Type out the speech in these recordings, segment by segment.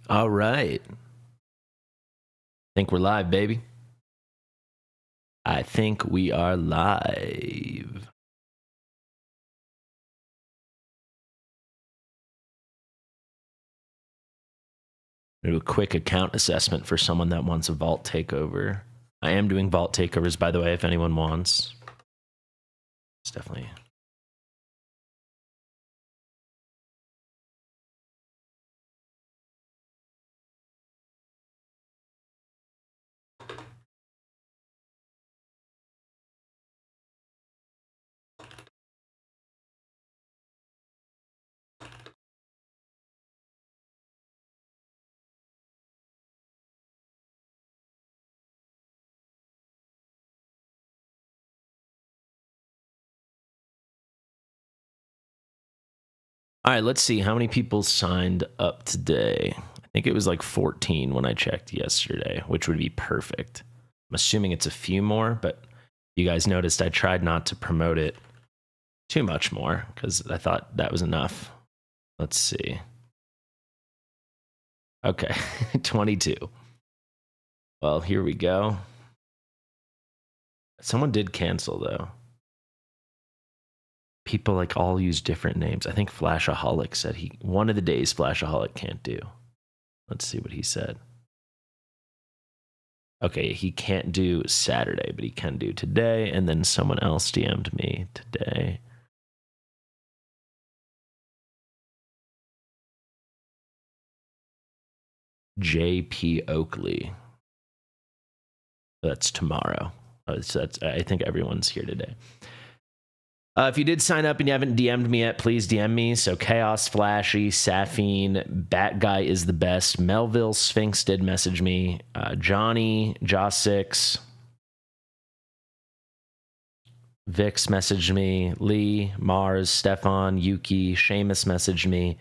All right. Think we're live, baby. I think we are live. Do a quick account assessment for someone that wants a vault takeover. I am doing vault takeovers, by the way, if anyone wants. It's definitely... All right, let's see how many people signed up today. I think it was like 14 when I checked yesterday, which would be perfect. I'm assuming it's a few more, but you guys noticed I tried not to promote it too much more because I thought that was enough. Let's see. Okay, 22. Well, here we go. Someone did cancel, though. People like all use different names. I think Flashaholic said one of the days Flashaholic can't do. Let's see what he said. Okay, he can't do Saturday, but he can do today. And then someone else DM'd me today. JP Oakley. That's tomorrow. So I think everyone's here today. If you did sign up and you haven't DM'd me yet, please DM me. So Chaos, Flashy, Saffine, Bat Guy is the best. Melville, Sphinx did message me. Johnny, Joss6, Vix messaged me. Lee, Mars, Stefan, Yuki, Sheamus messaged me.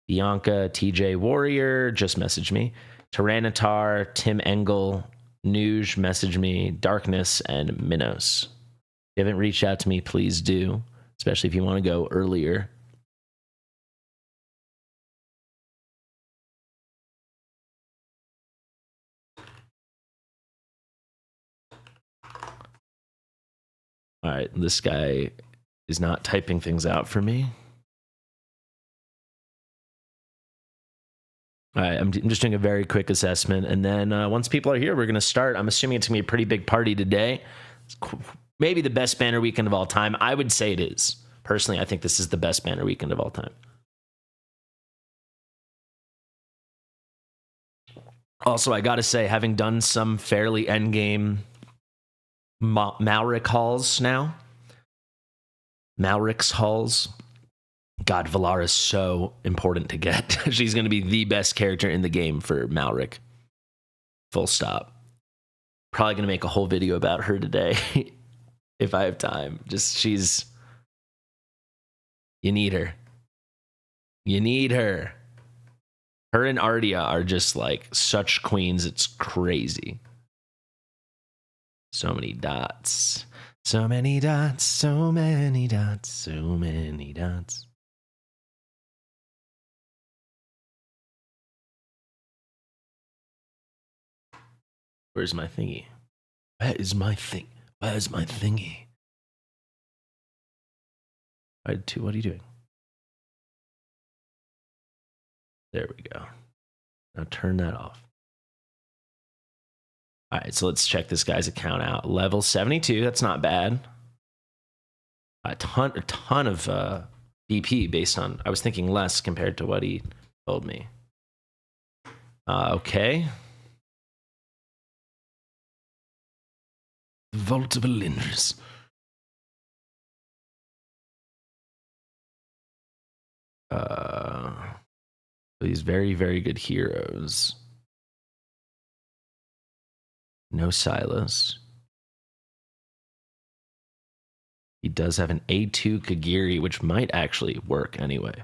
Bianca, TJ Warrior just messaged me. Tyranitar, Tim Engel, Nuge messaged me. Darkness, and Minnows. If you haven't reached out to me, please do, especially if you want to go earlier. All right, this guy is not typing things out for me. All right, I'm just doing a very quick assessment, and then once people are here, we're going to start. I'm assuming it's going to be a pretty big party today. Maybe the best banner weekend of all time. I would say it is. Personally, I think this is the best banner weekend of all time. Also, I gotta say, having done some fairly endgame Malric hauls now, Malric's hauls, God, Valara is so important to get. She's gonna be the best character in the game for Malric. Full stop. Probably gonna make a whole video about her today. If I have time. You need her. You need her. Her and Ardia are just like such queens. It's crazy. So many dots. So many dots. So many dots. So many dots. Where's my thingy? Where is my thing? Where's my thingy? What are you doing? There we go. Now turn that off. All right, so let's check this guy's account out. Level 72, that's not bad. A ton of BP based on, I was thinking less compared to what he told me. Okay. Vault of Elindris. These very, very good heroes. No Silas. He does have an A2 Kagiri, which might actually work anyway.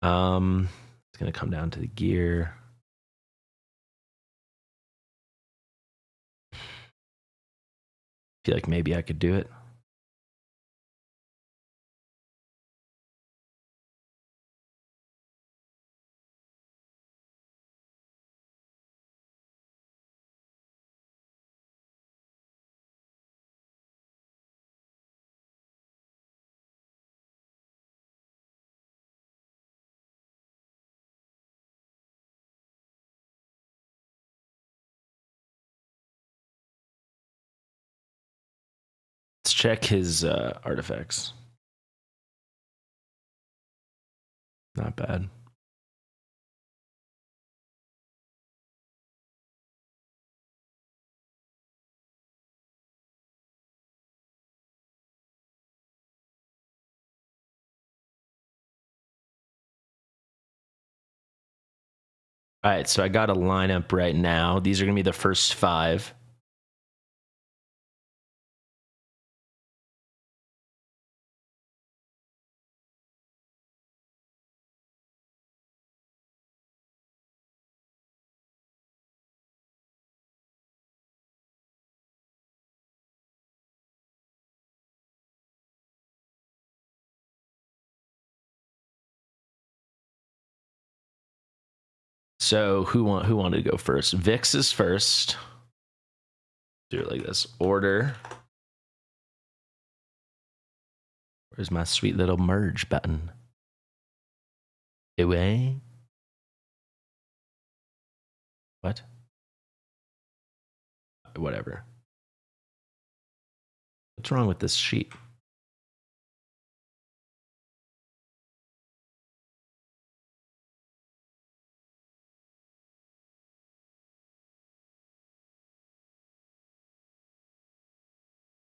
It's gonna come down to the gear. Feel like maybe I could do it. check his artifacts. Not bad. All right, so I got a lineup right now. These are going to be the first 5. So who wanted to go first? Vix is first. Do it like this. Order. Where's my sweet little merge button? Away. What? Whatever. What's wrong with this sheet?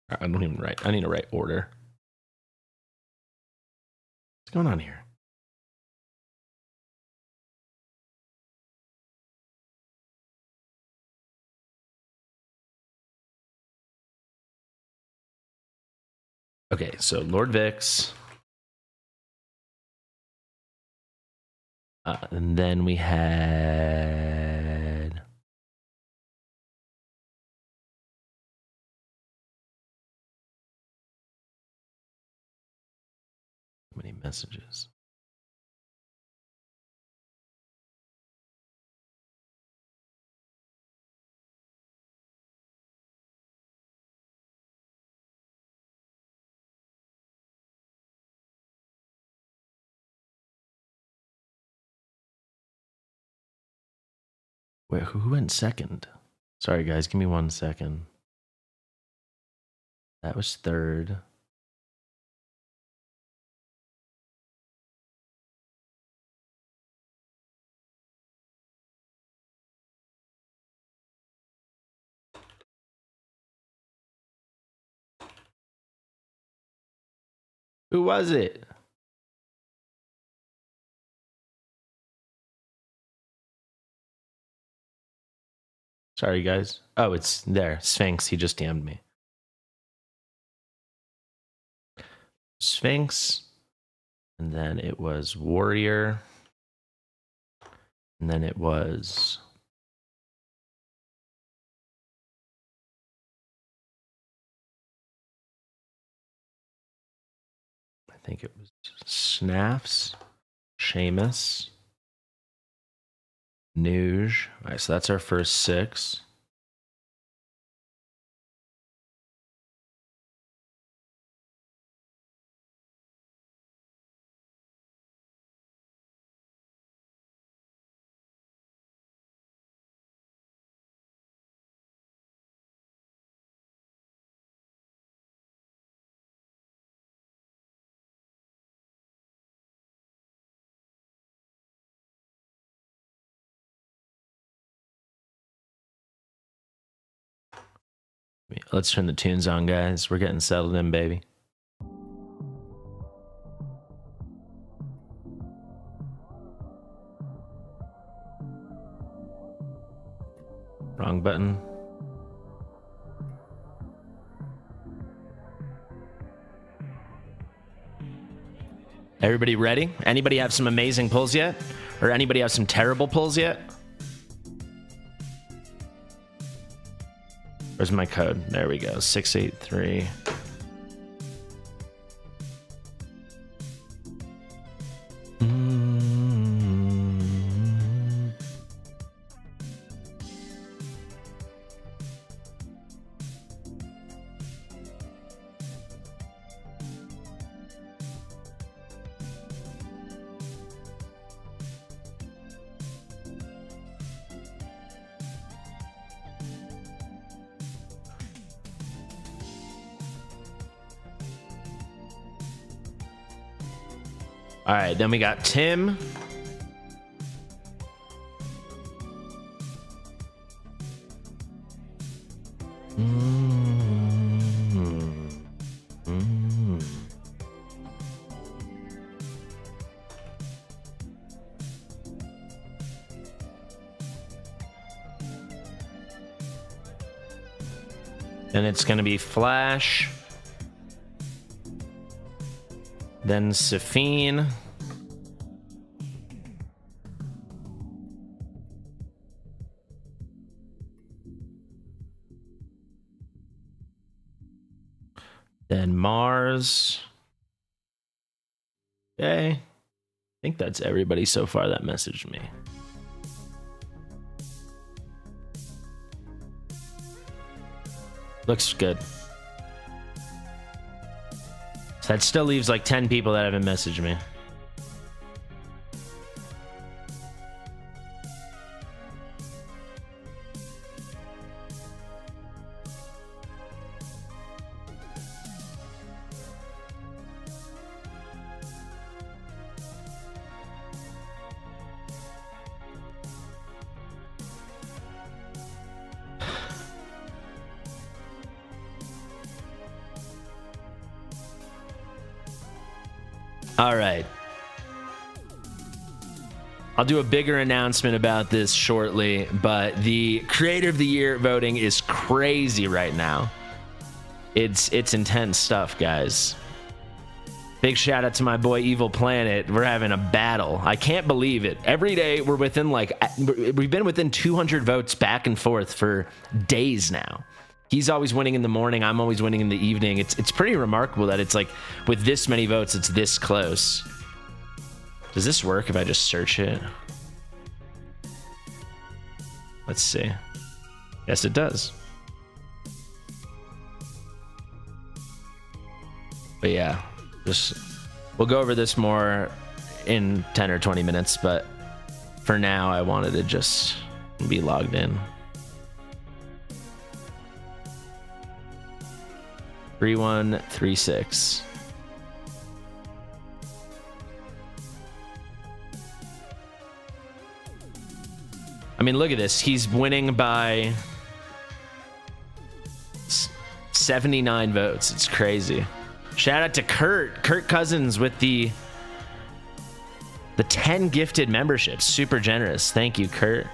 I don't even write. I need to write order. What's going on here? Okay, so Lord Vix. And then we had... How many messages? Wait, who went second? Sorry, guys, give me 1 second. That was third. Who was it? Sorry, guys. Oh, it's there. Sphinx. He just DM'd me. Sphinx. And then it was Warrior. And then it was... I think it was Snaffs, Sheamus, Nuge. All right, so that's our first 6. Let's turn the tunes on, guys. We're getting settled in, baby. Wrong button. Everybody ready? Anybody have some amazing pulls yet? Or anybody have some terrible pulls yet? Where's my code? There we go. 683. All right, then we got Tim. Then it's going to be Flash. Then Saffine. Then Mars. Okay. I think that's everybody so far that messaged me. Looks good. So that still leaves like 10 people that haven't messaged me. All right. I'll do a bigger announcement about this shortly, but the Creator of the Year voting is crazy right now. It's intense stuff, guys. Big shout out to my boy Evil Planet. We're having a battle. I can't believe it. Every day we've been within 200 votes back and forth for days now. He's always winning in the morning. I'm always winning in the evening. It's pretty remarkable that it's like with this many votes, it's this close. Does this work if I just search it? Let's see. Yes, it does. But yeah, we'll go over this more in 10 or 20 minutes. But for now, I wanted to just be logged in. 3136. I mean, look at this. He's winning by 79 votes. It's crazy. Shout out to Kurt Cousins with the 10 gifted memberships. Super generous. Thank you, Kurt.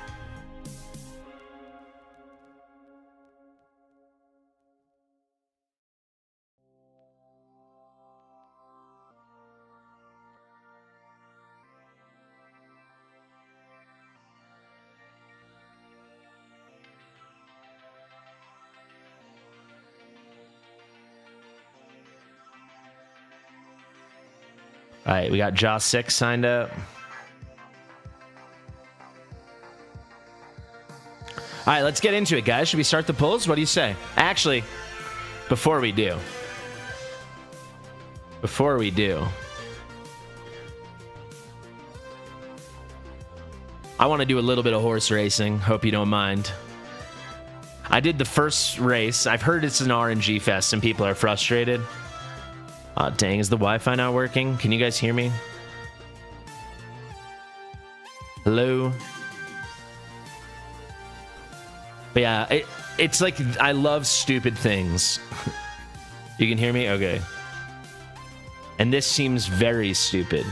All right, we got Jaw 6 signed up. All right, let's get into it, guys. Should we start the polls? What do you say? Actually, before we do, I want to do a little bit of horse racing. Hope you don't mind. I did the first race. I've heard it's an RNG fest and people are frustrated. Dang, is the Wi-Fi not working? Can you guys hear me? Hello? But yeah, it's like, I love stupid things. You can hear me? Okay. And this seems very stupid.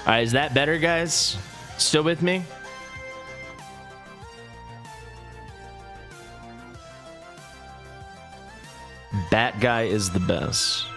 All right, is that better, guys? Still with me? Bat guy is the best.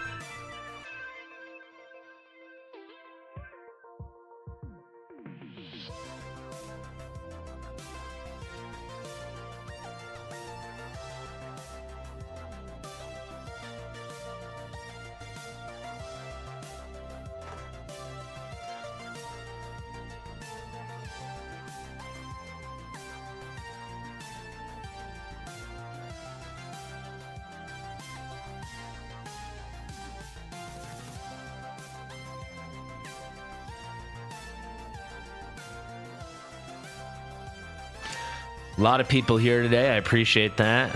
A lot of people here today. I appreciate that.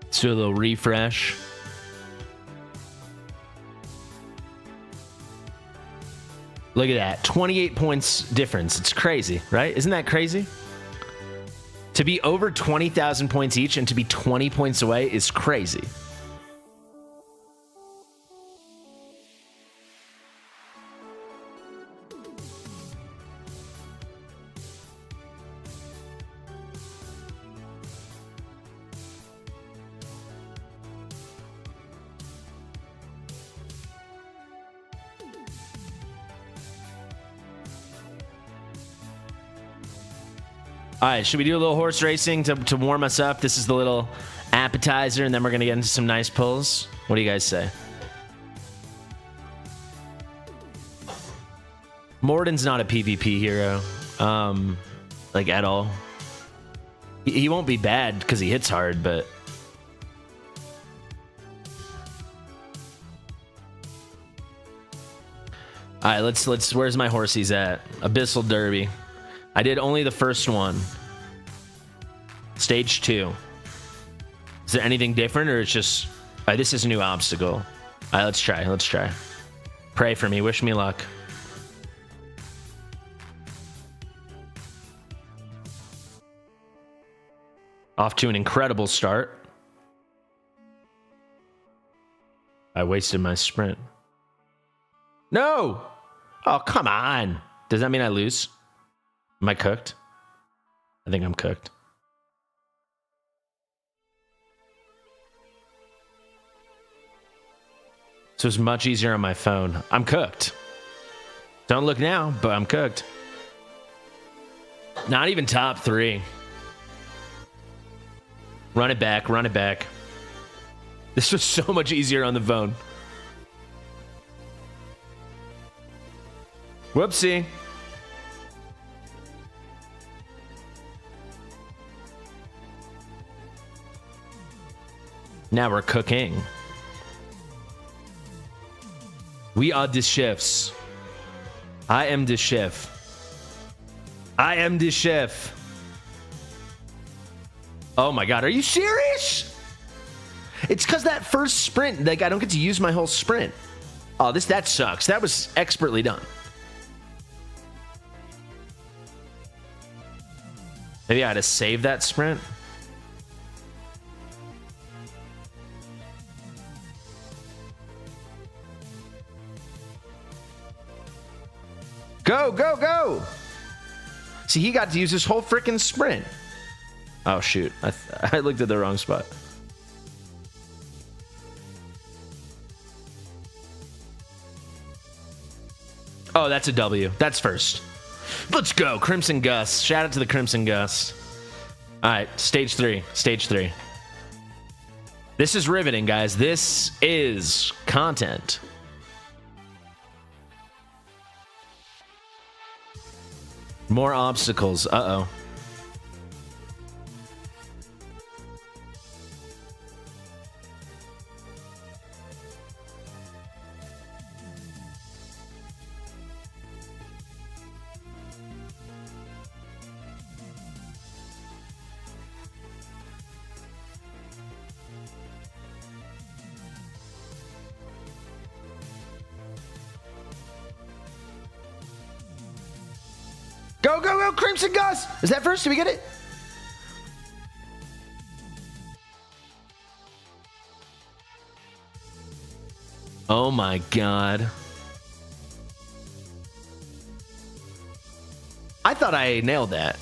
Let's do a little refresh. Look at that. 28 points difference. It's crazy, right? Isn't that crazy? To be over 20,000 points each and to be 20 points away is crazy. All right, should we do a little horse racing to warm us up? This is the little appetizer, and then we're going to get into some nice pulls. What do you guys say? Moriden's not a PvP hero, like at all. He won't be bad because he hits hard, but... All right, let's. Where's my horsies at? Abyssal Derby. I did only the first one. Stage 2. Is there anything different, or it's just... this is a new obstacle. All right, let's try. Let's try. Pray for me. Wish me luck. Off to an incredible start. I wasted my sprint. No! Oh, come on. Does that mean I lose? Am I cooked? I think I'm cooked. So it's much easier on my phone. I'm cooked. Don't look now, but I'm cooked. Not even top 3. Run it back, run it back. This was so much easier on the phone. Whoopsie. Now we're cooking. We are the chefs. I am the chef. I am the chef. Oh my god, are you serious? It's because that first sprint, like I don't get to use my whole sprint. Oh, that sucks. That was expertly done. Maybe I had to save that sprint. Go, go, go! See, he got to use his whole freaking sprint. Oh, shoot. I looked at the wrong spot. Oh, that's a W. That's first. Let's go. Crimson Gus. Shout out to the Crimson Gus. All right, stage 3. Stage 3. This is riveting, guys. This is content. More obstacles. Uh-oh. Go, go, go, Crimson Gus! Is that first? Did we get it? Oh my god. I thought I nailed that.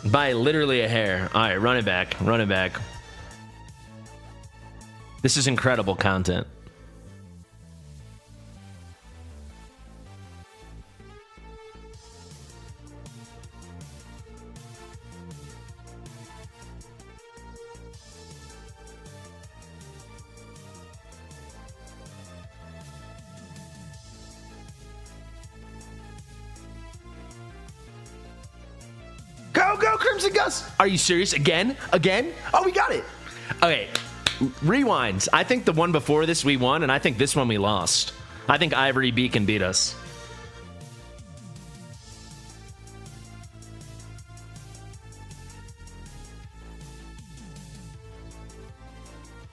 By literally a hair. All right, run it back. Run it back. This is incredible content. Go, go, Crimson Gus! Are you serious? Again? Again? Oh, we got it. Okay, rewinds. I think the one before this we won, and I think this one we lost. I think Ivory Beacon beat us.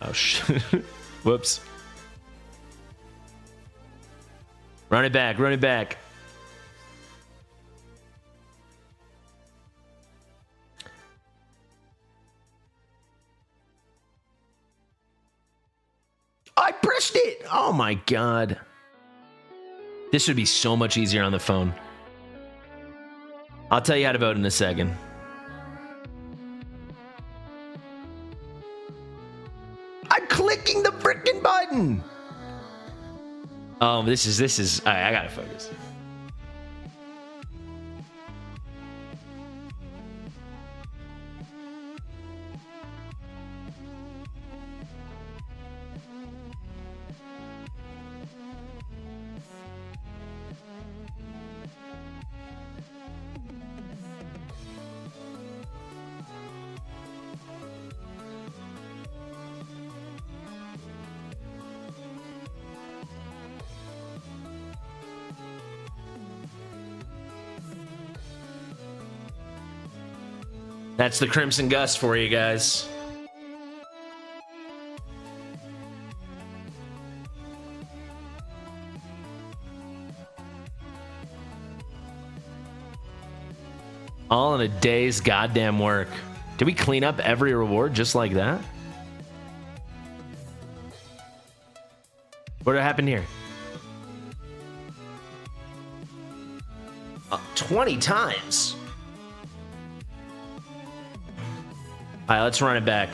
Oh, shit. Whoops. Run it back, run it back. I pressed it. Oh my god. This would be so much easier on the phone. I'll tell you how to vote in a second. I'm clicking the freaking button. Oh, this is. All right, I gotta focus. That's the Crimson Gust for you guys. All in a day's goddamn work. Did we clean up every reward just like that? What happened here? 20 times. All right, let's run it back.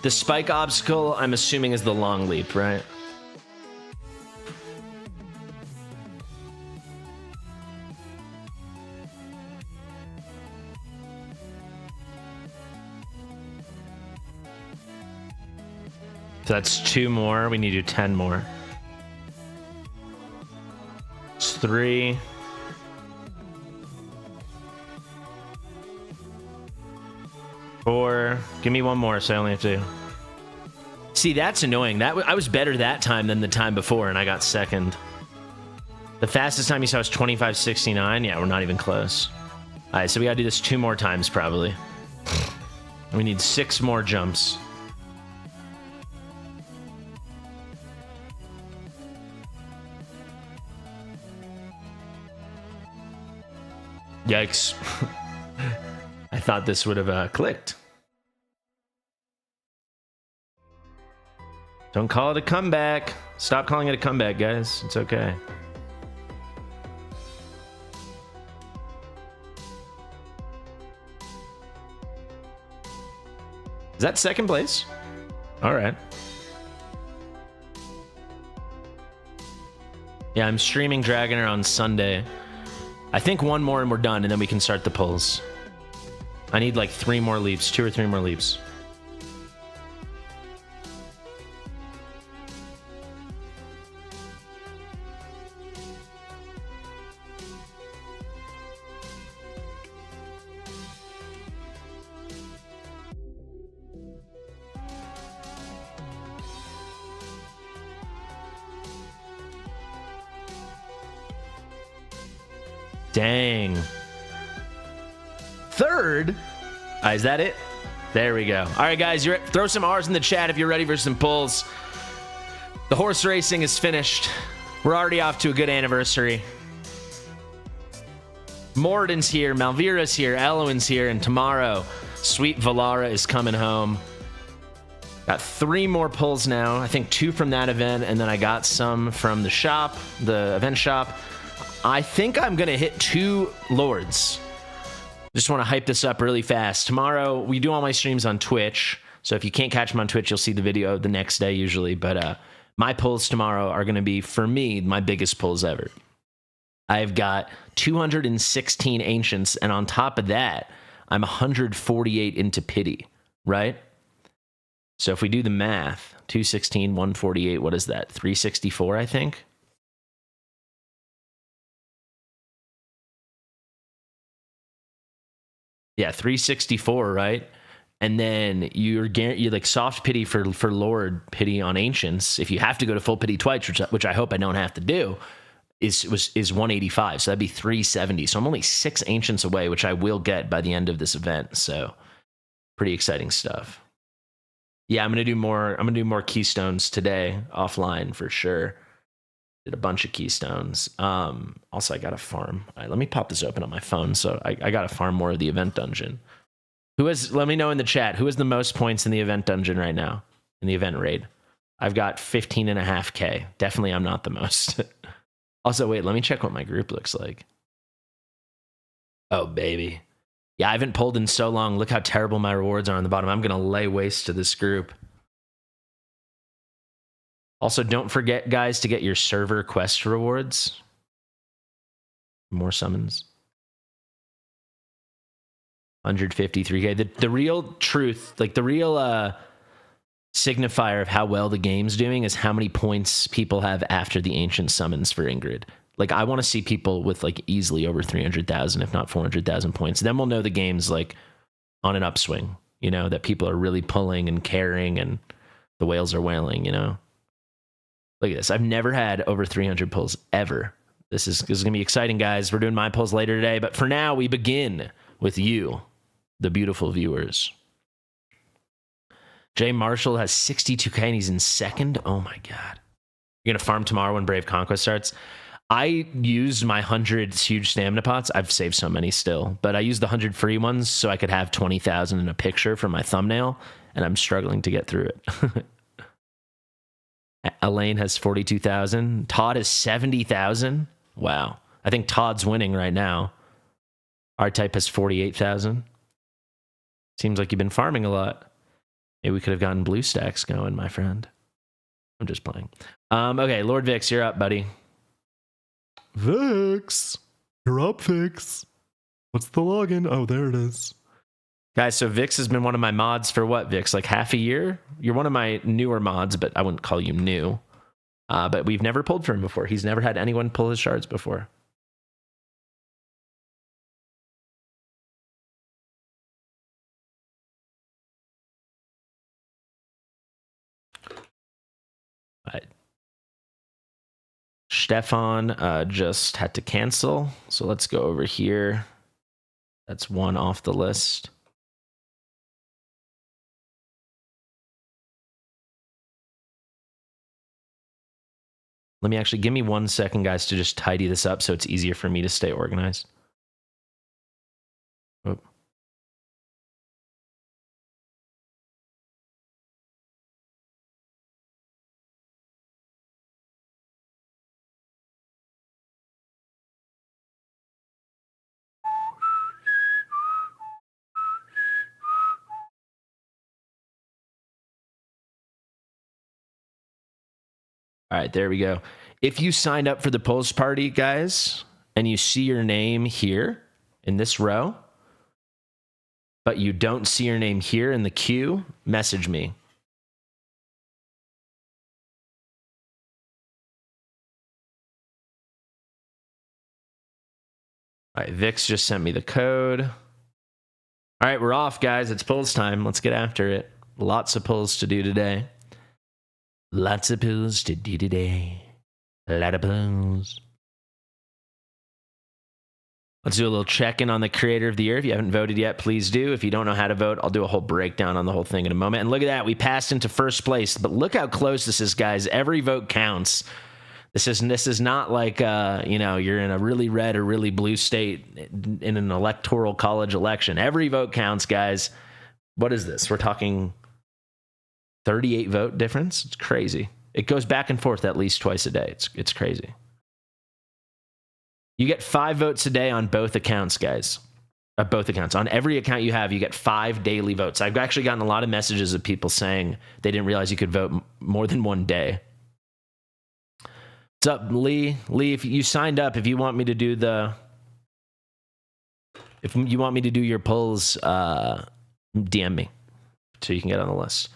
The spike obstacle, I'm assuming, is the long leap, right? So that's 2 more. We need to do 10 more. It's 3. 4. Give me 1 more, so I only have 2. See, that's annoying. I was better that time than the time before, and I got second. The fastest time you saw was 25:69. Yeah, we're not even close. All right, so we gotta do this 2 more times, probably. We need 6 more jumps. Yikes. I thought this would have clicked. Don't call it a comeback. Stop calling it a comeback, guys. It's okay. Is that second place? All right. Yeah, I'm streaming Dragonair on Sunday. I think 1 more and we're done, and then we can start the pulls. I need like 3 more leaps, 2 or 3 more leaps. Dang. Third? Is that it? There we go. All right, guys, throw some R's in the chat if you're ready for some pulls. The horse racing is finished. We're already off to a good anniversary. Moriden's here, Malvira's here, Elowyn's here, and tomorrow, Sweet Valara is coming home. Got 3 more pulls now. I think 2 from that event, and then I got some from the shop, the event shop. I think I'm going to hit 2 Lords. Just want to hype this up really fast. Tomorrow, we do all my streams on Twitch, so if you can't catch them on Twitch, you'll see the video the next day usually, but my pulls tomorrow are going to be, for me, my biggest pulls ever. I've got 216 Ancients, and on top of that, I'm 148 into Pity, right? So if we do the math, 216, 148, what is that? 364, I think? Yeah, 364, right? And then you're like soft pity for Lord pity on Ancients. If you have to go to full pity twice, which I hope I don't have to do, is 185. So that'd be 370. So I'm only 6 Ancients away, which I will get by the end of this event. So pretty exciting stuff. Yeah, I'm gonna do more Keystones today offline for sure. Did a bunch of Keystones. Also, I got to farm. All right, let me pop this open on my phone. So I got to farm more of the event dungeon. Let me know in the chat, who has the most points in the event dungeon right now? In the event raid? I've got 15.5K. Definitely I'm not the most. Also, wait, let me check what my group looks like. Oh, baby. Yeah, I haven't pulled in so long. Look how terrible my rewards are on the bottom. I'm going to lay waste to this group. Also, don't forget, guys, to get your server quest rewards. More summons. 153K. The real truth, like the real signifier of how well the game's doing is how many points people have after the ancient summons for Ingrid. Like, I want to see people with like easily over 300,000, if not 400,000 points. Then we'll know the game's like on an upswing, you know, that people are really pulling and caring and the whales are whaling, you know. Look at this. I've never had over 300 pulls ever. This is going to be exciting, guys. We're doing my pulls later today, but for now, we begin with you, the beautiful viewers. Jay Marshall has 62K and he's in second. Oh my God. You're going to farm tomorrow when Brave Conquest starts? I used my 100 huge stamina pots. I've saved so many still, but I used the 100 free ones so I could have 20,000 in a picture for my thumbnail, and I'm struggling to get through it. Elaine has 42,000. Todd has 70,000. Wow. I think Todd's winning right now. R-Type has 48,000. Seems like you've been farming a lot. Maybe we could have gotten blue stacks going, my friend. I'm just playing. Okay, Lord Vix, you're up, buddy. Vix, you're up, Vix. What's the login? Oh, there it is. Guys, so Vix has been one of my mods for what, Vix? Like half a year? You're one of my newer mods, but I wouldn't call you new. But we've never pulled for him before. He's never had anyone pull his shards before. All right. Stefan just had to cancel. So let's go over here. That's one off the list. Let me actually, give me 1 second, guys, to just tidy this up so it's easier for me to stay organized. Oh. All right, there we go. If you signed up for the Pulse Party, guys, and you see your name here in this row, but you don't see your name here in the queue, message me. All right, Vix just sent me the code. All right, we're off, guys. It's pulls time. Let's get after it. Lots of pulls to do today. Lots of pulls to do today. A lot of pulls. Let's do a little check-in on the creator of the year. If you haven't voted yet, please do. If you don't know how to vote, I'll do a whole breakdown on the whole thing in a moment. And look at that. We passed into first place. But look how close this is, guys. Every vote counts. This is not like you know, you're in a really red or really blue state in an electoral college election. Every vote counts, guys. What is this? We're talking 38 vote difference. It's crazy. It goes back and forth at least twice a day. It's crazy. You get 5 votes a day on both accounts, guys. Both accounts. On every account you have, you get 5 daily votes. I've actually gotten a lot of messages of people saying they didn't realize you could vote more than one day. What's up, Lee? Lee, if you signed up, if you want me to do your polls, DM me so you can get on the list.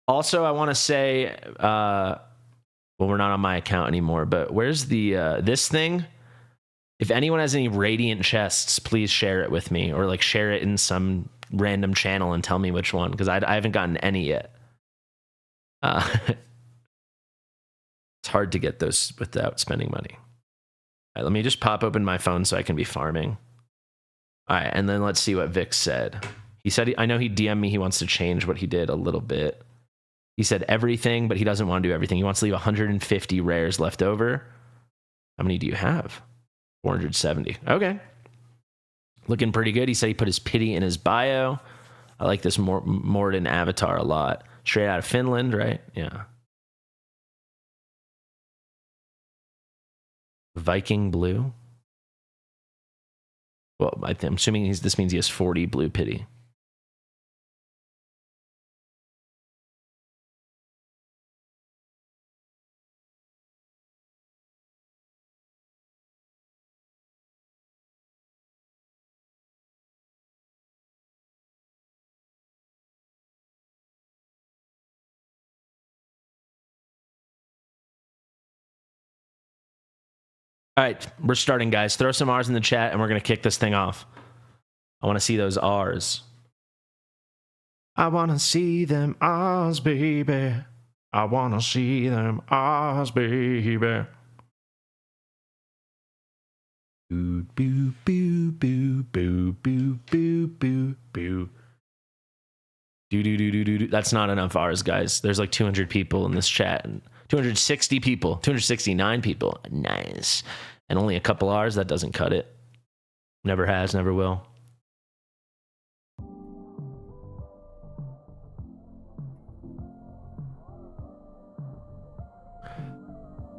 Also, I want to say, well, we're not on my account anymore, but where's the this thing? If anyone has any radiant chests, please share it with me, or like share it in some random channel and tell me which one, because I haven't gotten any yet. It's hard to get those without spending money. All right, let me just pop open my phone so I can be farming. All right, and then let's see what Vic said. He said, I know he DM'd me, he wants to change what he did a little bit. He said everything, but he doesn't want to do everything. He wants to leave 150 rares left over. How many do you have? 470. Okay. Looking pretty good. He said he put his pity in his bio. I like this Moriden avatar a lot. Straight out of Finland, right? Yeah. Viking blue. Well, I'm assuming this means he has 40 blue pity. All right, we're starting, guys. Throw some R's in the chat, and we're going to kick this thing off. I want to see those R's. I want to see them R's, baby. I want to see them R's, baby. Boo, boo, boo, boo, boo, boo, boo, boo, boo. Do. That's not enough R's, guys. There's like 200 people in this chat, and 260 people, 269 people. Nice. And only a couple R's, that doesn't cut it. Never has, never will.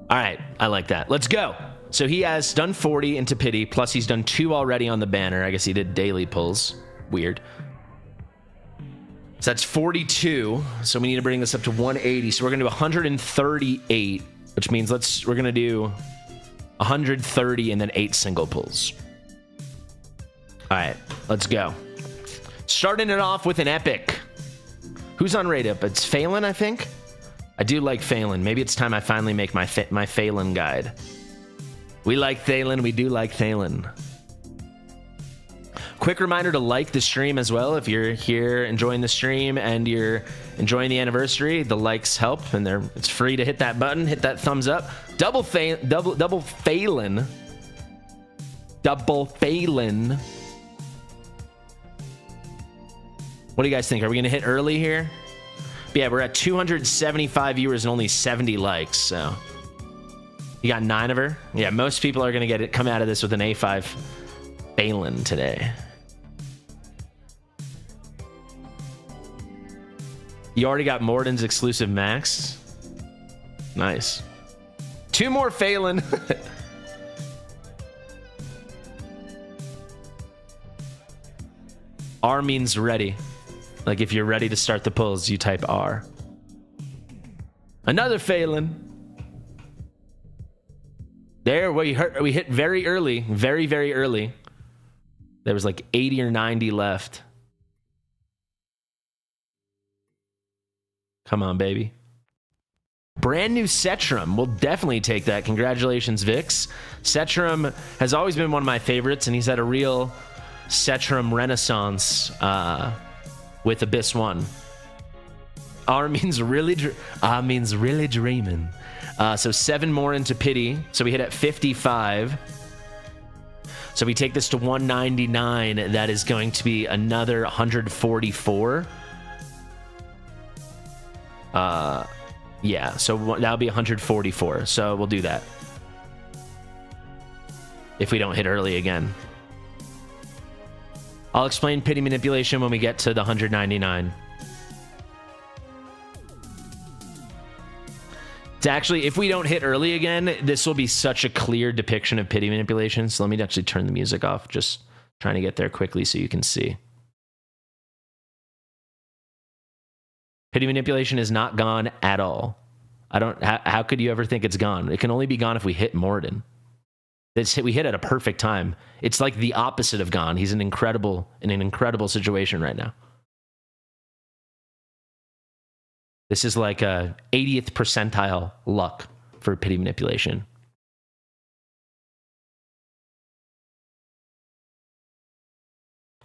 All right, I like that. Let's go. So he has done 40 into pity, plus he's done 2 already on the banner. I guess he did daily pulls. Weird. So that's 42. So we need to bring this up to 180. So we're going to do 138, which means we're going to do 130 and then 8 single pulls. All right, let's go. Starting it off with an epic. Who's on rate up? It's Phelan, I think. I do like Phelan. Maybe it's time I finally make my Phelan guide. We like Phelan. We do like Phelan. Quick reminder to like the stream as well. If you're here enjoying the stream and you're enjoying the anniversary, the likes help, and it's free to hit that button, hit that thumbs up. Double Phelan. Double Phelan. What do you guys think? Are we gonna hit early here? But yeah, we're at 275 viewers and only 70 likes. So you got 9 of her. Yeah, most people are gonna come out of this with an A5 Phelan today. You already got Moriden's exclusive max. Nice. 2 more Phelan. R means ready. Like if you're ready to start the pulls, you type R. Another Phelan. There, we hit very early. Very, very early. There was like 80 or 90 left. Come on, baby. Brand new Cetrum. We'll definitely take that. Congratulations, Vix. Cetrum has always been one of my favorites, and he's had a real Cetrum renaissance with Abyss 1. R means really dreaming. So 7 more into pity. So we hit at 55. So we take this to 199. That is going to be another 144. Yeah, so that'll be 144. So we'll do that. If we don't hit early again. I'll explain pity manipulation when we get to the 199. It's actually, if we don't hit early again, this will be such a clear depiction of pity manipulation. So let me actually turn the music off. Just trying to get there quickly so you can see. Pity manipulation is not gone at all. How could you ever think it's gone? It can only be gone if we hit Moriden. We hit at a perfect time. It's like the opposite of gone. He's in an incredible situation right now. This is like a 80th percentile luck for pity manipulation.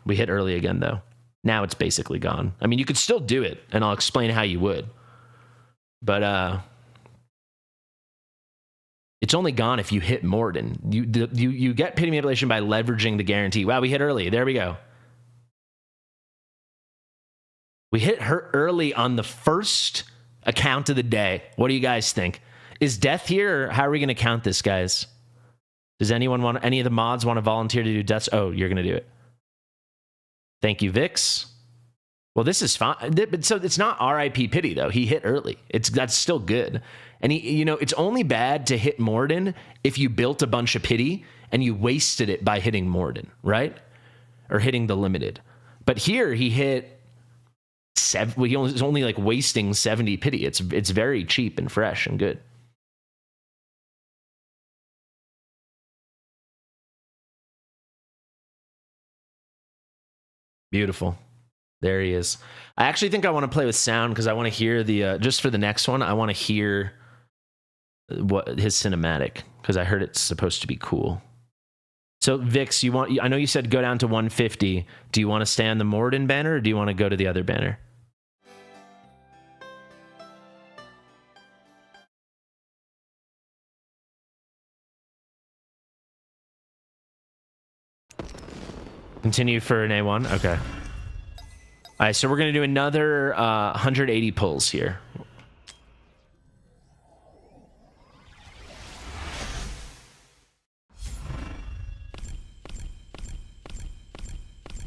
We hit early again, though. Now it's basically gone. I mean, you could still do it, and I'll explain how you would. But it's only gone if you hit Moriden. You get pity manipulation by leveraging the guarantee. Wow, we hit early. There we go. We hit her early on the first account of the day. What do you guys think? Is death here, or how are we going to count this, guys? Does any of the mods want to volunteer to do deaths? Oh, you're going to do it. Thank you, Vix. Well, this is fine. So it's not RIP pity, though. He hit early. That's still good. And it's only bad to hit Moriden if you built a bunch of pity and you wasted it by hitting Moriden, right? Or hitting the limited. But here he hit he was only like wasting 70 pity. It's very cheap and fresh and good. Beautiful. There he is. I actually think I want to play with sound because I want to hear the just for the next one. I want to hear what his cinematic because I heard it's supposed to be cool. So Vix, I know you said go down to 150. Do you want to stay on the Moriden banner or do you want to go to the other banner? Continue for an A1? Okay. All right, so we're going to do another 180 pulls here.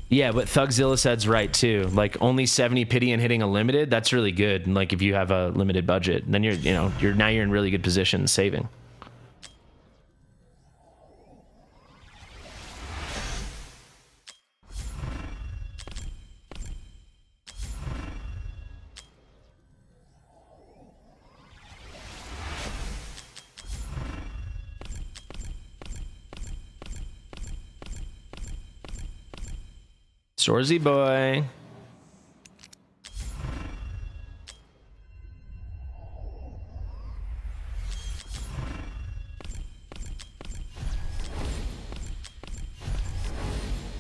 Yeah, but Thugzilla said's right, too. Like, only 70 pity and hitting a limited, that's really good. And, like, if you have a limited budget, then you're in really good position saving. Shorzy boy.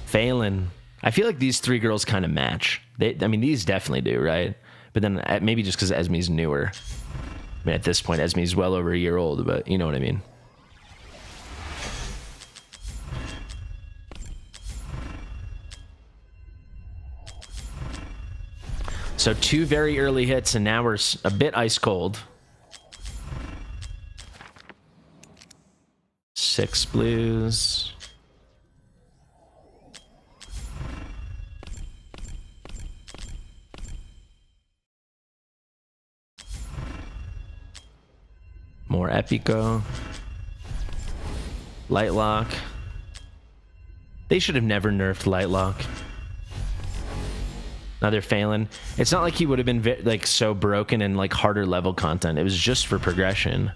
Phelan. I feel like these three girls kind of match. These definitely do, right? But then maybe just because Esme's newer. I mean, at this point, Esme's well over a year old, but you know what I mean. So 2 very early hits, and now we're a bit ice cold. 6 blues. More Epico. Lightlock. They should have never nerfed Lightlock. Another Phelan. It's not like he would have been like so broken in like harder level content. It was just for progression.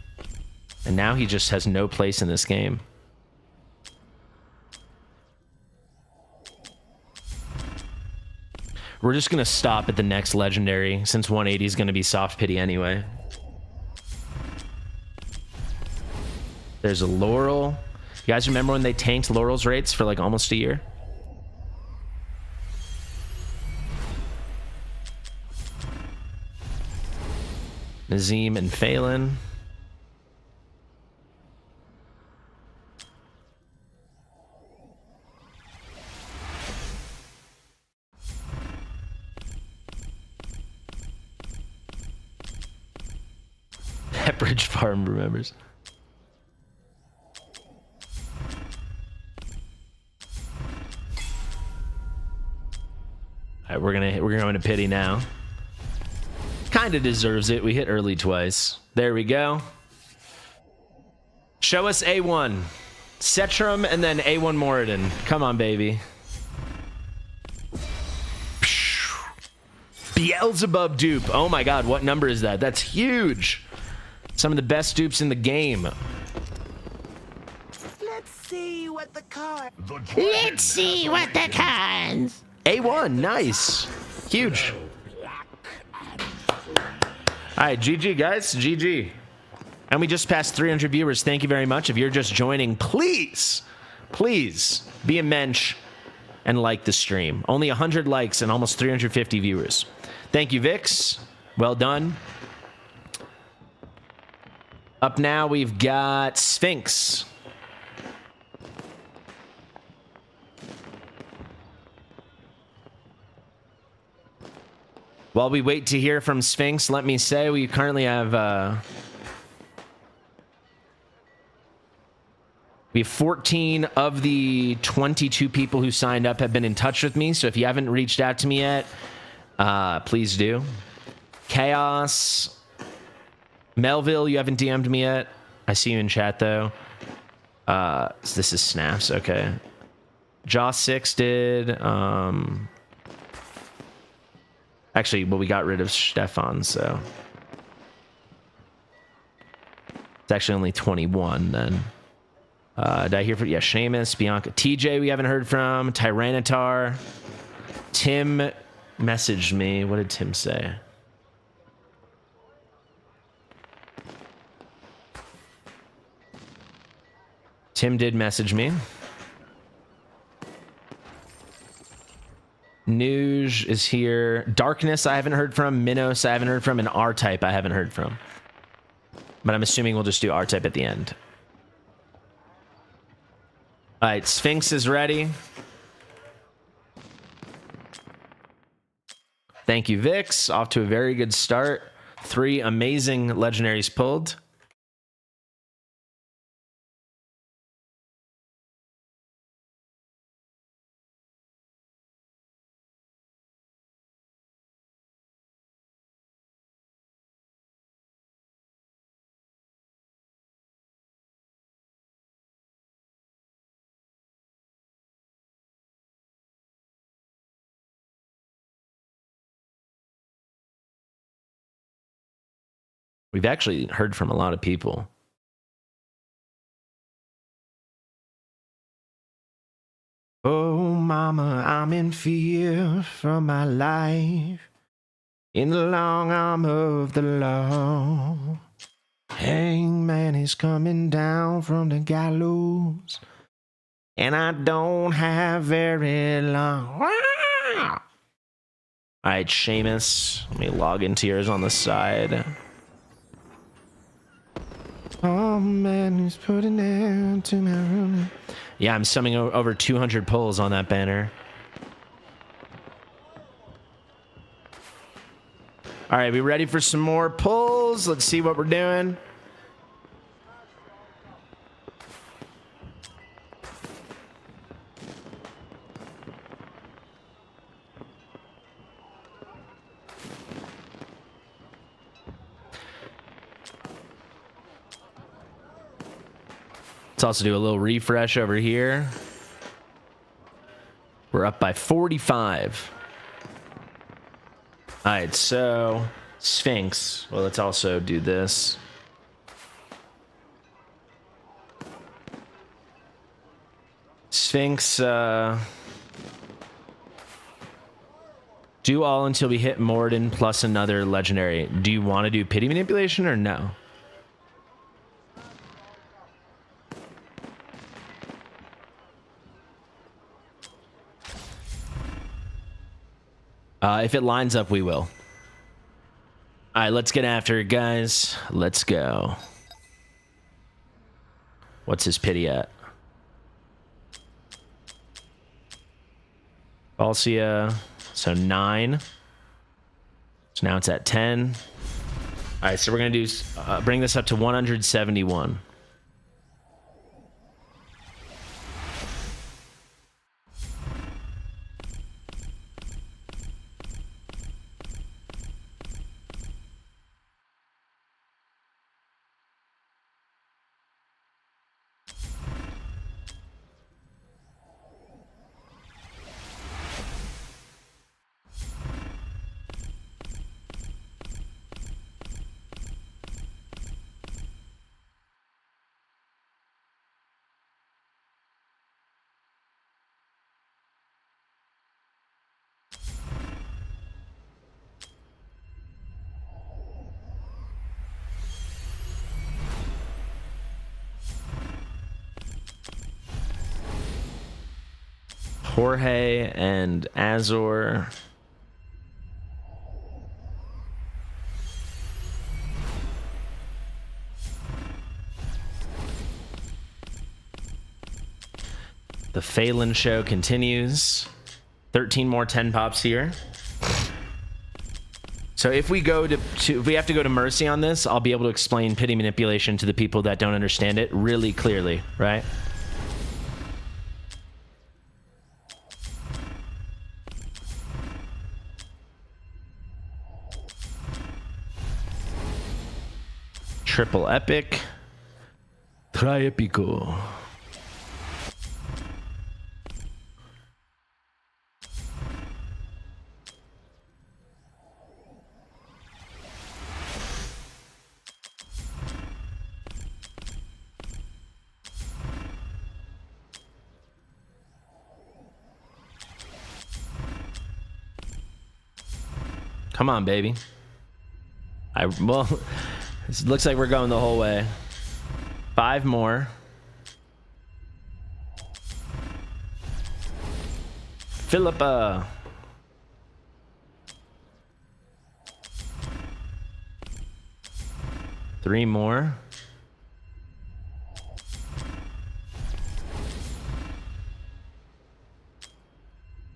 And now he just has no place in this game. We're just going to stop at the next legendary since 180 is going to be soft pity anyway. There's a Laurel. You guys remember when they tanked Laurel's rates for like almost a year? Nazim and Phelan. Pepperidge Farm remembers. All right, we're going to pity now. Kind of deserves it. We hit early twice. There we go. Show us A1. Cetrum and then A1 Moriden. Come on, baby. Beelzebub dupe. Oh my god, what number is that? That's huge. Some of the best dupes in the game. Let's see what the cards. Let's see what the cards. A1, nice. Huge. All right, GG, guys. GG. And we just passed 300 viewers. Thank you very much. If you're just joining, please be a mensch and like the stream. Only 100 likes and almost 350 viewers. Thank you, Vix. Well done. Up now, we've got Sphinx. While we wait to hear from Sphinx, let me say we currently have... we have 14 of the 22 people who signed up have been in touch with me. So if you haven't reached out to me yet, please do. Chaos. Melville, you haven't DM'd me yet. I see you in chat, though. This is Snaps, okay. Jaw6 did. Actually, well, we got rid of Stefan, so. It's actually only 21, then. Did I hear from... Yeah, Sheamus, Bianca. TJ, we haven't heard from. Tyranitar. Tim messaged me. What did Tim say? Tim did message me. Nuge is here. Darkness, I haven't heard from. Minnows, I haven't heard from. And R-Type, I haven't heard from. But I'm assuming we'll just do R-Type at the end. All right, Sphinx is ready. Thank you, Vix. Off to a very good start. 3 amazing legendaries pulled. We've actually heard from a lot of people. Oh, mama, I'm in fear for my life. In the long arm of the law. Hangman is coming down from the gallows. And I don't have very long. All right, Sheamus. Let me log into yours on the side. Oh man, he's putting it to my room. Yeah, I'm summing over 200 pulls on that banner. All right, we ready for some more pulls? Let's see what we're doing. Let's also do a little refresh over here. We're up by 45. All right, so Sphinx. Well, let's also do this. Sphinx, do all until we hit Moriden plus another legendary. Do you want to do pity manipulation or no? If it lines up, we will. All right, let's get after it, guys. Let's go. What's his pity at? Falsia. So 9. So now it's at 10. All right, so we're gonna do bring this up to 171. Jorge and Azor. The Phelan show continues. 13 more 10 pops here. So if we go to if we have to go to Mercy on this, I'll be able to explain pity manipulation to the people that don't understand it really clearly, right? Triple epic. Tri epico. Come on, baby. Well, it looks like we're going the whole way. 5 more. Philippa. Three more.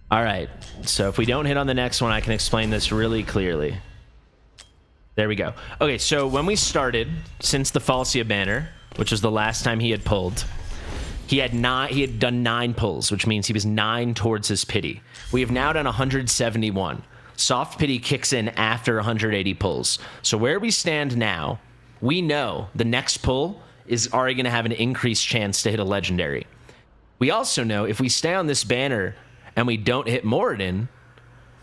All right. So if we don't hit on the next one, I can explain this really clearly. There we go. Okay, so when we started, since the Falsia banner, which was the last time he had pulled, he had done 9 pulls, which means he was 9 towards his pity. We have now done 171. Soft pity kicks in after 180 pulls. So where we stand now, we know the next pull is already going to have an increased chance to hit a legendary. We also know if we stay on this banner and we don't hit Moriden,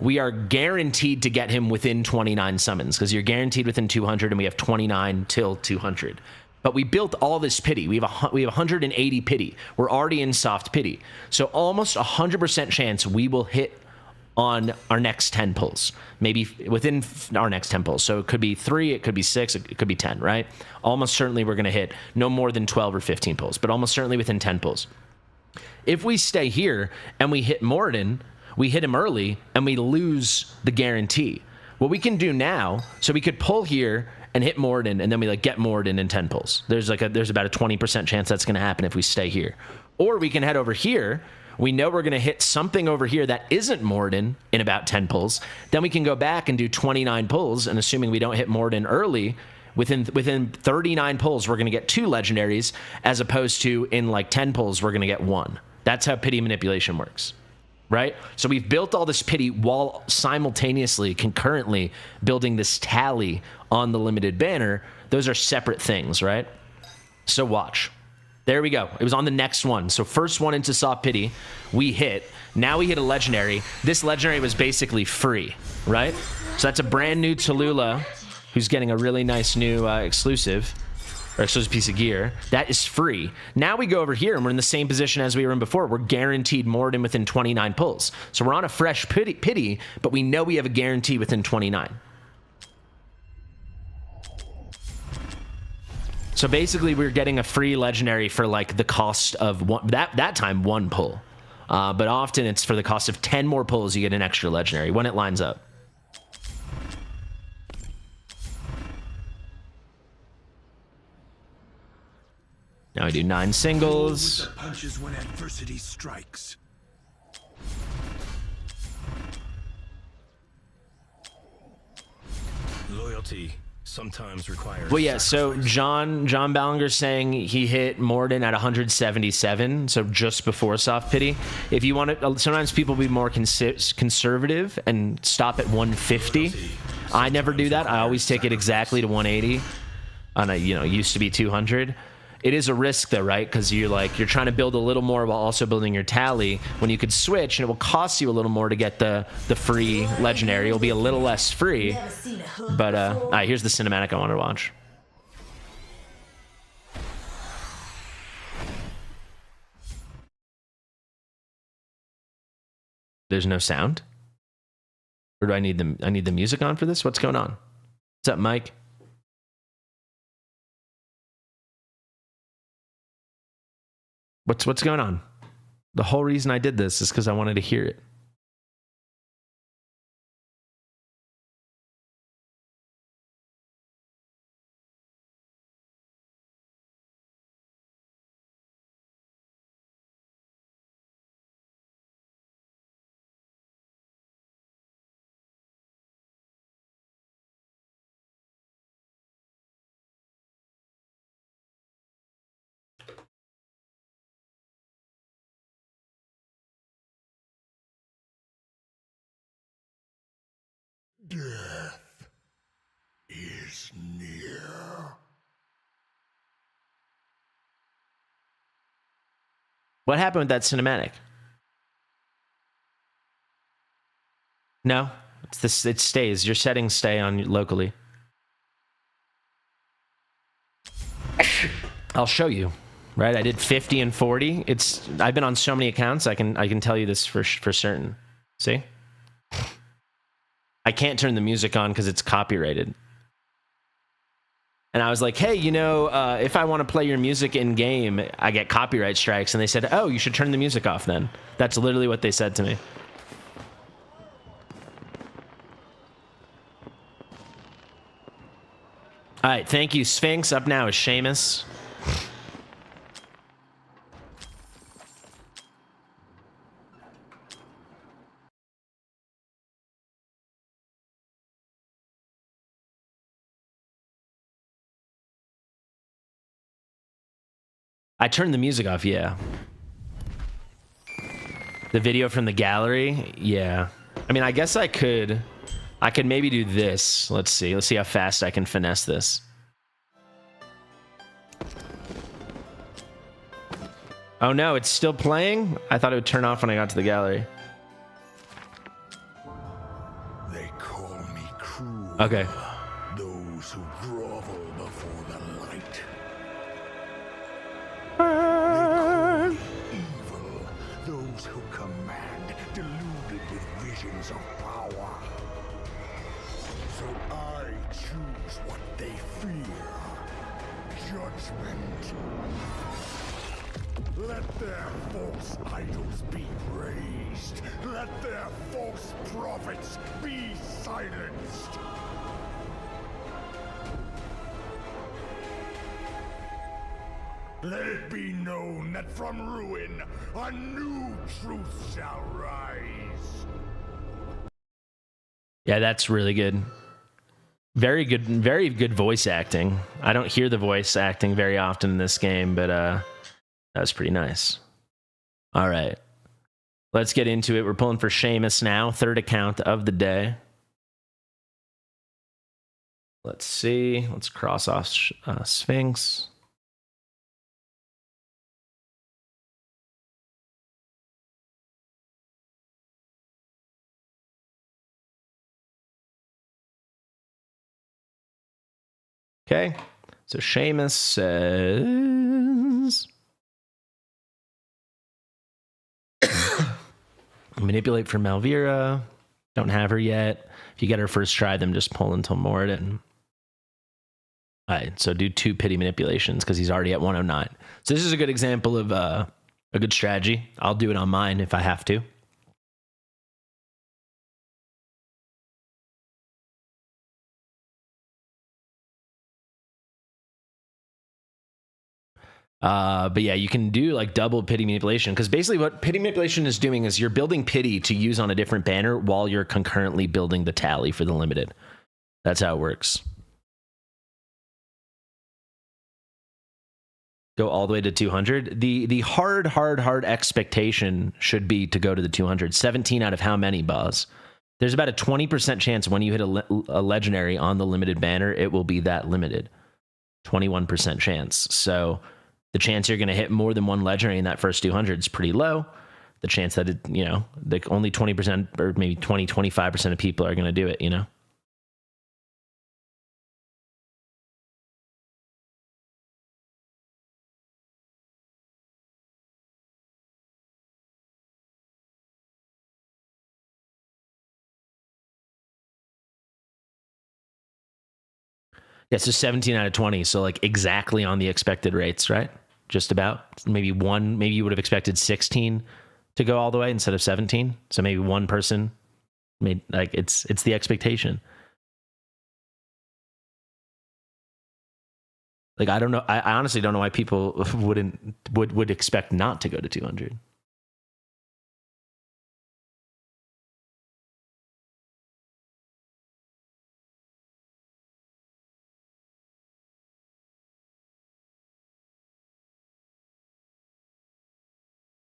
we are guaranteed to get him within 29 summons, because you're guaranteed within 200 and we have 29 till 200. But we built all this pity. We have 180 pity. We're already in soft pity. So almost 100% chance we will hit on our next 10 pulls. Maybe within our next 10 pulls. So it could be 3, it could be 6, it could be 10, right? Almost certainly we're going to hit no more than 12 or 15 pulls, but almost certainly within 10 pulls. If we stay here and we hit Moriden, we hit him early and we lose the guarantee. What we can do now, so we could pull here and hit Moriden, and then we get Moriden in 10 pulls. There's about a 20% chance that's going to happen if we stay here. Or we can head over here. We know we're going to hit something over here that isn't Moriden in about 10 pulls. Then we can go back and do 29 pulls, and assuming we don't hit Moriden early, within 39 pulls, we're going to get 2 legendaries, as opposed to in 10 pulls, we're going to get 1. That's how pity manipulation works, right? So we've built all this pity while simultaneously, concurrently building this tally on the limited banner. Those are separate things, right? So watch. There we go. It was on the next one. So first one into soft pity, we hit. Now we hit a legendary. This legendary was basically free, right? So that's a brand new Tallulah, who's getting a really nice new exclusive piece of gear. That is free. Now we go over here and we're in the same position as we were in before. We're guaranteed Moriden within 29 pulls. So we're on a fresh pity, but we know we have a guarantee within 29. So basically we're getting a free legendary for the cost of one, that time 1 pull. But often it's for the cost of 10 more pulls, you get an extra legendary when it lines up. Now we do 9 singles. The punches when adversity strikes. Loyalty sometimes requires. Well, yeah. So John Ballinger's saying he hit Moriden at 177, so just before soft pity. If you want to, sometimes people be more conservative and stop at 150. I never do that. I always take it exactly to 180. On a, used to be 200. It is a risk though, right? Because you're trying to build a little more while also building your tally. When you could switch, and it will cost you a little more to get the free legendary. It'll be a little less free. But all right, here's the cinematic I wanted to watch. There's no sound. Or do I need the music on for this? What's going on? What's up, Mike? What's going on? The whole reason I did this is because I wanted to hear it. Death is near. What happened with that cinematic? No, it stays. Your settings stay on locally. I'll show you. Right, I did 50 and 40. I've been on so many accounts. I can tell you this for certain. See? I can't turn the music on because it's copyrighted. And I was like, hey, if I want to play your music in game, I get copyright strikes. And they said, oh, you should turn the music off then. That's literally what they said to me. All right, thank you, Sphinx. Up now is Sheamus. I turned the music off, yeah. The video from the gallery, yeah. I mean, I guess I could maybe do this. Let's see how fast I can finesse this. Oh no, it's still playing? I thought it would turn off when I got to the gallery. They call me cruel. Okay. Those who grovel before the light. Evil, those who command, deluded with visions of power. So I choose what they fear. Judgment. Let their false idols be raised. Let their false prophets be silenced. Let it be known that from ruin, a new truth shall rise. Yeah, that's really good. Very good voice acting. I don't hear the voice acting very often in this game, but that was pretty nice. All right. Let's get into it. We're pulling for Sheamus now. Third account of the day. Let's see. Let's cross off Sphinx. Okay, so Sheamus says, manipulate for Malvira. Don't have her yet. If you get her first try, then just pull until Moriden. All right, so do 2 pity manipulations because he's already at 109. So this is a good example of a good strategy. I'll do it on mine if I have to. But yeah, you can do like double pity manipulation because basically what pity manipulation is doing is you're building pity to use on a different banner while you're concurrently building the tally for the limited. That's how it works. Go all the way to 200. The hard expectation should be to go to the 200. 17 out of how many, Boz? There's about a 20% chance when you hit a legendary on the limited banner, it will be that limited. 21% chance. So the chance you're going to hit more than one legendary in that first 200 is pretty low. The chance that it, you know, like only 20% or maybe 25% of people are going to do it, you know? Yeah, so 17 out of 20. So like exactly on the expected rates, right? Just about. Maybe you would have expected 16 to go all the way instead of 17. So maybe one person made, like, it's the expectation. Like, I don't know. I honestly don't know why people would expect not to go to 200.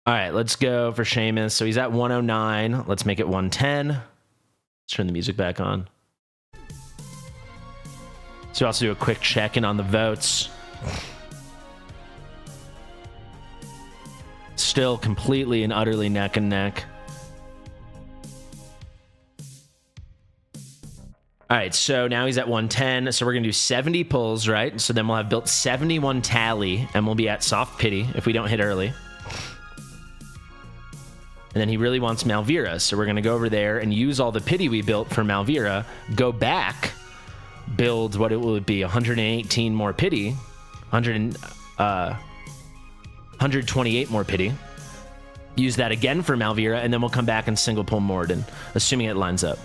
All right, let's go for Sheamus. So he's at 109. Let's make it 110. Let's turn the music back on. So also do a quick check-in on the votes. Still completely and utterly neck and neck. All right, so now he's at 110. So we're going to do 70 pulls, right? So then we'll have built 71 tally, and we'll be at soft pity if we don't hit early. And then he really wants Malvira, so we're going to go over there and use all the pity we built for Malvira, go back, build what it would be, 118 more pity, 128 more pity, use that again for Malvira, and then we'll come back and single pull Moriden, assuming it lines up.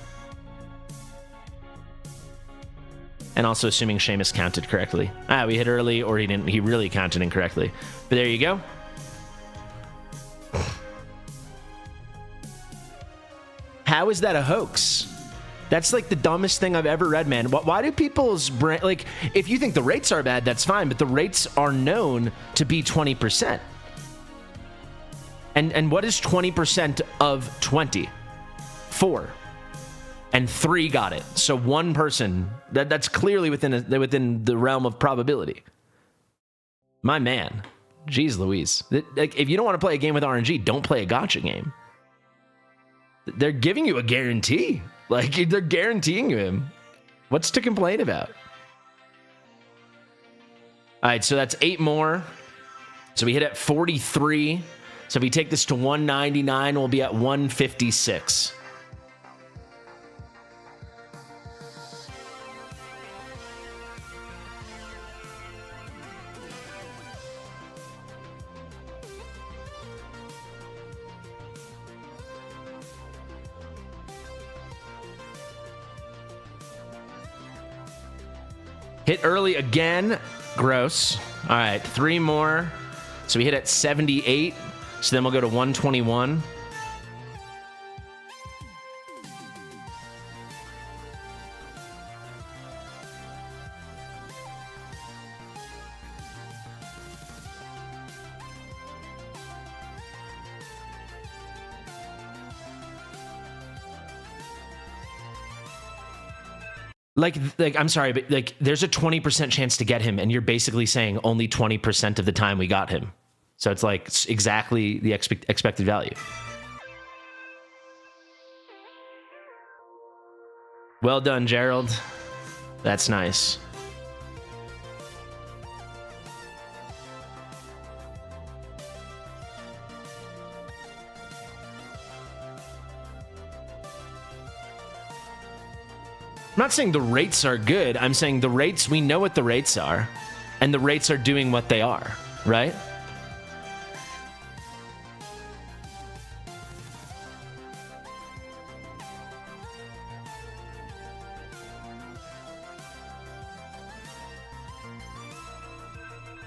And also assuming Sheamus counted correctly. We hit early, or he didn't. He really counted incorrectly. But there you go. How is that a hoax? That's like the dumbest thing I've ever read, man. Why do people's brain, like, if you think the rates are bad, that's fine, but the rates are known to be 20%. And what is 20% of 20? 4. And 3 got it. So one person, that's clearly within the realm of probability. My man. Jeez Louise. Like, if you don't want to play a game with RNG, don't play a gacha game. They're giving you a guarantee. Like, they're guaranteeing him. What's to complain about? All right, so that's 8 more. So we hit at 43. So if we take this to 199, we'll be at 156. Hit early again. Gross. All right, 3 more. So we hit at 78. So then we'll go to 121. Like, I'm sorry, but like, there's a 20% chance to get him, and you're basically saying only 20% of the time we got him. So it's like exactly the expected value. Well done, Gerald. That's nice. I'm not saying the rates are good. I'm saying the rates, we know what the rates are, and the rates are doing what they are, right?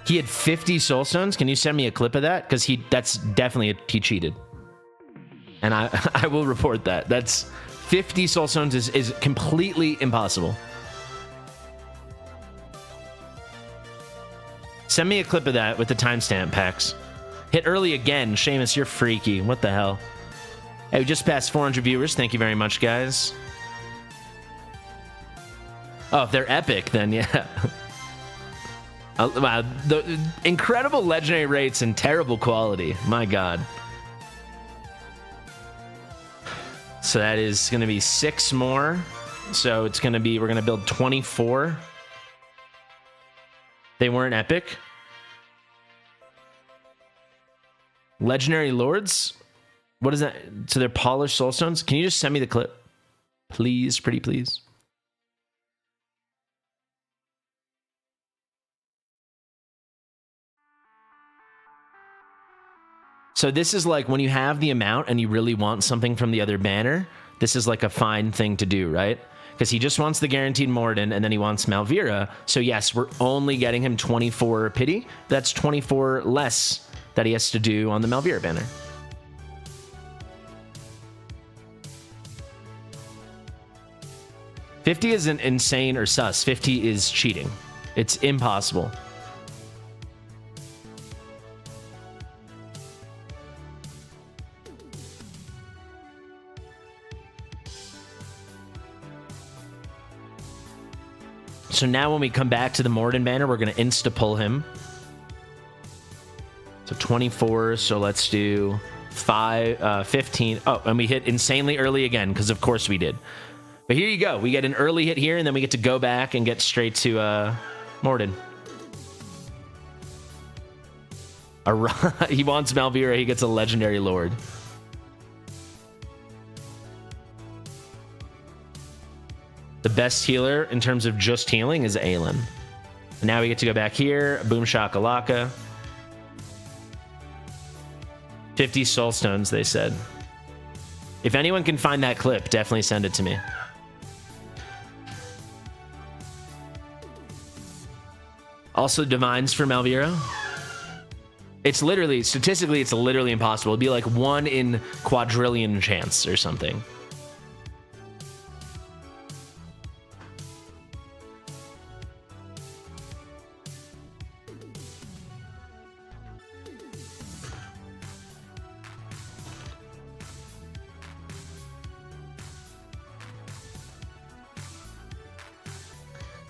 He had 50 soul stones. Can you send me a clip of that? Because that's definitely he cheated. And I will report that. That's 50 soul stones is completely impossible. Send me a clip of that with the timestamp packs. Hit early again. Sheamus, you're freaky. What the hell? Hey, we just passed 400 viewers. Thank you very much, guys. Oh, if they're epic, then yeah. Wow, the incredible legendary rates and terrible quality. My God. So that is going to be 6 more. So it's going to be, we're going to build 24. They weren't epic. Legendary Lords? What is that? So they're polished soulstones? Can you just send me the clip? Please, pretty please. So this is like when you have the amount and you really want something from the other banner, this is like a fine thing to do, right? Because he just wants the guaranteed Moriden and then he wants Malvira. So yes, we're only getting him 24 pity. That's 24 less that he has to do on the Malvira banner. $50 isn't insane or sus. 50 is cheating. It's impossible. So now when we come back to the Moriden banner, we're going to insta-pull him. So 24, so let's do 15. Oh, and we hit insanely early again, because of course we did. But here you go. We get an early hit here, and then we get to go back and get straight to Moriden. He wants Malvira. He gets a Legendary Lord. The best healer in terms of just healing is Elowyn. And now we get to go back here. Boom shakalaka. 50 soul stones, they said. If anyone can find that clip, definitely send it to me. Also divines for Malvira. It's literally, statistically, it's literally impossible. It'd be like 1 in quadrillion chance or something.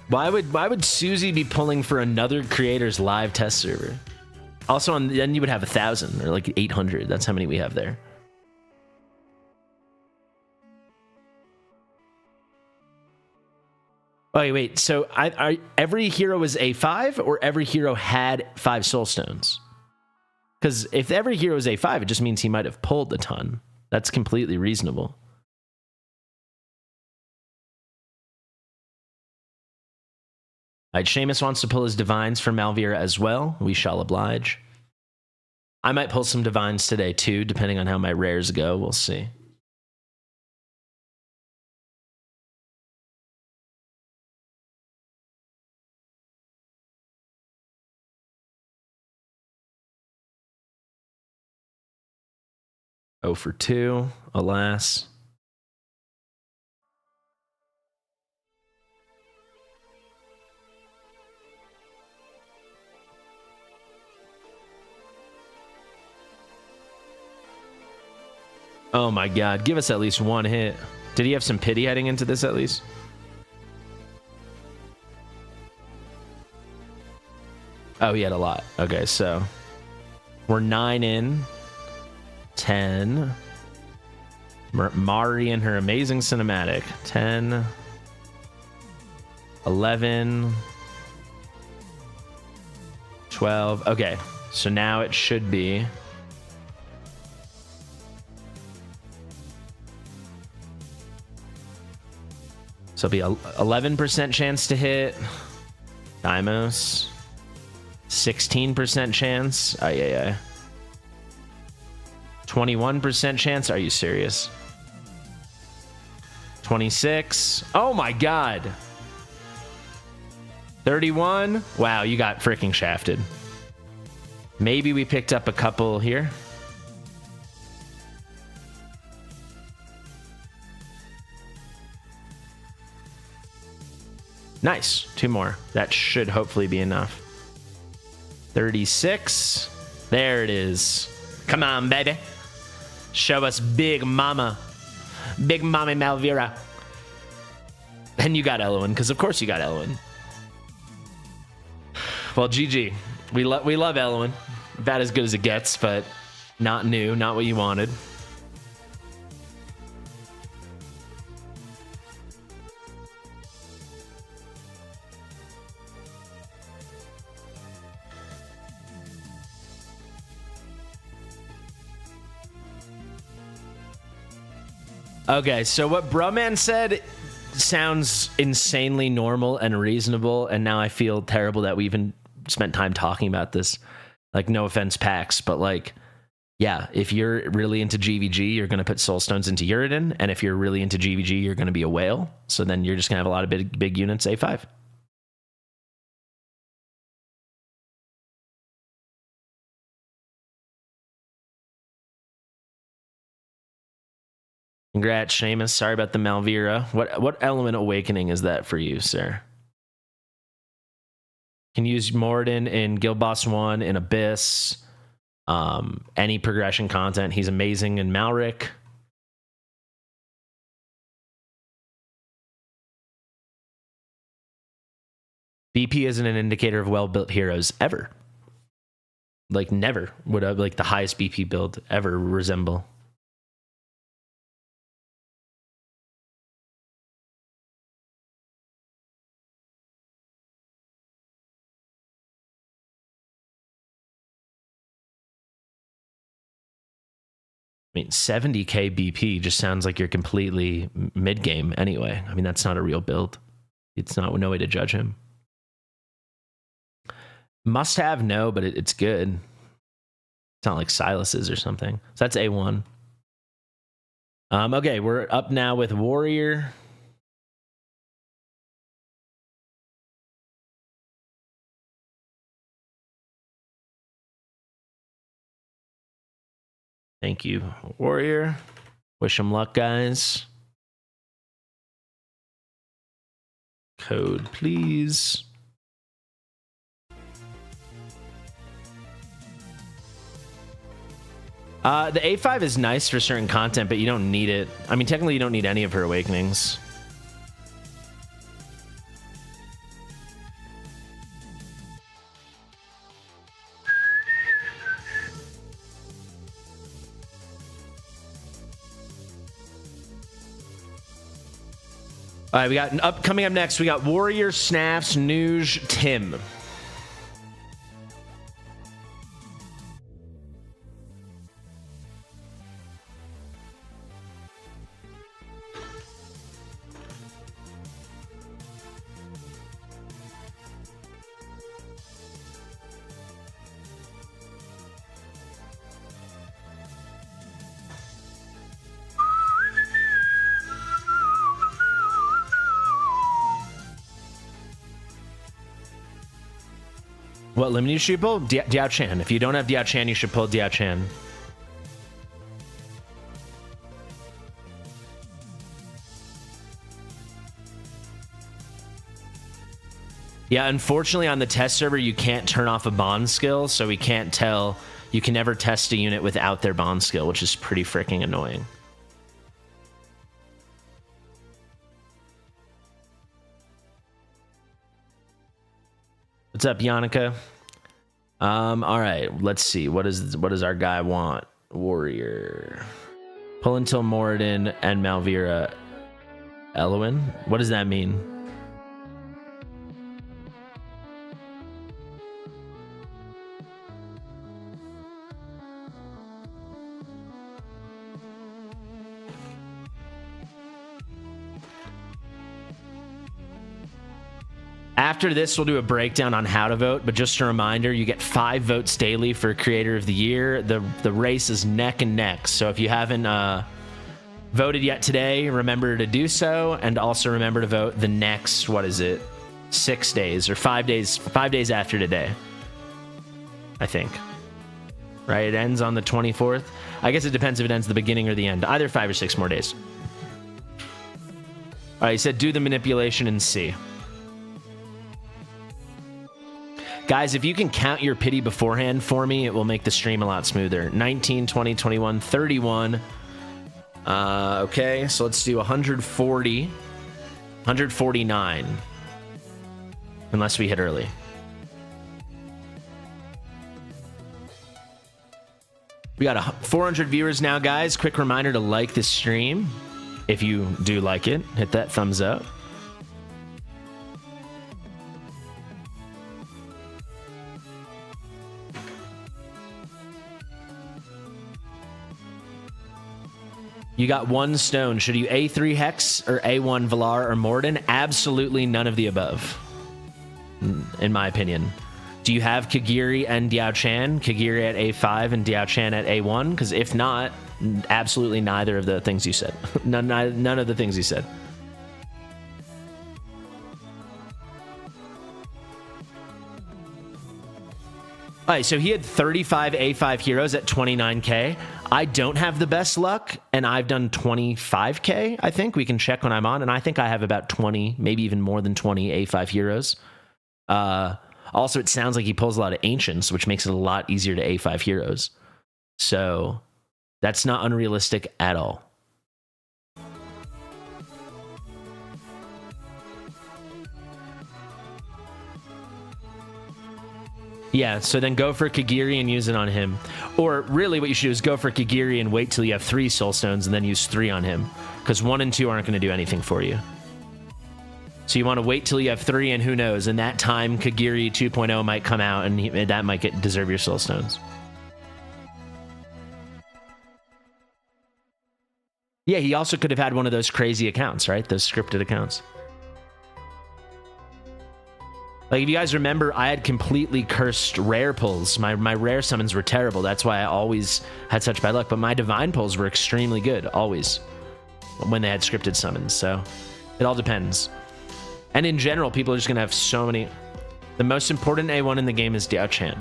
Why would Susie be pulling for another creator's live test server? Also, then you would have 1,000 or like 800. That's how many we have there. Oh, wait. So every hero is A5 or every hero had 5 soul stones? Because if every hero is A5, it just means he might have pulled a ton. That's completely reasonable. All right, Sheamus wants to pull his divines for Malvira as well. We shall oblige. I might pull some divines today too, depending on how my rares go. We'll see. Oh for 2, alas. Oh my God, give us at least 1 hit. Did he have some pity heading into this at least? Oh, he had a lot. Okay, so we're 9 in. 10. Mari and her amazing cinematic. 10. 11. 12. Okay, so now it should be... So it'll be 11% chance to hit. Dimos. 16% chance. Oh, yeah. 21% chance. Are you serious? 26. Oh my God. 31. Wow, you got freaking shafted. Maybe we picked up a couple here. Nice. 2 more. That should hopefully be enough. 36. There it is. Come on, baby. Show us Big Mama. Big Mommy Malvira. And you got Elowyn, because of course you got Elowyn. Well, GG. We love Elowyn. About as good as it gets, but not new, not what you wanted. Okay, so what Broman said sounds insanely normal and reasonable, and now I feel terrible that we even spent time talking about this. Like, no offense, Pax, but like, yeah, if you're really into GVG, you're going to put Soul Stones into Moriden, and if you're really into GVG, you're going to be a whale, so then you're just going to have a lot of big units, A5. Congrats, Sheamus. Sorry about the Malvira. What element awakening is that for you, sir? Can use Moriden in Guild Boss 1, in Abyss, any progression content. He's amazing in Malric. BP isn't an indicator of well-built heroes ever. Like, never would like the highest BP build ever resemble. I mean, 70k BP just sounds like you're completely mid-game anyway. I mean, that's not a real build. It's not, no way to judge him. Must have, no, but it's good. It's not like Silas's or something. So that's A1. Okay, we're up now with Warrior. Thank you, Warrior. Wish him luck, guys. Code, please. The A5 is nice for certain content, but you don't need it. I mean, technically, you don't need any of her awakenings. All right, we got coming up next. We got Warrior, Snaps, Nuge, Tim. What limit you should pull? Diao Chan. If you don't have Diao Chan, you should pull Diao Chan. Yeah, unfortunately on the test server, you can't turn off a bond skill, so we can't tell. You can never test a unit without their bond skill, which is pretty freaking annoying. What's up, Bianca? All right, let's see. What does our guy want? Warrior. Pull until Moriden and Malvira. Elowyn? What does that mean? After this, we'll do a breakdown on how to vote, but just a reminder, you get 5 votes daily for Creator of the Year. The race is neck and neck, so if you haven't voted yet today, remember to do so, and also remember to vote the next, 6 days or 5 days after today, I think. Right? It ends on the 24th. I guess it depends if it ends the beginning or the end. Either 5 or 6 more days. All right, he said do the manipulation and see. Guys, if you can count your pity beforehand for me, it will make the stream a lot smoother. 19, 20, 21, 31. Okay, so let's do 140. 149. Unless we hit early. We got 400 viewers now, guys. Quick reminder to like this stream. If you do like it, hit that thumbs up. You got one stone. Should you A3 Hex or A1 Valar or Moriden? Absolutely none of the above, in my opinion. Do you have Kagiri and Diao Chan? Kagiri at A5 and Diao Chan at A1? Because if not, absolutely neither of the things you said. None of the things you said. All right, so he had 35 A5 heroes at 29k. I don't have the best luck, and I've done 25k, I think. We can check when I'm on, and I think I have about 20, maybe even more than 20 A5 heroes. Also, it sounds like he pulls a lot of Ancients, which makes it a lot easier to A5 heroes. So that's not unrealistic at all. Yeah, so then go for Kagiri and use it on him. Or really what you should do is go for Kagiri and wait till you have 3 Soul Stones and then use 3 on him. Because 1 and 2 aren't going to do anything for you. So you want to wait till you have 3, and who knows, in that time Kagiri 2.0 might come out, and that might deserve your Soul Stones. Yeah, he also could have had one of those crazy accounts, right? Those scripted accounts. Like, if you guys remember, I had completely cursed rare pulls. My rare summons were terrible. That's why I always had such bad luck. But my divine pulls were extremely good, always, when they had scripted summons. So it all depends. And in general, people are just going to have so many. The most important A1 in the game is Diao Chan.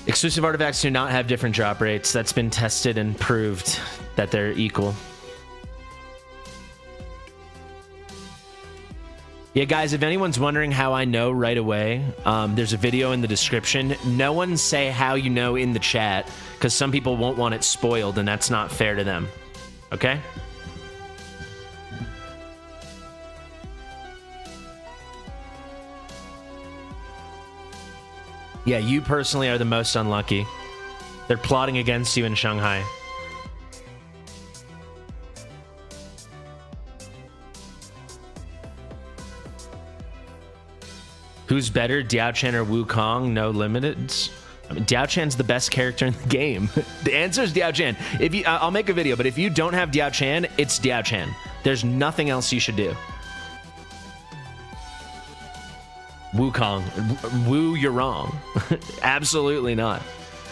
Exclusive artifacts do not have different drop rates. That's been tested and proved that they're equal. Yeah, guys, if anyone's wondering how I know right away, there's a video in the description. No one say how you know in the chat, because some people won't want it spoiled, and that's not fair to them. Okay? Yeah, you personally are the most unlucky. They're plotting against you in Shanghai. Who's better, Diao Chan or Wukong? No limiteds. I mean, Diao Chan's the best character in the game. The answer is Diao Chan. If you, I'll make a video, but if you don't have Diao Chan, it's Diao Chan. There's nothing else you should do. Wukong. Wu, you're wrong. Absolutely not.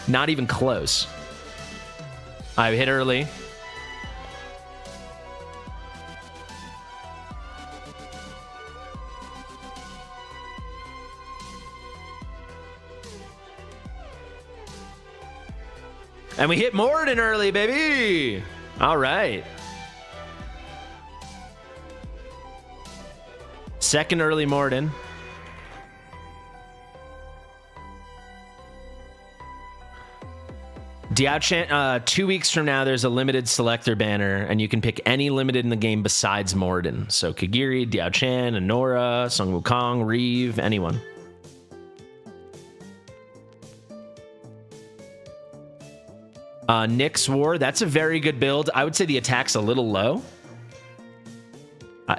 Not even close. I hit early. And we hit Moriden early, baby. All right. Second early Moriden. Diao Chan, 2 weeks from now, there's a limited selector banner, and you can pick any limited in the game besides Moriden. So Kagiri, Diao Chan, Anora, Sung Wukong, Reeve, anyone. Nyx War, that's a very good build. I would say the attack's a little low.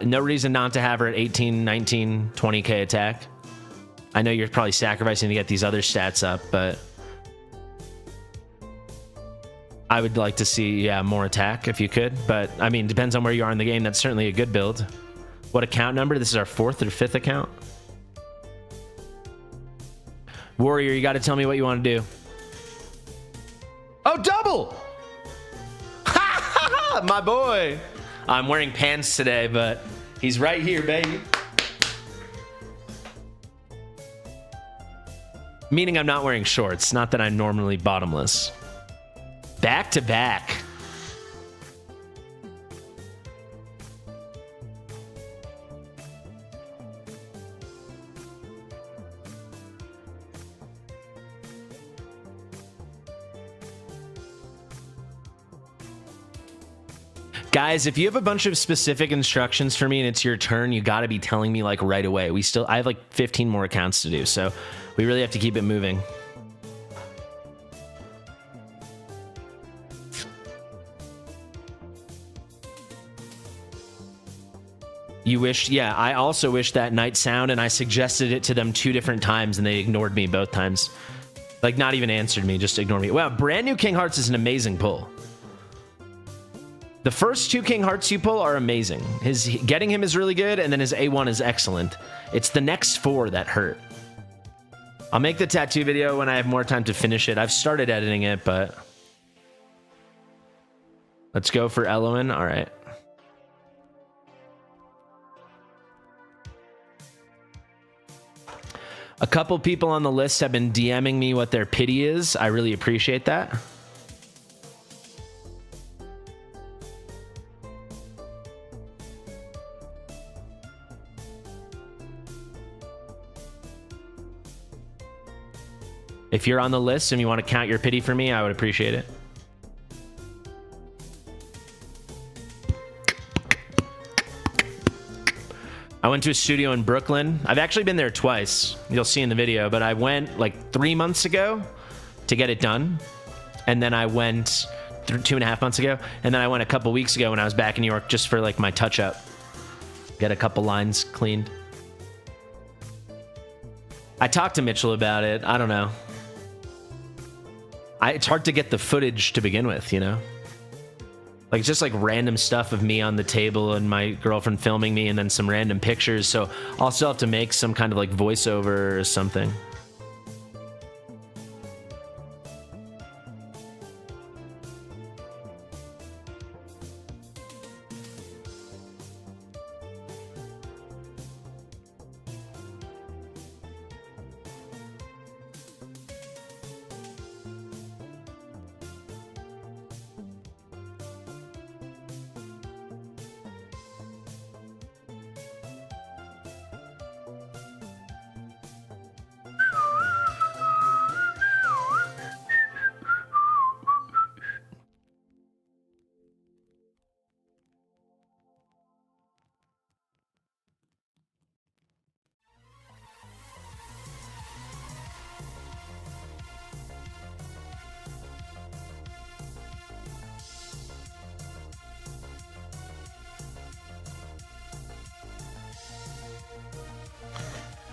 No reason not to have her at 18, 19, 20k attack. I know you're probably sacrificing to get these other stats up, but I would like to see, yeah, more attack if you could. But, I mean, depends on where you are in the game. That's certainly a good build. What account number? This is our 4th or 5th account. Warrior, you got to tell me what you want to do. Oh, double! My boy. I'm wearing pants today, but he's right here, baby. Meaning I'm not wearing shorts. Not that I'm normally bottomless. Back to back. Guys, if you have a bunch of specific instructions for me and it's your turn, you got to be telling me like right away. I have like 15 more accounts to do, so we really have to keep it moving. You wish, yeah, I also wish that Night Sound, and I suggested it to them 2 different times and they ignored me both times. Like, not even answered me, just ignored me. Wow, brand new King Hearts is an amazing pull. The first 2 King Hearts you pull are amazing. Getting him is really good, and then his A1 is excellent. It's the next 4 that hurt. I'll make the tattoo video when I have more time to finish it. I've started editing it, but... Let's go for Elowyn. All right. A couple people on the list have been DMing me what their pity is. I really appreciate that. If you're on the list and you want to count your pity for me, I would appreciate it. I went to a studio in Brooklyn. I've actually been there twice. You'll see in the video, but I went like 3 months ago to get it done. And then I went 2.5 months ago. And then I went a couple weeks ago when I was back in New York just for like my touch up. Get a couple lines cleaned. I talked to Mitchell about it. I don't know. It's hard to get the footage to begin with, you know? Like, it's just like random stuff of me on the table and my girlfriend filming me and then some random pictures. So I'll still have to make some kind of like voiceover or something.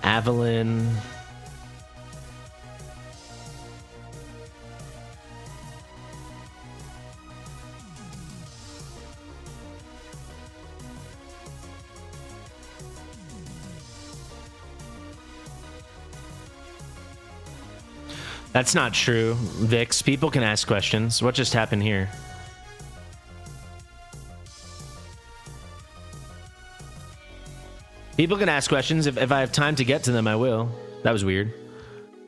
Evelyn. That's not true, Vix. People can ask questions. What just happened here? People can ask questions. If I have time to get to them, I will. That was weird.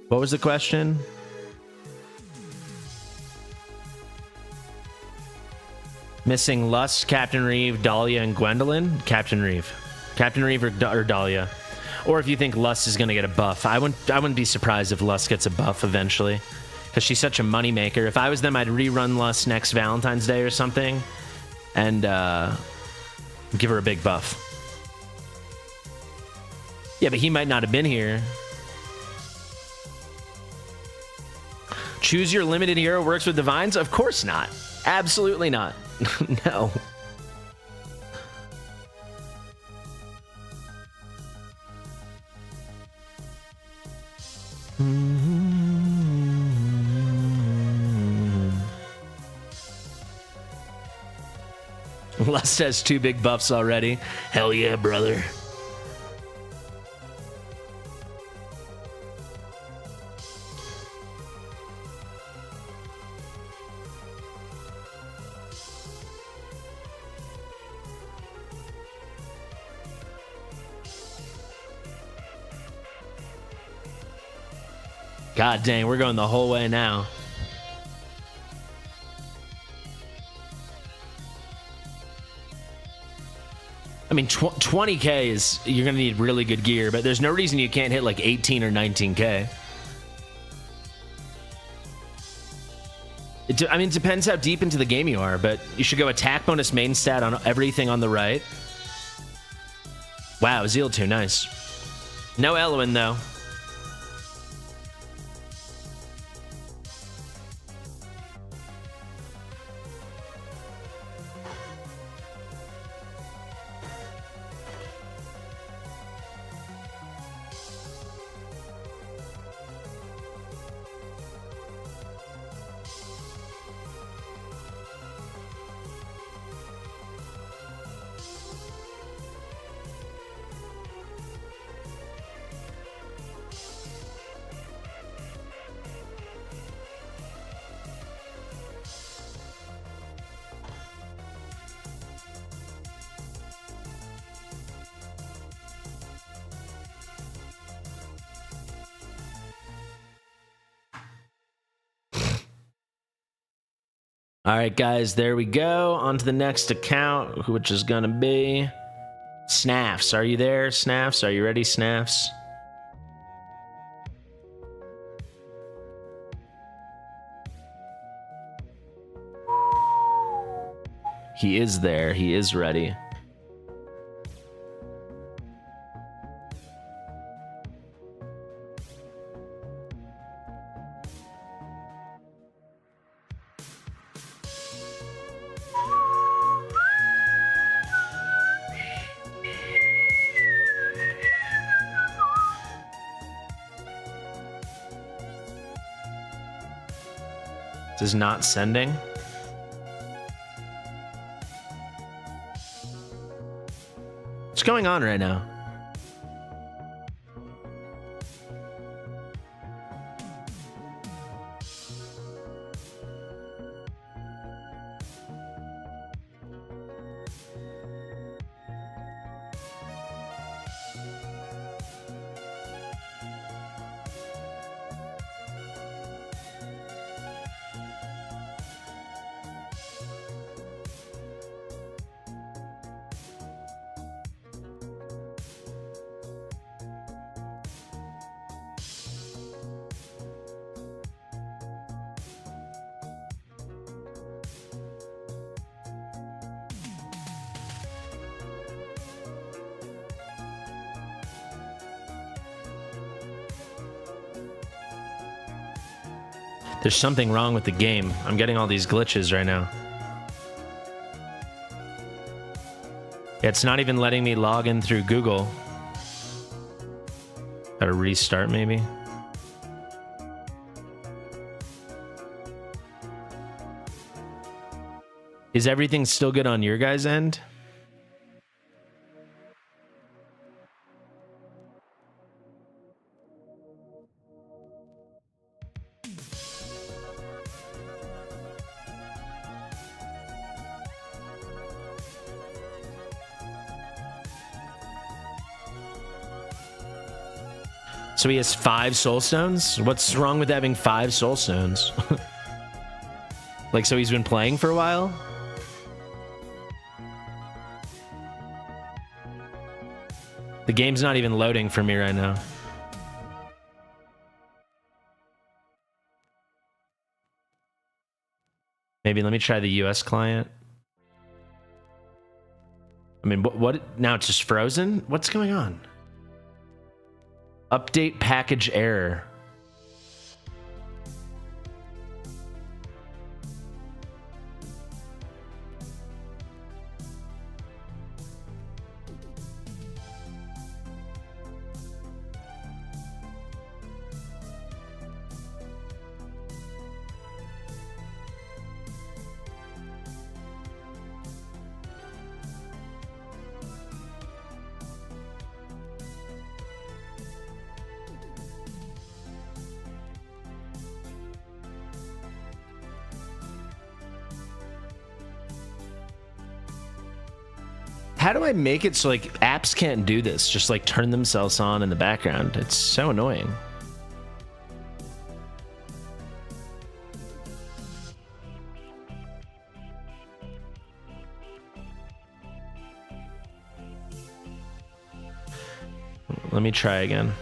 What was the question? Missing Lust, Captain Reeve, Dahlia, and Gwendolyn? Captain Reeve. Captain Reeve or Dahlia. Or if you think Lust is going to get a buff. I wouldn't be surprised if Lust gets a buff eventually. Because she's such a moneymaker. If I was them, I'd rerun Lust next Valentine's Day or something. And give her a big buff. Yeah, but he might not have been here. Choose your limited hero works with divines? Of course not. Absolutely not. No. Lust has 2 big buffs already. Hell yeah, brother. God dang, we're going the whole way now. I mean, 20k is, you're going to need really good gear, but there's no reason you can't hit like 18 or 19k. I mean, it depends how deep into the game you are, but you should go attack bonus main stat on everything on the right. Wow, Zeal 2, nice. No Elowyn, though. All right, guys, there we go. On to the next account, which is going to be Snaffs. Are you there, Snaffs? Are you ready, Snaffs? He is there. He is ready. This is not sending. What's going on right now? There's something wrong with the game. I'm getting all these glitches right now. It's not even letting me log in through Google. Gotta restart, maybe. Is everything still good on your guys' end? So he has 5 soul stones? What's wrong with having 5 soul stones? Like, so he's been playing for a while? The game's not even loading for me right now. Maybe let me try the US client. I mean, what? Now it's just frozen? What's going on? Update package error. How do I make it so like apps can't do this? Just like turn themselves on in the background. It's so annoying. Let me try again.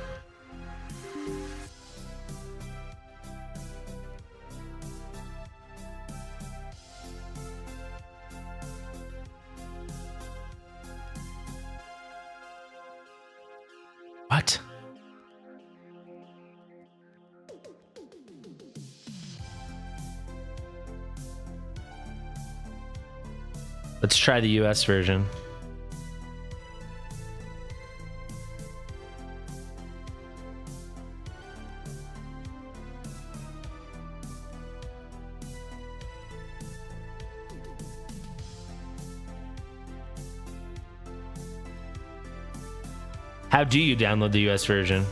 What? Let's try the US version. How do you download the US version?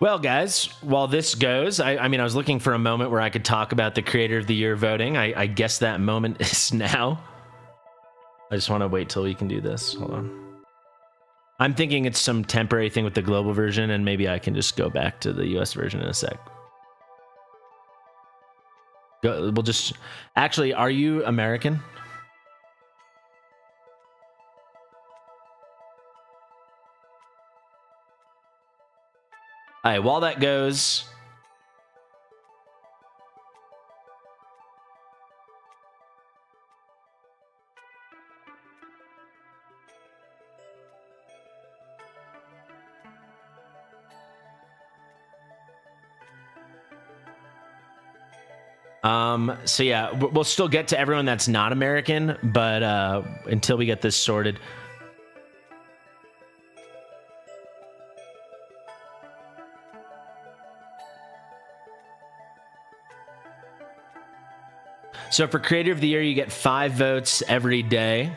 Well, guys, while this goes, I mean, I was looking for a moment where I could talk about the Creator of the Year voting. I guess that moment is now. I just want to wait till we can do this. Hold on. I'm thinking it's some temporary thing with the global version, and maybe I can just go back to the US version in a sec. We'll just... Actually, are you American? All right, while that goes... So yeah, we'll still get to everyone that's not American, but until we get this sorted... So for Creator of the Year, you get 5 votes every day.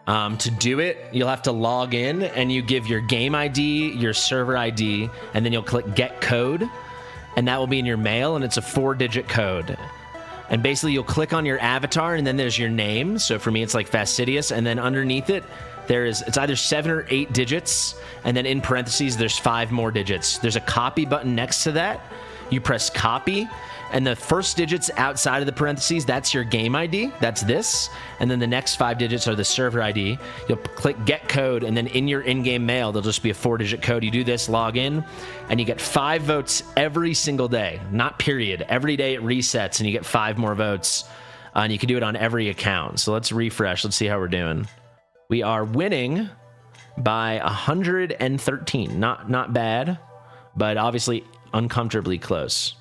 To do it, you'll have to log in and you give your game ID, your server ID, and then you'll click Get Code, and that will be in your mail, and it's a 4-digit code. And basically, you'll click on your avatar, and then there's your name. So for me, it's like Fastidious, and then underneath it, it's either 7 or 8 digits, and then in parentheses, there's 5 more digits. There's a copy button next to that. You press copy, and the first digits outside of the parentheses, that's your game ID. That's this. And then the next 5 digits are the server ID. You'll click Get Code, and then in your in-game mail, there'll just be a 4-digit code. You do this, log in, and you get 5 votes every single day. Not period. Every day it resets, and you get 5 more votes. And you can do it on every account. So let's refresh. Let's see how we're doing. We are winning by 113. Not bad, but obviously uncomfortably close.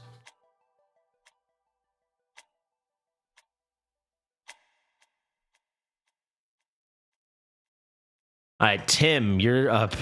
All right, Tim, you're up.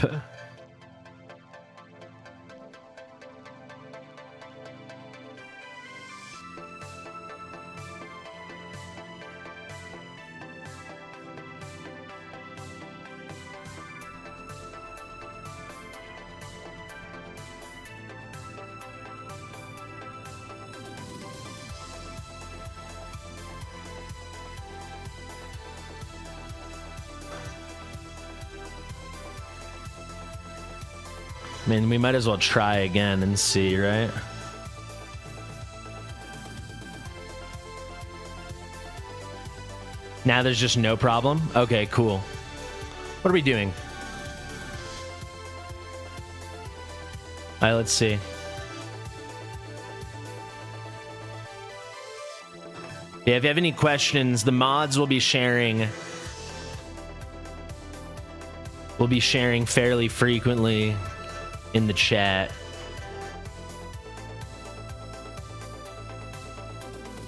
I mean, we might as well try again and see, right? Now there's just no problem? Okay, cool. What are we doing? All right, let's see. Yeah, if you have any questions, the mods will be sharing fairly frequently in the chat.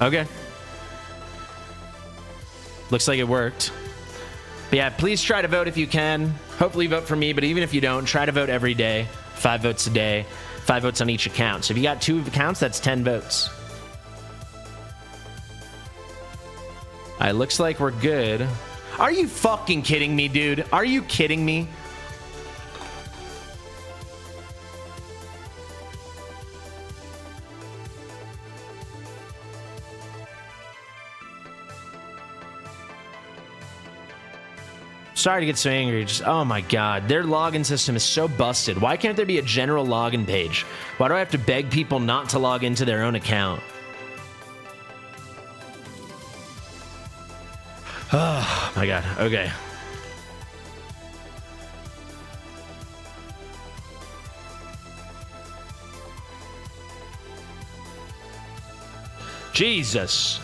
Okay. Looks like it worked. But yeah, please try to vote if you can. Hopefully vote for me, but even if you don't, try to vote every day. 5 votes a day. 5 votes on each account. So if you got 2 accounts, that's 10 votes. All right, looks like we're good. Are you fucking kidding me, dude? Are you kidding me? Sorry to get so angry. Just, oh my god, their login system is so busted. Why can't there be a general login page? Why do I have to beg people not to log into their own account? Oh my god. Okay. Jesus.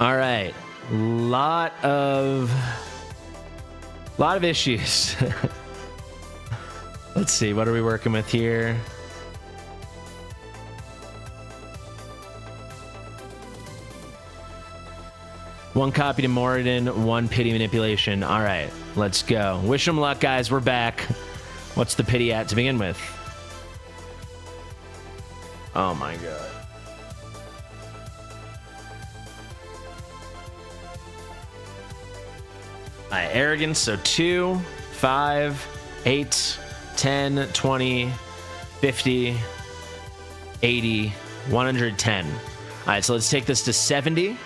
All right, lot of issues. Let's see, what are we working with here? One copy to Moriden, one pity manipulation. All right, let's go. Wish them luck, guys. We're back. What's the pity at to begin with? Oh my god. All right, arrogance, so 2, 5, 8, 10, 20, 50, 80, 110. All right, so let's take this to 70.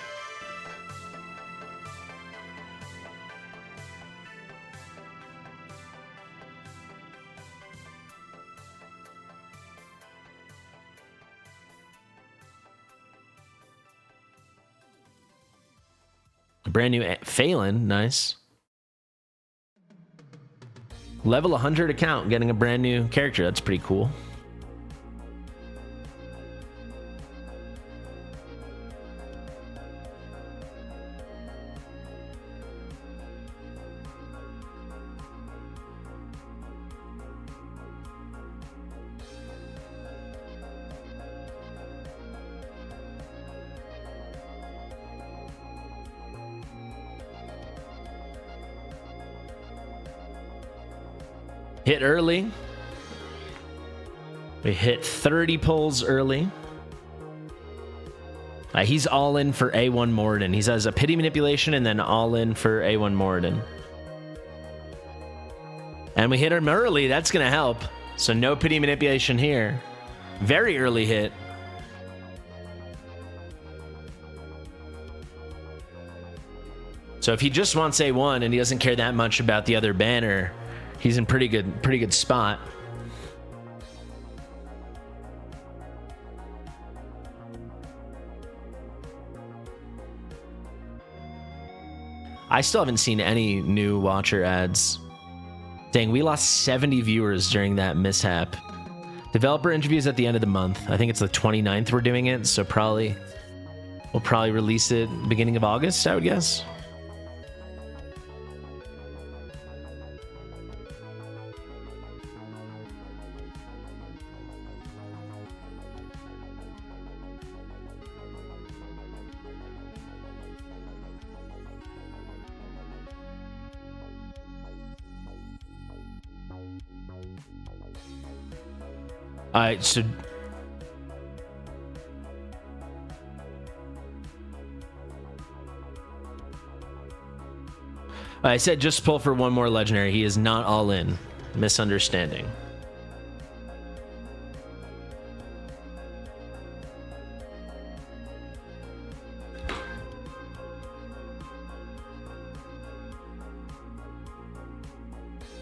Brand new Phelan, nice. Level 100 account, getting a brand new character. That's pretty cool. Hit early. We hit 30 pulls early. He's all in for A1 Moriden. He has a pity manipulation and then all in for A1 Moriden. And we hit him early. That's going to help. So no pity manipulation here. Very early hit. So if he just wants A1 and he doesn't care that much about the other banner, he's in pretty good spot. I still haven't seen any new watcher ads. Dang, we lost 70 viewers during that mishap. Developer interviews at the end of the month. I think it's the 29th we're doing it, so we'll probably release it beginning of August, I would guess. All right, so I said just pull for one more legendary. He is not all in. Misunderstanding.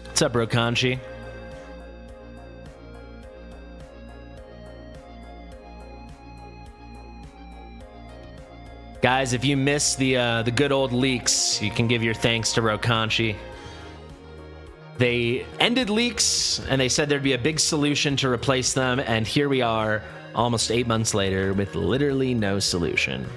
What's up, Rokanchi? Guys, if you missed the good old leaks, you can give your thanks to Rokanchi. They ended leaks, and they said there'd be a big solution to replace them, and here we are, almost 8 months later, with literally no solution.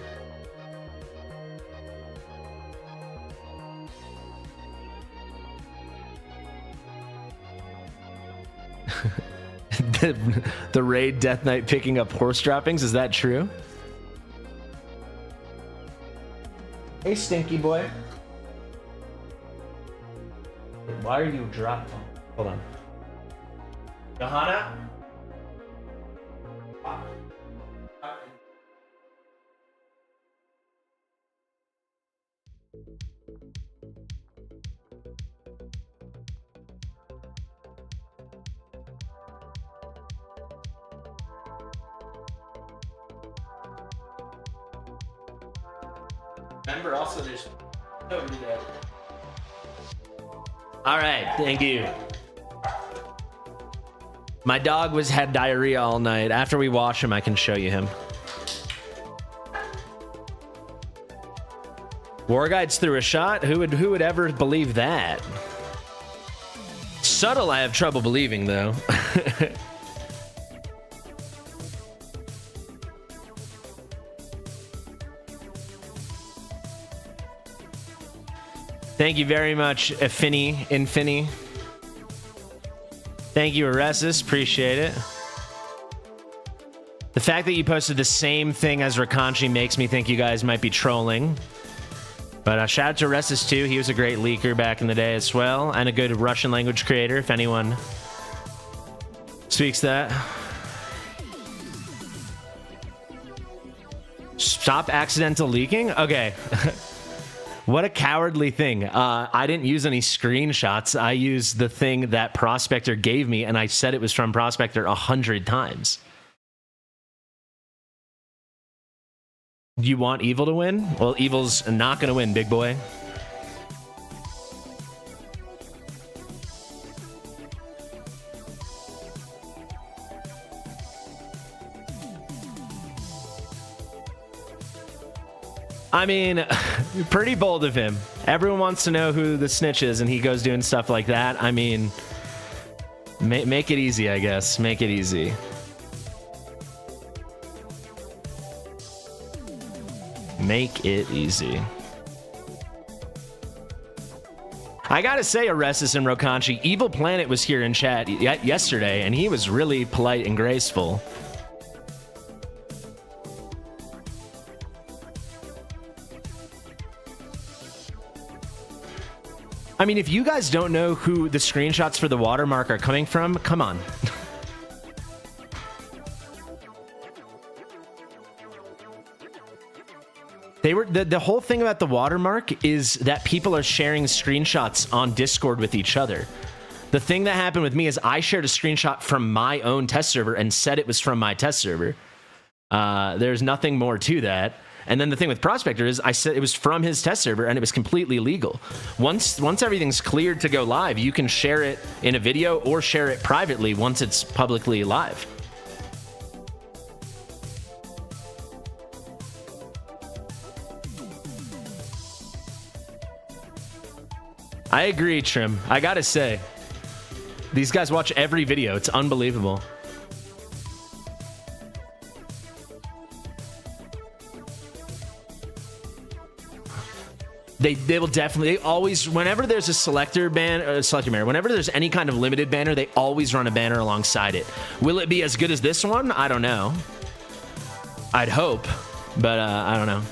the raid Death Knight picking up horse droppings, is that true? Hey, stinky boy. Why are you dropped? Hold on. Johanna? Remember, also, there's over there. All right, thank you. My dog had diarrhea all night. After we wash him, I can show you him. War Guides threw a shot? Who would ever believe that? Subtle, I have trouble believing, though. Thank you very much, Infini. Thank you, Aresis. Appreciate it. The fact that you posted the same thing as Rakanchi makes me think you guys might be trolling. But shout out to Aresis, too. He was a great leaker back in the day as well, and a good Russian language creator, if anyone speaks that. Stop accidental leaking? Okay. What a cowardly thing. I didn't use any screenshots. I used the thing that Prospector gave me, and I said it was from Prospector 100 times. You want Evil to win? Well, Evil's not going to win, big boy. I mean, pretty bold of him. Everyone wants to know who the snitch is, and he goes doing stuff like that. I mean, make it easy, I guess. Make it easy. Make it easy. I gotta say, Aresis and Rokanchi, Evil Planet was here in chat yesterday, and he was really polite and graceful. I mean, if you guys don't know who the screenshots for the watermark are coming from, come on. The whole thing about the watermark is that people are sharing screenshots on Discord with each other. The thing that happened with me is I shared a screenshot from my own test server and said it was from my test server. There's nothing more to that. And then the thing with Prospector is I said it was from his test server and it was completely legal. Once everything's cleared to go live, you can share it in a video or share it privately once it's publicly live. I agree, Trim. I gotta say, these guys watch every video. It's unbelievable. They will definitely, they always, whenever there's a selector banner, whenever there's any kind of limited banner, they always run a banner alongside it. Will it be as good as this one? I don't know. I'd hope, but I don't know.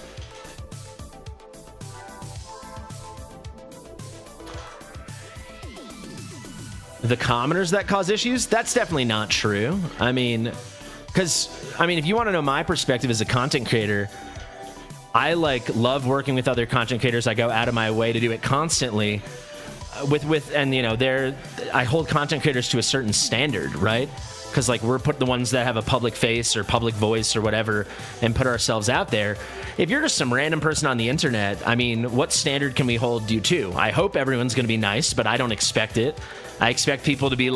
The commoners that cause issues? That's definitely not true. I mean, if you want to know my perspective as a content creator, I love working with other content creators. I go out of my way to do it constantly. I hold content creators to a certain standard, right? Because we're the ones that have a public face or public voice or whatever and put ourselves out there. If you're just some random person on the internet, I mean, what standard can we hold you to? I hope everyone's going to be nice, but I don't expect it. I expect people to be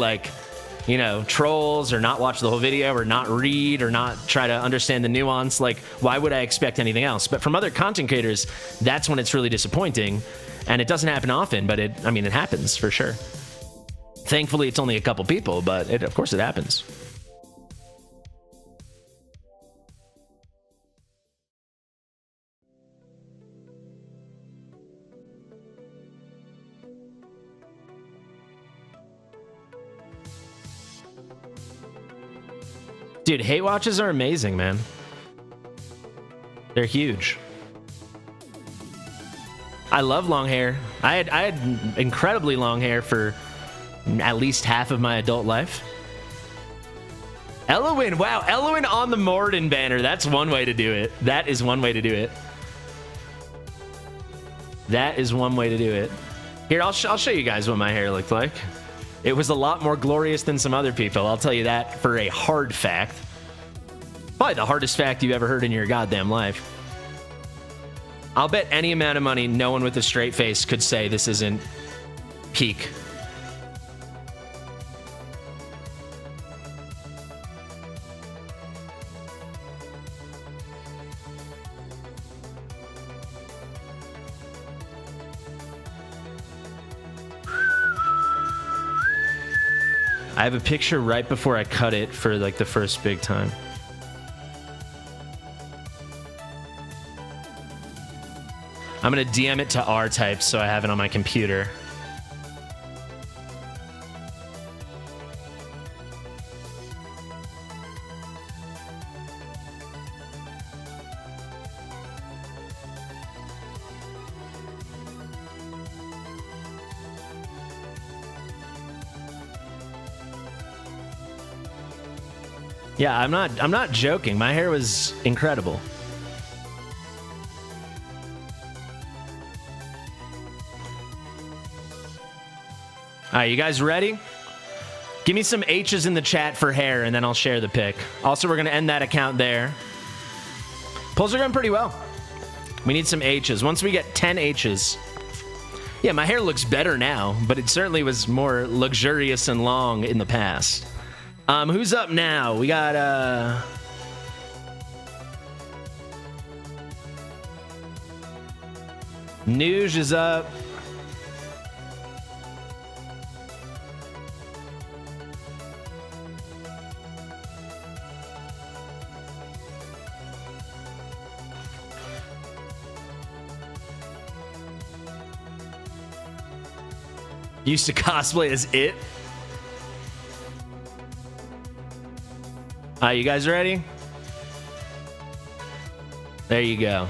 trolls or not watch the whole video or not read or not try to understand the nuance. Why would I expect anything else? But from other content creators, that's when it's really disappointing. And it doesn't happen often, but it happens for sure. Thankfully, it's only a couple people, but of course it happens. Dude, hate watches are amazing, man. They're huge. I love long hair. I had incredibly long hair for at least half of my adult life. Elowyn, wow, Elowyn on the Moriden banner. That's one way to do it. That is one way to do it. That is one way to do it. Here, I'll show you guys what my hair looked like. It was a lot more glorious than some other people. I'll tell you that for a hard fact. Probably the hardest fact you've ever heard in your goddamn life. I'll bet any amount of money no one with a straight face could say this isn't peak. I have a picture right before I cut it for like the first big time. I'm gonna DM it to R-Type so I have it on my computer. Yeah, I'm not joking. My hair was incredible. All right, you guys ready? Give me some H's in the chat for hair, and then I'll share the pic. Also, we're going to end that account there. Polls are going pretty well. We need some H's. Once we get 10 H's. Yeah, my hair looks better now, but it certainly was more luxurious and long in the past. Who's up now? We got, Nuge is up. Used to cosplay as it. You guys ready? There you go.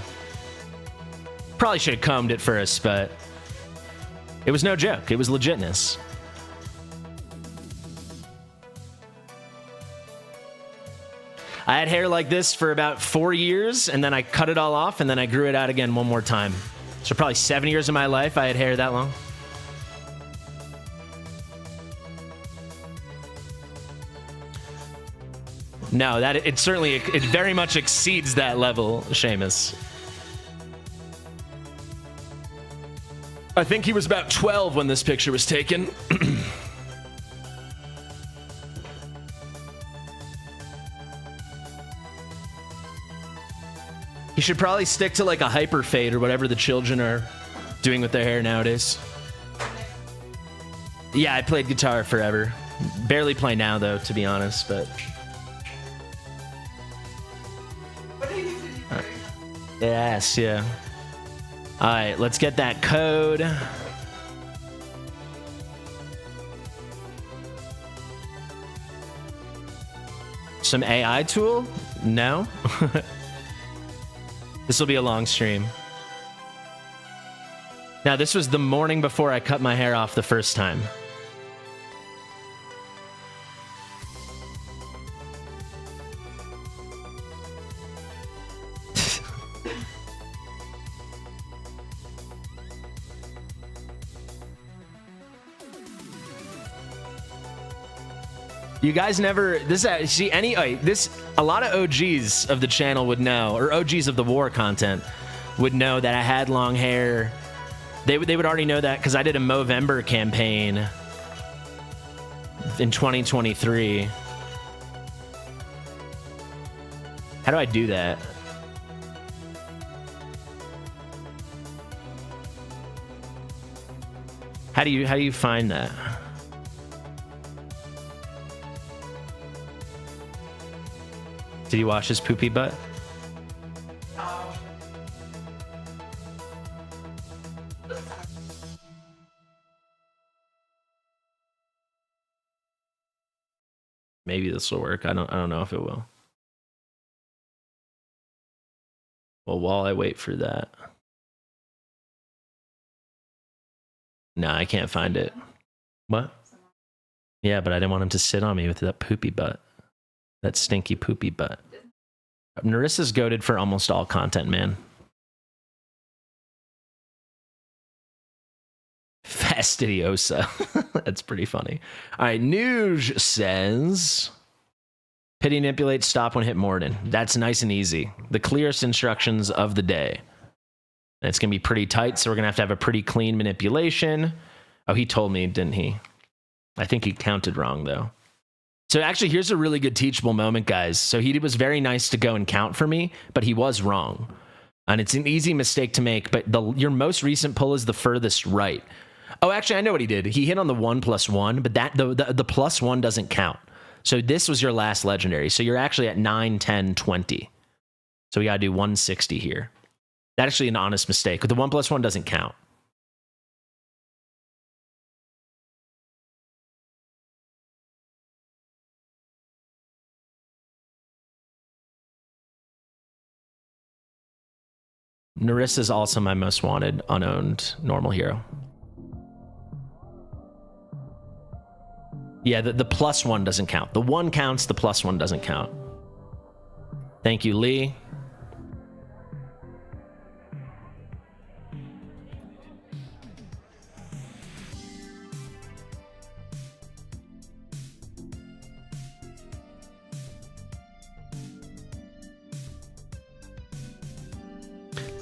Probably should have combed it first, but it was no joke. It was legitness. I had hair like this for about 4 years, and then I cut it all off, and then I grew it out again one more time. So probably 7 years of my life, I had hair that long. No, that it certainly it very much exceeds that level, Sheamus. I think he was about 12 when this picture was taken. He should probably stick to like a hyper fade or whatever the children are doing with their hair nowadays. Yeah, I played guitar forever. Barely play now though, to be honest, but yes, yeah. All right, let's get that code. Some AI tool? No. This will be a long stream. Now, this was the morning before I cut my hair off the first time. You guys never see any a lot of OGs of the channel would know, or OGs of the war content would know that I had long hair. They would already know that because I did a Movember campaign in 2023. How do I do that? How do you find that? Did he wash his poopy butt? Maybe this will work. I don't know if it will. Well, while I wait for that. No, I can't find it. What? Yeah, but I didn't want him to sit on me with that poopy butt. That stinky poopy butt. Narissa's goated for almost all content, man. Fastidiosa. That's pretty funny. All right, Nuge says, pity manipulate, stop when hit Moriden. That's nice and easy. The clearest instructions of the day. And it's going to be pretty tight, so we're going to have a pretty clean manipulation. Oh, he told me, didn't he? I think he counted wrong, though. So actually, here's a really good teachable moment, guys. So he was very nice to go and count for me, but he was wrong. And it's an easy mistake to make, but your most recent pull is the furthest right. Oh, actually, I know what he did. He hit on the 1+1, but the +1 doesn't count. So this was your last legendary. So you're actually at 9, 10, 20. So we got to do 160 here. That's actually an honest mistake. But the 1+1 doesn't count. Narissa is also my most wanted, unowned, normal hero. Yeah, the +1 doesn't count. The 1 counts, the +1 doesn't count. Thank you, Lee.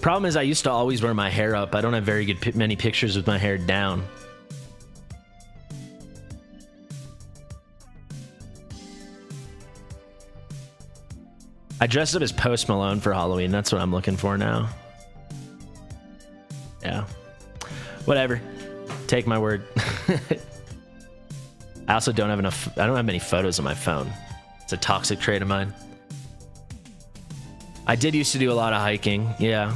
Problem is, I used to always wear my hair up. I don't have very good many pictures with my hair down. I dressed up as Post Malone for Halloween. That's what I'm looking for now. Yeah. Whatever. Take my word. I also don't have enough. I don't have many photos on my phone. It's a toxic trait of mine. I did used to do a lot of hiking. Yeah.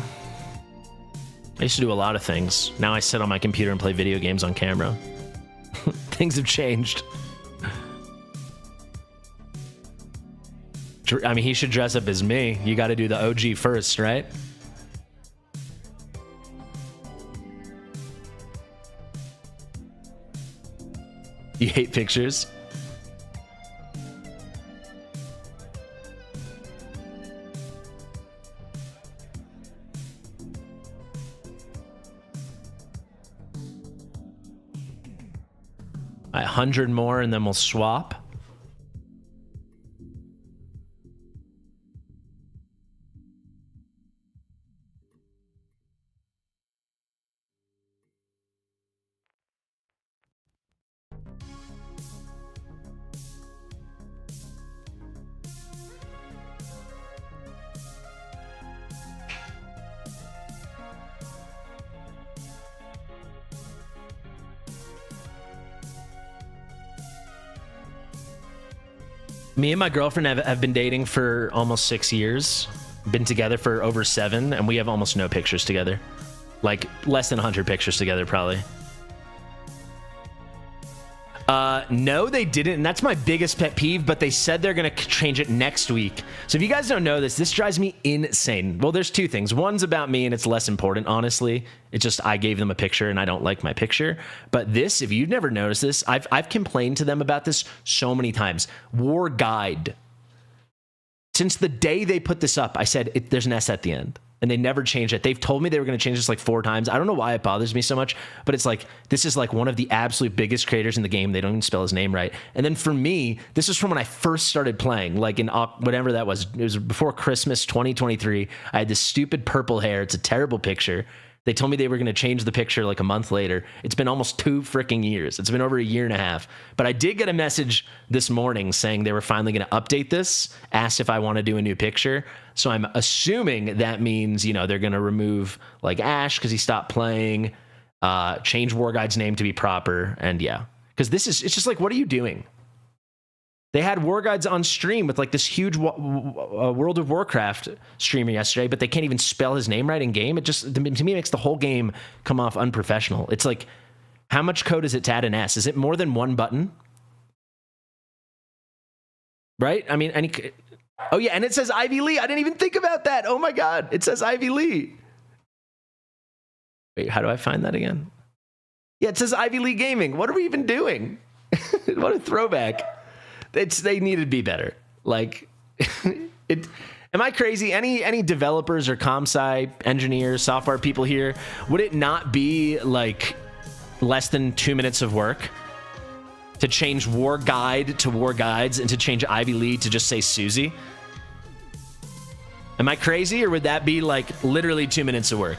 I used to do a lot of things. Now I sit on my computer and play video games on camera. Things have changed. I mean, he should dress up as me. You got to do the OG first, right? You hate pictures? All right, 100 more and then we'll swap. Me and my girlfriend have been dating for almost 6 years, been together for over 7, and we have almost no pictures together. Like less than 100 pictures together, probably. No, they didn't, and that's my biggest pet peeve, but they said they're gonna change it next week. So if you guys don't know this drives me insane. Well, there's 2 things. One's about me, and it's less important, honestly. It's just I gave them a picture, and I don't like my picture. But this, if you've never noticed this, I've complained to them about this so many times. War Guide. Since the day they put this up, I said, there's an S at the end. And they never changed it. They've told me they were going to change this like 4 times. I don't know why it bothers me so much, but it's like, this is like one of the absolute biggest creators in the game. They don't even spell his name right. And then for me, this was from when I first started playing, like in whatever that was. It was before Christmas 2023. I had this stupid purple hair. It's a terrible picture. They told me they were going to change the picture like a month later. It's been almost 2 freaking years. It's been over a year and a half. But I did get a message this morning saying they were finally going to update this, asked if I want to do a new picture. So I'm assuming that means, you know, they're going to remove like Ash because he stopped playing, change War Guide's name to be proper. And yeah, because it's just like, what are you doing? They had War Guides on stream with like this huge World of Warcraft streamer yesterday, but they can't even spell his name right in game. It just, to me, makes the whole game come off unprofessional. It's like, how much code is it to add an S? Is it more than 1 button? Right? I mean, oh yeah, and it says Ivy Lee. I didn't even think about that. Oh my God, it says Ivy Lee. Wait, how do I find that again? Yeah, it says Ivy Lee Gaming. What are we even doing? What a throwback. They needed to be better. Like, am I crazy? Any developers or comp-sci engineers, software people here, would it not be like less than 2 minutes of work to change War Guide to War Guides and to change Ivy Lee to just say Susie? Am I crazy, or would that be like literally 2 minutes of work?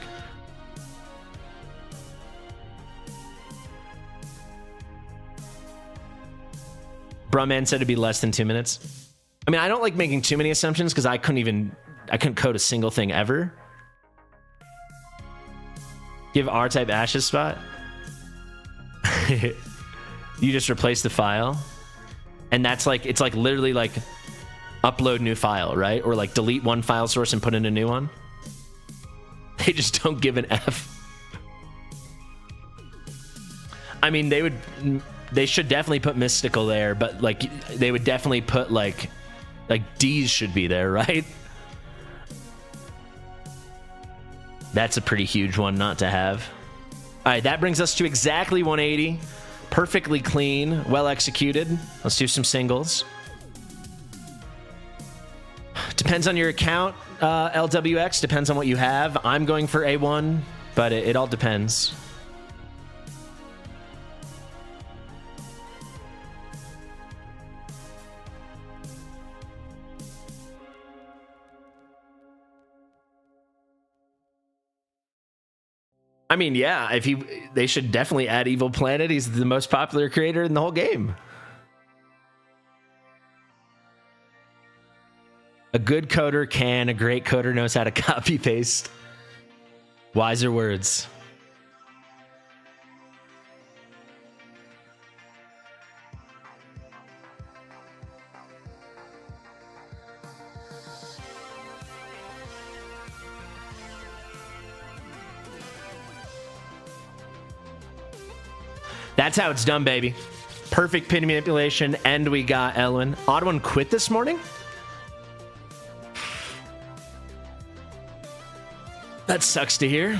Brumman said it'd be less than 2 minutes. I mean, I don't like making too many assumptions because I couldn't code a single thing ever. Give R-type Ash's spot. You just replace the file. And that's like, it's like literally like upload new file, right? Or like delete one file source and put in a new one. They just don't give an F. I mean, they should definitely put mystical there, but like they would definitely put like D's should be there, right? That's a pretty huge one not to have. All right, that brings us to exactly 180. Perfectly clean, well executed. Let's do some singles. Depends on your account, LWX. Depends on what you have. I'm going for A1, but it all depends. I mean, yeah, they should definitely add Evil Planet. He's the most popular creator in the whole game. A good coder can, a great coder knows how to copy paste. Wiser words. That's how it's done, baby. Perfect pin manipulation, and we got Elowyn. Odd One quit this morning? That sucks to hear.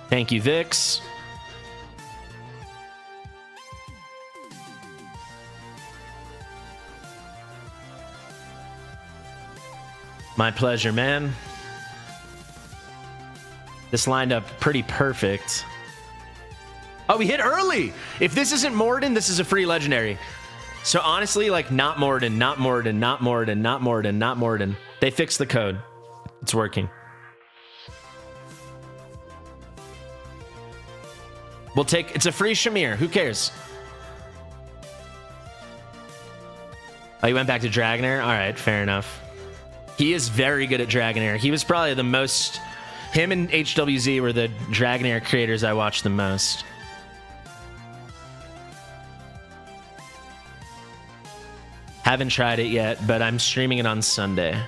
Thank you, Vix. My pleasure, man. This lined up pretty perfect. Oh, we hit early. If this isn't Moriden, this is a free legendary. So honestly, like not Moriden, not Moriden, not Moriden, not Moriden, not Moriden. They fixed the code. It's working. We'll take, it's a free Shamir. Who cares? Oh, you went back to Dragonair? All right, fair enough. He is very good at Dragonair. He was probably the most... Him and HWZ were the Dragonair creators I watched the most. Haven't tried it yet, but I'm streaming it on Sunday.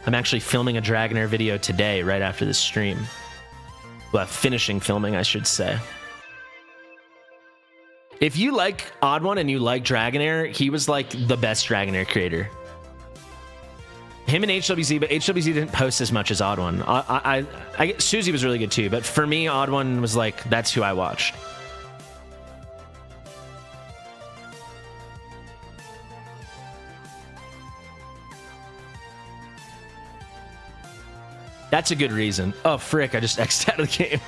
I'm actually filming a Dragonair video today, right after this stream. Well, finishing filming, I should say. If you like Odd One and you like Dragonair, he was like the best Dragonair creator. Him and HWZ, but HWZ didn't post as much as Odd One. Susie was really good too, but for me, Odd One was like, that's who I watched. That's a good reason. Oh, frick, I just X'd out of the game.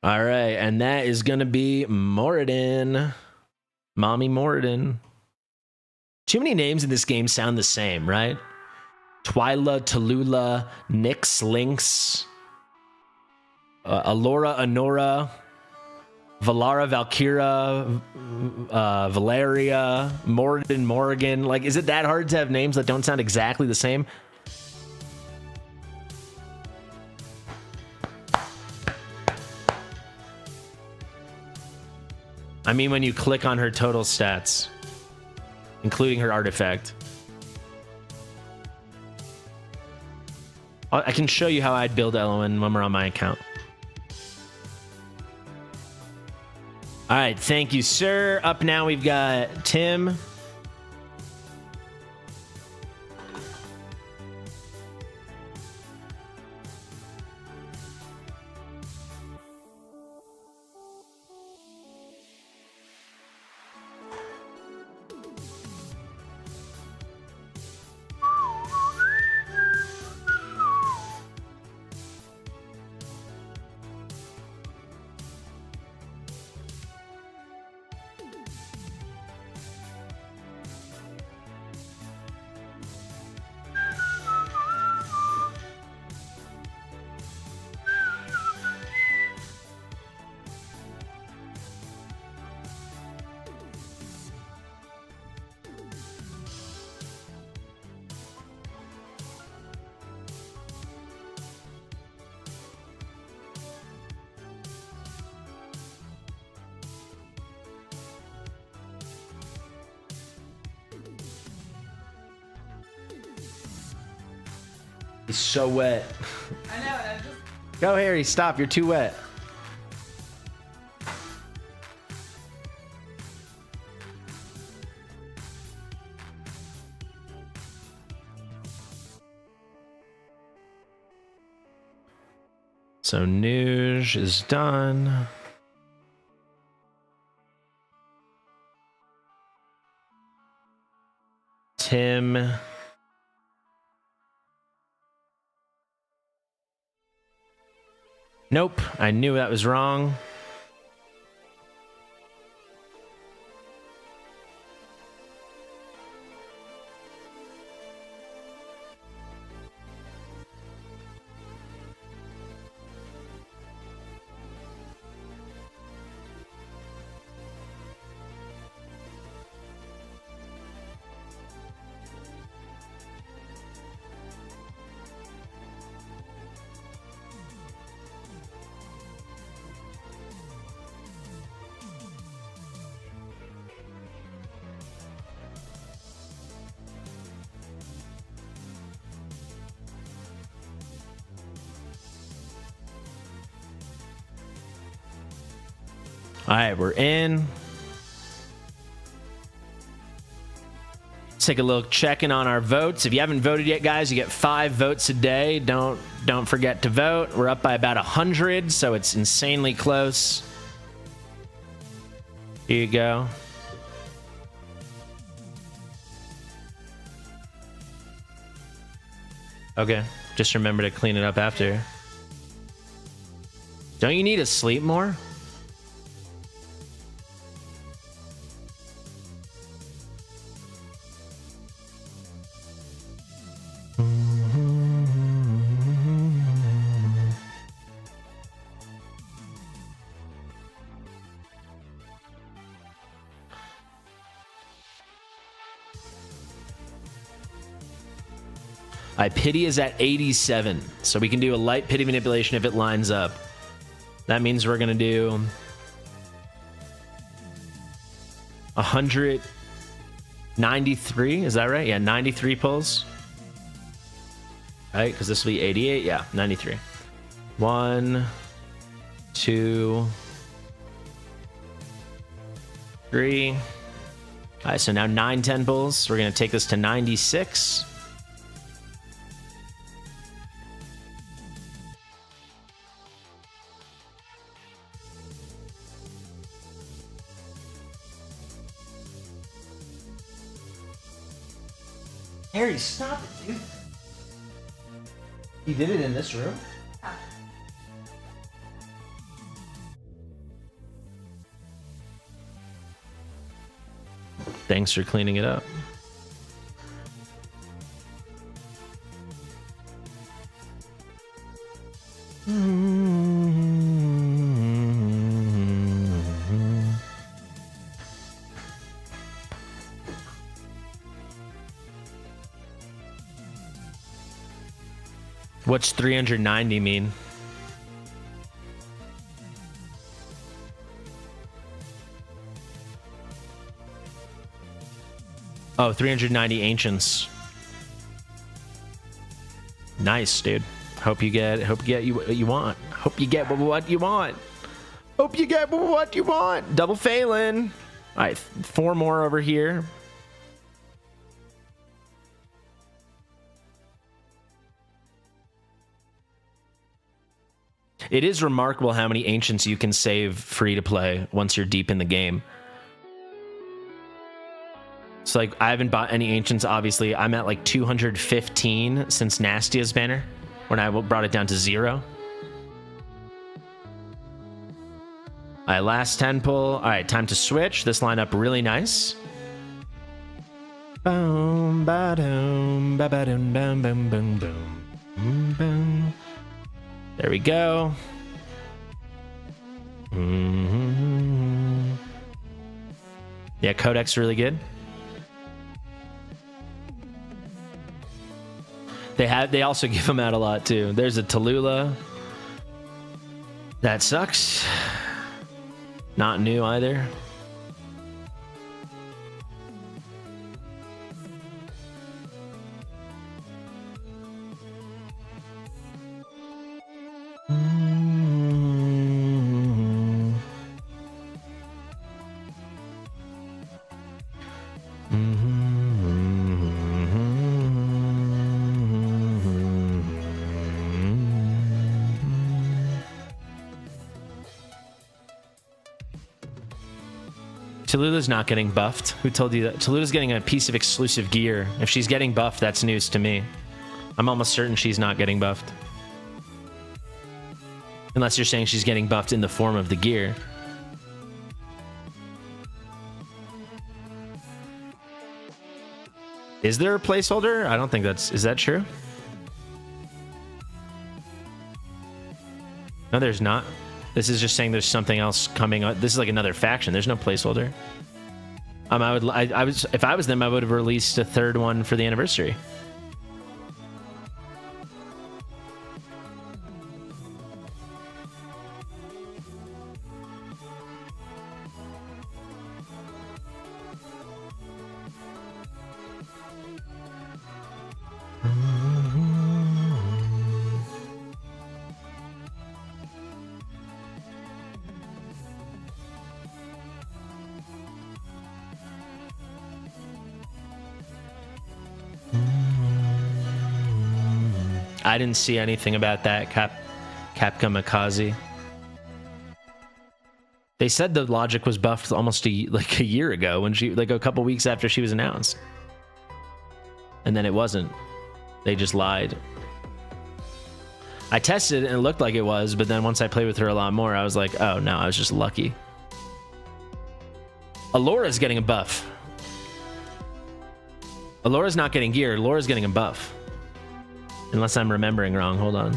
All right, and that is going to be Moriden. Mommy Moriden. Too many names in this game sound the same, right? Twyla, Tallulah, Nyx, Lynx, Alora, Honora, Valara, Valkyra, Valeria, Moriden, Morrigan. Like, is it that hard to have names that don't sound exactly the same? I mean, when you click on her total stats, including her artifact. I can show you how I'd build Elowyn when we're on my account. All right, thank you, sir. Up now, we've got Tim. He's so wet. I know, and I'm just... Go, Harry, stop. You're too wet. So Nuge is done. Tim. Nope, I knew that was wrong. All right, we're in. Let's take a little check-in on our votes. If you haven't voted yet, guys, you get 5 votes a day. Don't forget to vote. We're up by about 100, so it's insanely close. Here you go. Okay, just remember to clean it up after. Don't you need to sleep more? Pity is at 87, so we can do a light pity manipulation if it lines up. That means we're gonna do 193. Is that right? Yeah, 93 pulls. Right, because this will be 88. Yeah, 93. 1, 2, 3. All right, so now 910 pulls. We're gonna take this to 96. Harry, stop it, dude. You did it in this room? Thanks for cleaning it up. What's 390 mean? Oh, 390 ancients. Nice, dude. Hope you get what you want. Hope you get what you want. Hope you get what you want. Double Phelan. All right, 4 more over here. It is remarkable how many ancients you can save free to play once you're deep in the game. So like, I haven't bought any ancients, obviously. I'm at like 215 since Nastia's banner, when I brought it down to 0. All right, last 10 pull. All right, time to switch. This lineup really nice. Boom, ba-dum, ba-ba-dum, bum, bum, bum, bum, bum. There we go. Mm-hmm. Yeah, Codex really good. They also give them out a lot too. There's a Tallulah. That sucks. Not new either. Tallulah's not getting buffed. Who told you that? Tallulah's getting a piece of exclusive gear. If she's getting buffed, that's news to me. I'm almost certain she's not getting buffed. Unless you're saying she's getting buffed in the form of the gear. Is there a placeholder? I don't think that's... Is that true? No, there's not. This is just saying there's something else coming up. This is like another faction. There's no placeholder. If I was them, I would have released a third one for the anniversary. I didn't see anything about that, Capcom Akazi. They said the logic was buffed almost a year ago, when she, like a couple weeks after she was announced. And then it wasn't. They just lied. I tested it and it looked like it was, but then once I played with her a lot more, I was like, oh no, I was just lucky. Alora's getting a buff. Alora's not getting gear. Alora's getting a buff. Unless I'm remembering wrong. Hold on.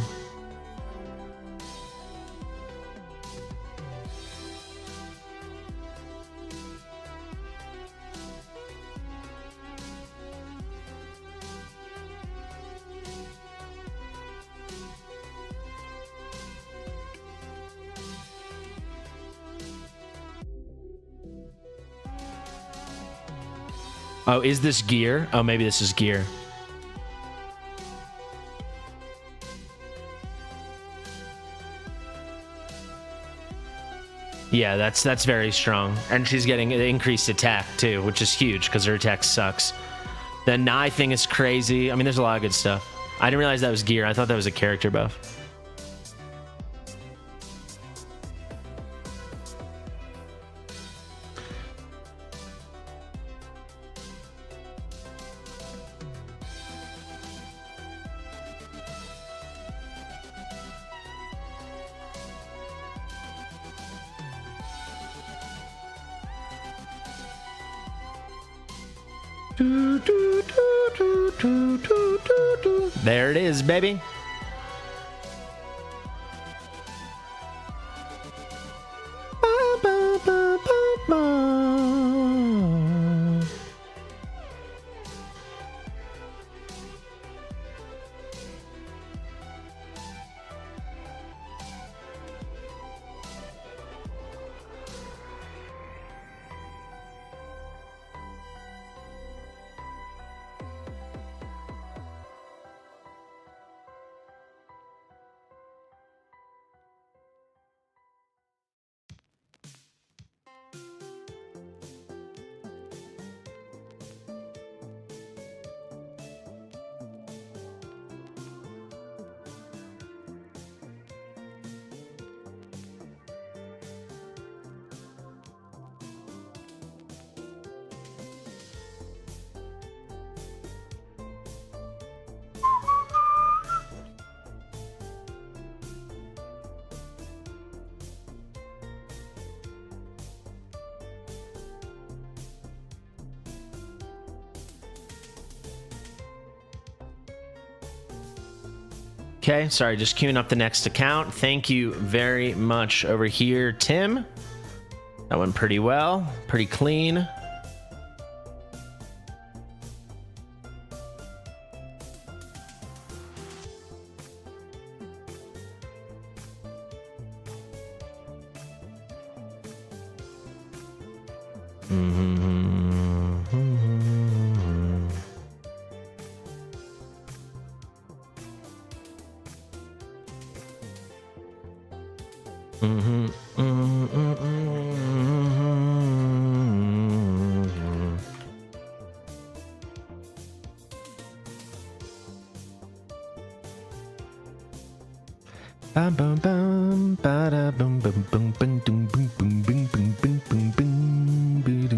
Oh, is this gear? Oh, maybe this is gear. Yeah, that's very strong. And she's getting an increased attack too, which is huge because her attack sucks. The Nye thing is crazy. I mean, there's a lot of good stuff. I didn't realize that was gear. I thought that was a character buff. There it is, baby. Okay, sorry, just queuing up the next account. Thank you very much over here, Tim. That went pretty well, pretty clean. Bum bum bum ba da bum bum bum bum dum bum bum bum bum bum bum bum bum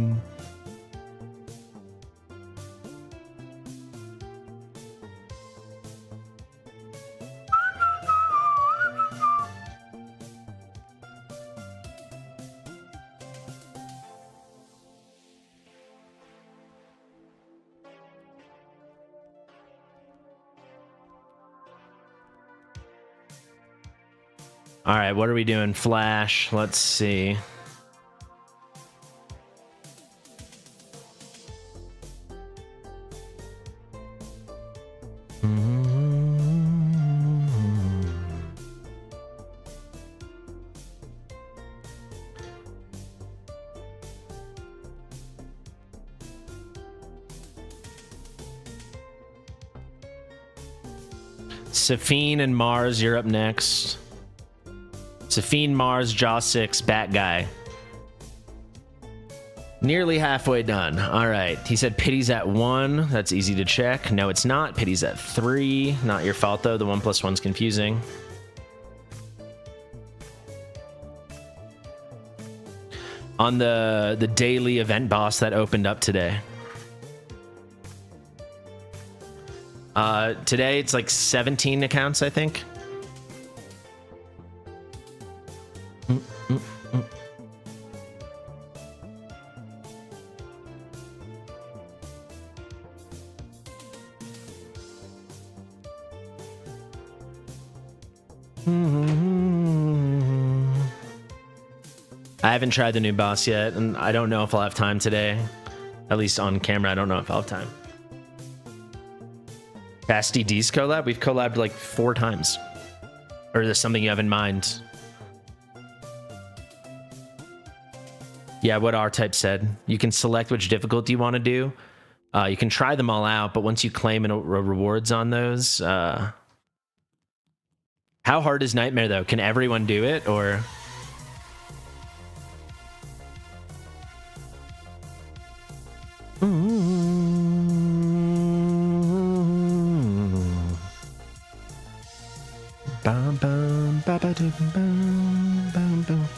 All right, what are we doing? Flash. Let's see. Saffine and Mars, you're up next. Saffine, Mars, Jaw 6, Bat Guy. Nearly halfway done. All right. He said pity's at 1. That's easy to check. No, it's not. Pity's at 3. Not your fault, though. The 1+1's confusing. On the daily event boss that opened up today. Today it's like 17 accounts, I think. I haven't tried the new boss yet, and I don't know if I'll have time today. At least on camera, I don't know if I'll have time. Fastidious collab? We've collabed like 4 times. Or is there something you have in mind? Yeah, what R-Type said. You can select which difficulty you want to do. You can try them all out, but once you claim rewards on those... How hard is Nightmare, though? Can everyone do it, or... Bum, bum, ba, ba, dum, bum, bum, bum.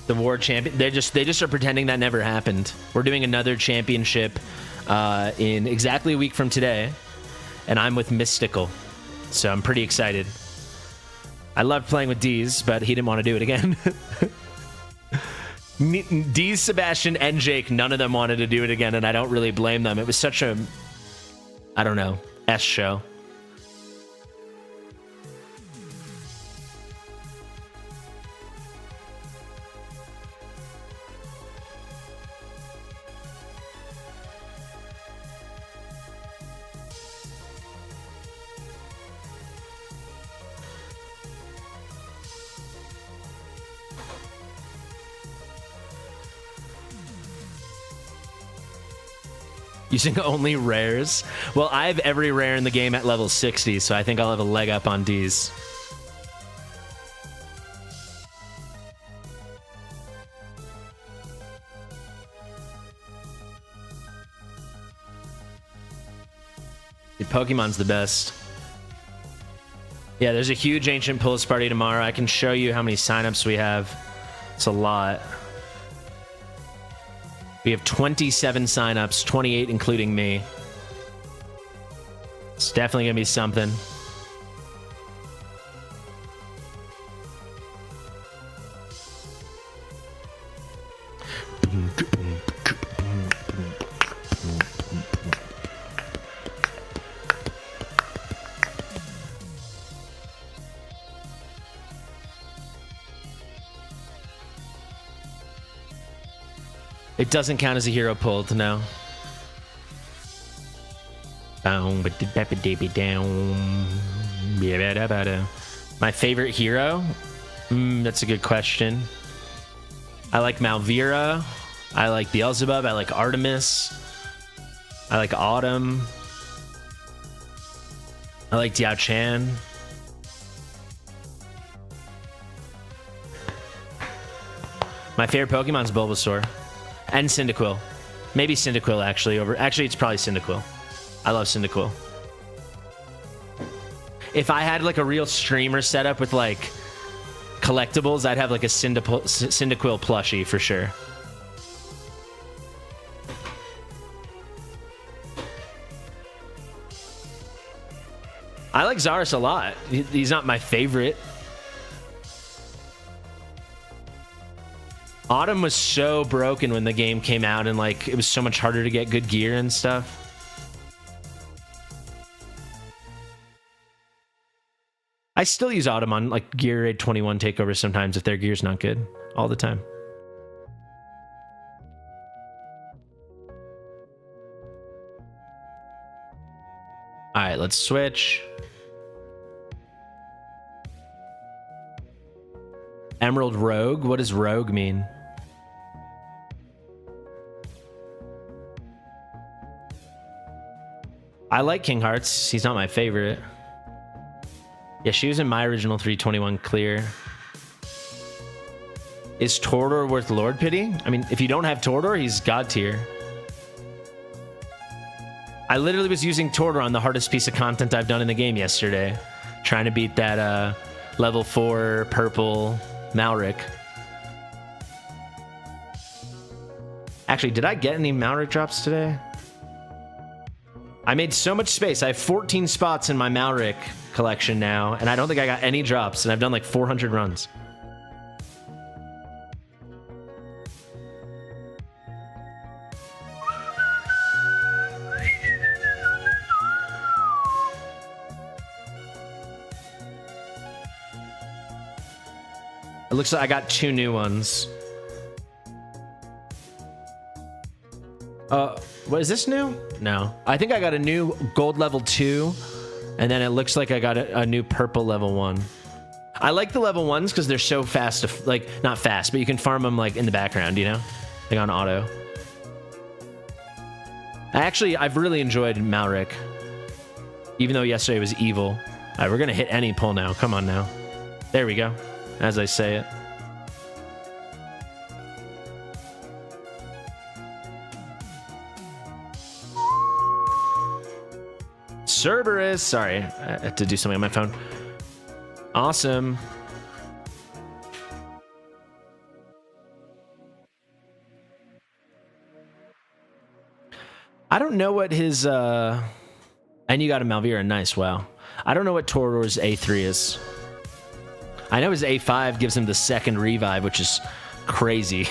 The war champion, they just are pretending that never happened. We're doing another championship in exactly a week from today, and I'm with Mystical, so I'm pretty excited. I loved playing with D's, but he didn't want to do it again. D's, Sebastian, and Jake, none of them wanted to do it again, and I don't really blame them. It was such a, I don't know, S show. Using only rares? Well, I have every rare in the game at level 60, so I think I'll have a leg up on D's. Dude, Pokemon's the best. Yeah, there's a huge Ancient Pulse party tomorrow. I can show you how many signups we have. It's a lot. We have 27 signups, 28 including me. It's definitely gonna be something. It doesn't count as a hero pulled, no. My favorite hero? That's a good question. I like Malvira. I like Beelzebub. I like Artemis. I like Autumn. I like Diao Chan. My favorite Pokemon's Bulbasaur. And Cyndaquil. Maybe Cyndaquil, actually. Actually, it's probably Cyndaquil. I love Cyndaquil. If I had, like, a real streamer setup with, like, collectibles, I'd have, like, a Cyndaquil plushie for sure. I like Zaris a lot. He's not my favorite. Autumn was so broken when the game came out, and like it was so much harder to get good gear and stuff. I still use Autumn on like Gear Raid 21 takeovers sometimes if their gear's not good. All the time. All right, let's switch. Emerald Rogue? What does Rogue mean? I like King Hearts. He's not my favorite. Yeah, she was in my original 321 clear. Is Torador worth Lord Pity? I mean, if you don't have Torador, he's God tier. I literally was using Torador on the hardest piece of content I've done in the game yesterday. Trying to beat that level 4 purple Malric. Actually, did I get any Malric drops today? I made so much space. I have 14 spots in my Malric collection now, and I don't think I got any drops, and I've done like 400 runs. It looks like I got 2 new ones. What is this new? No. I think I got a new gold level 2, and then it looks like I got a new purple level 1. I like the level 1s because they're so fast to, like, not fast, but you can farm them like in the background, you know? Like on auto. I've really enjoyed Malric. Even though yesterday was evil. All right, we're going to hit any pull now. Come on now. There we go. As I say it. Cerberus. Sorry, I had to do something on my phone. Awesome. I don't know what his and you got a Malvira. Nice. Wow. I don't know what Torador's A3 is. I know his A5 gives him the second revive, which is crazy.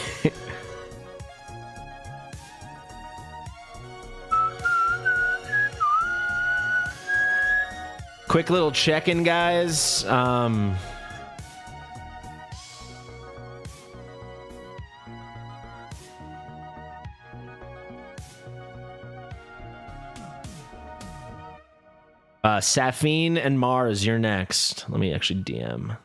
Quick little check-in, guys. Saffine and Mars, you're next. Let me actually DM.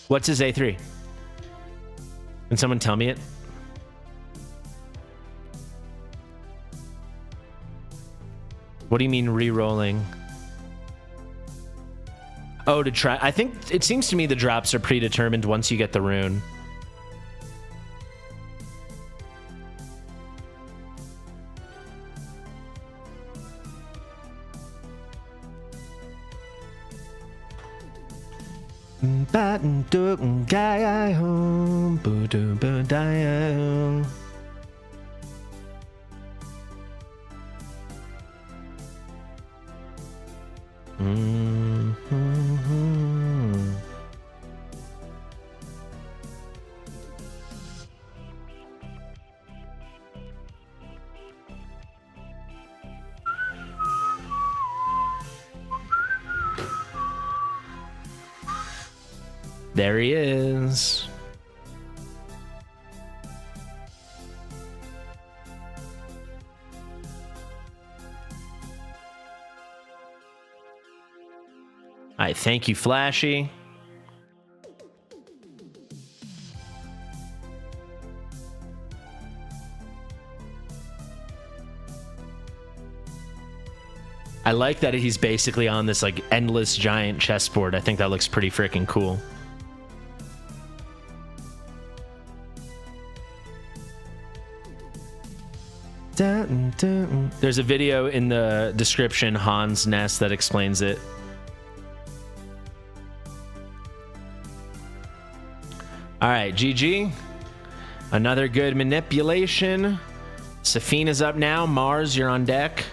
What's his A3? Can someone tell me it? What do you mean re-rolling? Oh, to try. I think it seems to me the drops are predetermined once you get the rune. There he is. All right, thank you, Flashy. I like that he's basically on this like endless giant chessboard. I think that looks pretty freaking cool. There's a video in the description, Hans Nest, that explains it. All right, GG. Another good manipulation. Saffine is up now. Mars, you're on deck.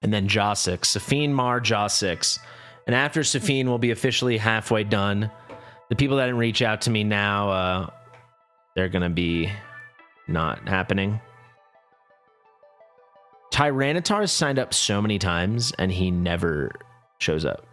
and then Jaw 6. Saffine, Mar, Jaw 6. And after Saffine, we'll be officially halfway done. The people that didn't reach out to me now, they're going to be not happening. Tyranitar has signed up so many times, and he never shows up.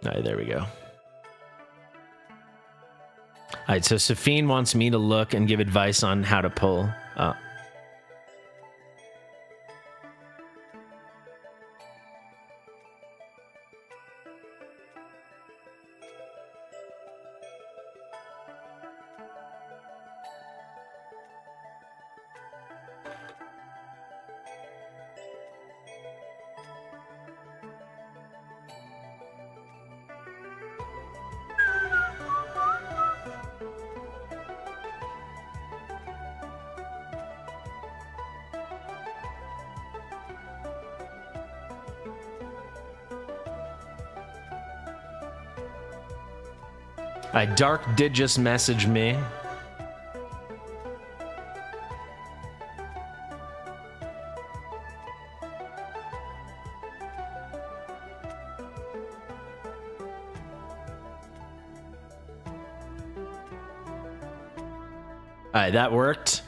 All right, there we go. All right, so Saffine wants me to look and give advice on how to pull. Dark did just message me. All right, that worked.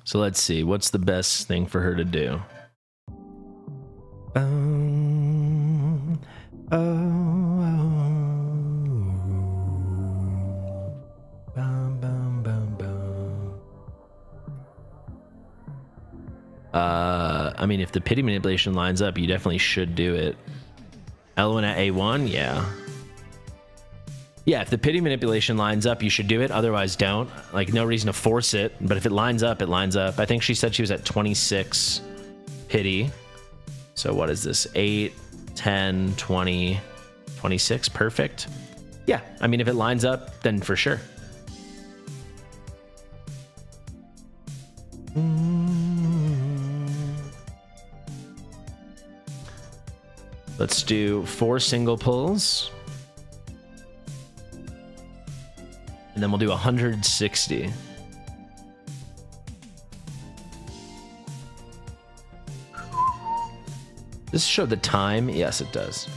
So let's see, what's the best thing for her to do? I mean, if the pity manipulation lines up, you definitely should do it. Elowyn at A1, yeah. Yeah, if the pity manipulation lines up, you should do it. Otherwise, don't. Like, no reason to force it. But if it lines up, it lines up. I think she said she was at 26 pity. So what is this? 8, 10, 20, 26. Perfect. Yeah, I mean, if it lines up, then for sure. Let's do 4 single pulls. And then we'll do 160. Does this show the time? Yes, it does.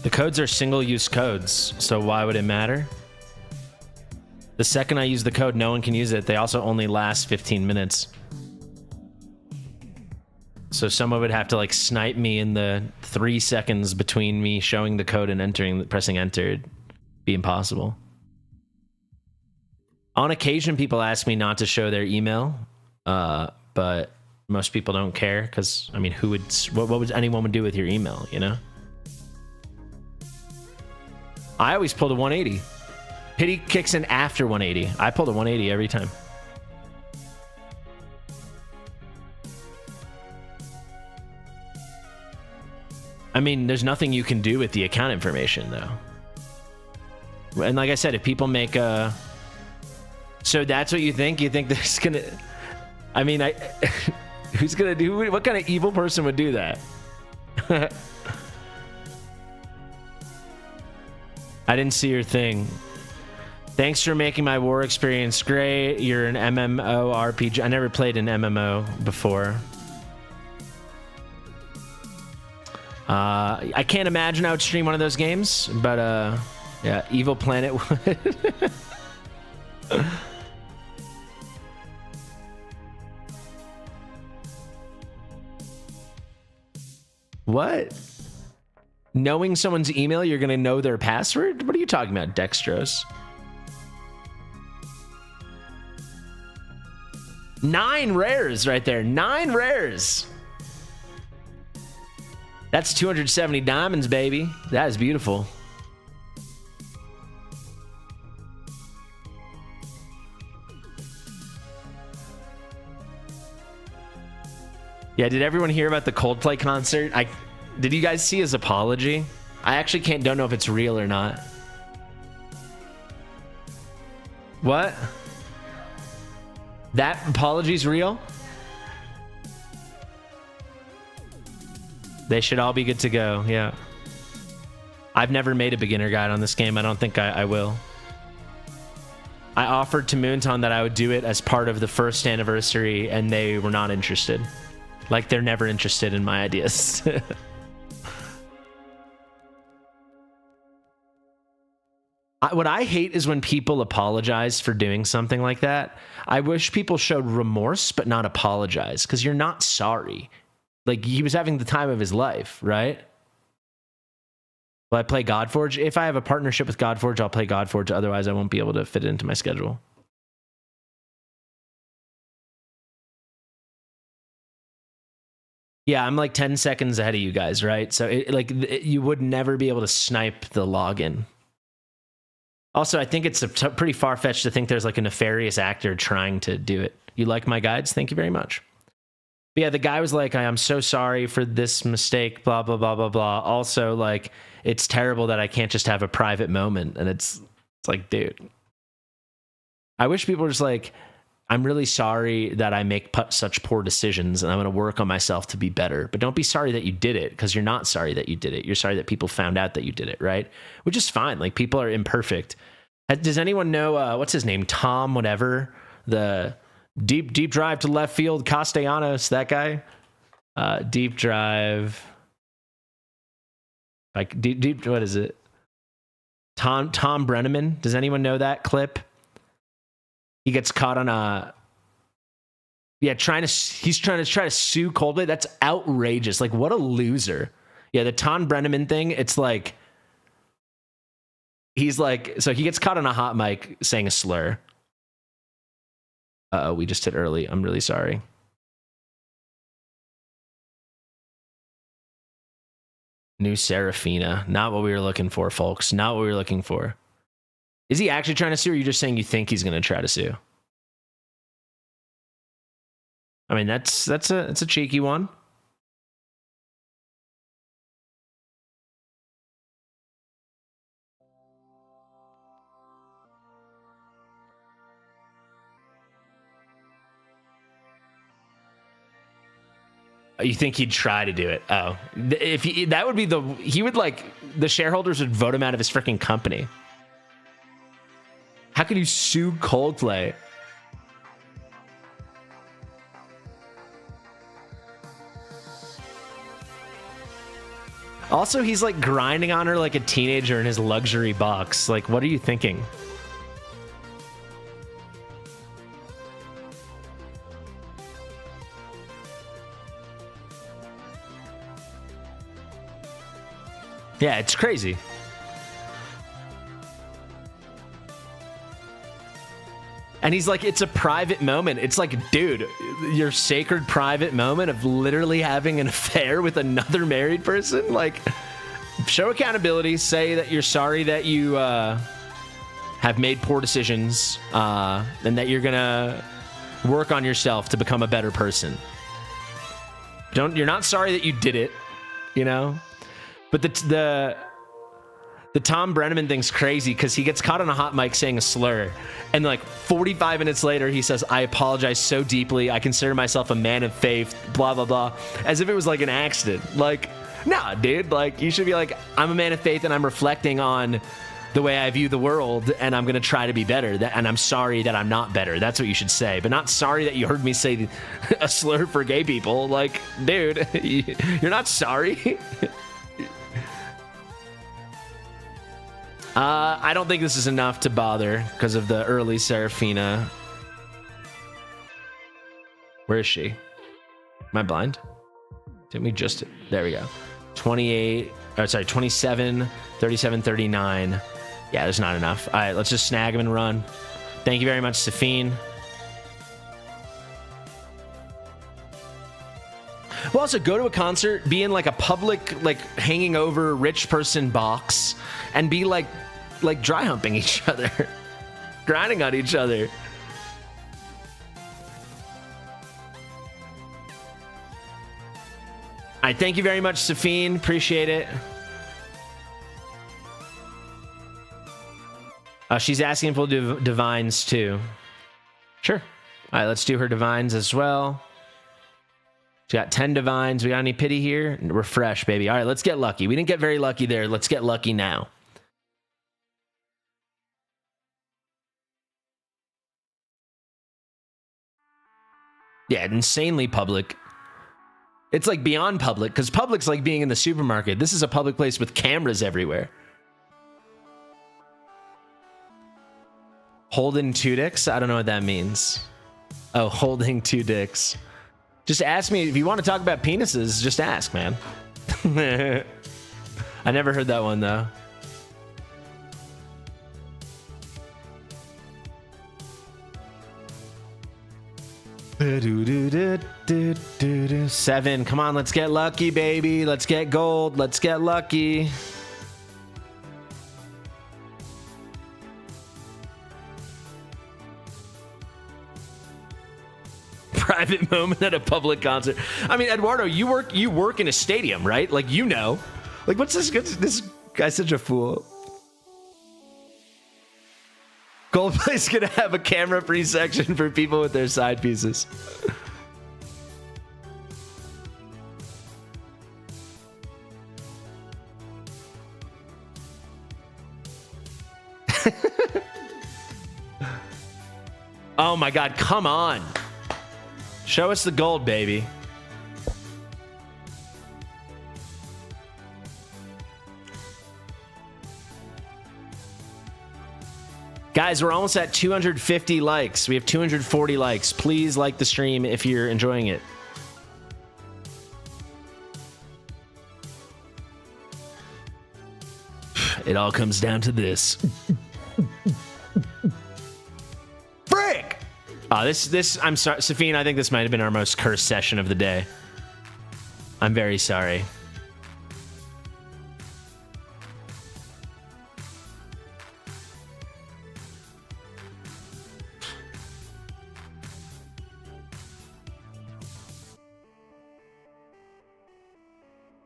The codes are single-use codes, so why would it matter? The second I use the code, no one can use it. They also only last 15 minutes. So someone would have to like snipe me in the 3 seconds between me showing the code and pressing enter. It'd be impossible. On occasion, people ask me not to show their email, but most people don't care because, I mean, what would anyone do with your email, you know? I always pulled a 180. Pity kicks in after 180. I pulled a 180 every time. I mean, there's nothing you can do with the account information, though. And like I said, if people make a... So that's what you think? You think there's gonna... I mean, who's gonna do... What kind of evil person would do that? I didn't see your thing. Thanks for making my war experience great. You're an MMORPG. I never played an MMO before. I can't imagine I would stream one of those games, but yeah, Evil Planet would. What? Knowing someone's email, you're gonna know their password? What are you talking about, Dextrose? 9 rares right there. 9 rares. That's 270 diamonds, baby. That is beautiful. Yeah, did everyone hear about the Coldplay concert? Did you guys see his apology? I actually don't know if it's real or not. What? That apology's real? They should all be good to go, yeah. I've never made a beginner guide on this game. I don't think I will. I offered to Moonton that I would do it as part of the first anniversary, and they were not interested. Like, they're never interested in my ideas. What I hate is when people apologize for doing something like that. I wish people showed remorse, but not apologize, because you're not sorry. Like, he was having the time of his life, right? Will I play Godforge? If I have a partnership with Godforge, I'll play Godforge. Otherwise, I won't be able to fit it into my schedule. Yeah, I'm like 10 seconds ahead of you guys, right? So you would never be able to snipe the login. Also, I think it's pretty far-fetched to think there's like a nefarious actor trying to do it. You like my guides? Thank you very much. But yeah, the guy was like, I'm so sorry for this mistake, blah, blah, blah, blah, blah. Also, like, it's terrible that I can't just have a private moment. And it's like, dude. I wish people were just like, I'm really sorry that I make such poor decisions, and I'm going to work on myself to be better. But don't be sorry that you did it, because you're not sorry that you did it. You're sorry that people found out that you did it, right? Which is fine. Like, people are imperfect. Does anyone know, what's his name? Tom, whatever. The deep drive to left field, Castellanos, that guy. Deep drive. Like, deep, what is it? Tom Brenneman. Does anyone know that clip? He gets caught on he's trying to sue Coldplay. That's outrageous. Like, what a loser. Yeah, the Tom Brenneman thing, it's like, he's like, so he gets caught on a hot mic saying a slur. We just hit early. I'm really sorry. New Serafina. Not what we were looking for, folks. Not what we were looking for. Is he actually trying to sue, or are you just saying you think he's going to try to sue? I mean, it's a cheeky one. You think he'd try to do it? Oh, if that would be he would, like, the shareholders would vote him out of his freaking company. How can you sue Coldplay? Also, he's like grinding on her like a teenager in his luxury box. Like, what are you thinking? Yeah, it's crazy. And he's like, it's a private moment. It's like, dude, your sacred private moment of literally having an affair with another married person. Like, show accountability. Say that you're sorry that you have made poor decisions, and that you're gonna work on yourself to become a better person. You're not sorry that you did it, you know. But the Tom Brenneman thing's crazy because he gets caught on a hot mic saying a slur, and like 45 minutes later he says, I apologize so deeply, I consider myself a man of faith, blah blah blah, as if it was like an accident. Like, nah, dude, like, you should be like, I'm a man of faith and I'm reflecting on the way I view the world, and I'm gonna try to be better, and I'm sorry that I'm not better. That's what you should say, but not sorry that you heard me say a slur for gay people. Like, dude, you're not sorry. I don't think this is enough to bother because of the early Serafina. Where is she? Am I blind? Didn't we just... There we go. 28, or sorry, 27, 37, 39. Yeah, there's not enough. All right, let's just snag him and run. Thank you very much, Saffine. We'll also go to a concert, be in like a public, like hanging over rich person box, and be like dry humping each other, grinding on each other. All right, thank you very much, Saffine. Appreciate it. She's asking if we'll do divines too. Sure. All right, let's do her divines as well. She got 10 divines. We got any pity here? Refresh, baby. All right, let's get lucky. We didn't get very lucky there. Let's get lucky now. Yeah, insanely public. It's like beyond public, because public's like being in the supermarket. This is a public place with cameras everywhere. Holding two dicks? I don't know what that means. Oh, holding two dicks. Just ask me. If you want to talk about penises, just ask, man. I never heard that one, though. Seven. Come on, let's get lucky, baby. Let's get gold. Let's get lucky. Private moment at a public concert. I mean, Eduardo, you work in a stadium, right? Like, you know. Like, what's this? This guy's such a fool. Goldplay's gonna have a camera-free section for people with their side pieces. Oh my God, come on. Show us the gold, baby. Guys, we're almost at 250 likes. We have 240 likes. Please like the stream if you're enjoying it. It all comes down to this. Frick! Oh, this, I'm sorry, Saffine, I think this might have been our most cursed session of the day. I'm very sorry.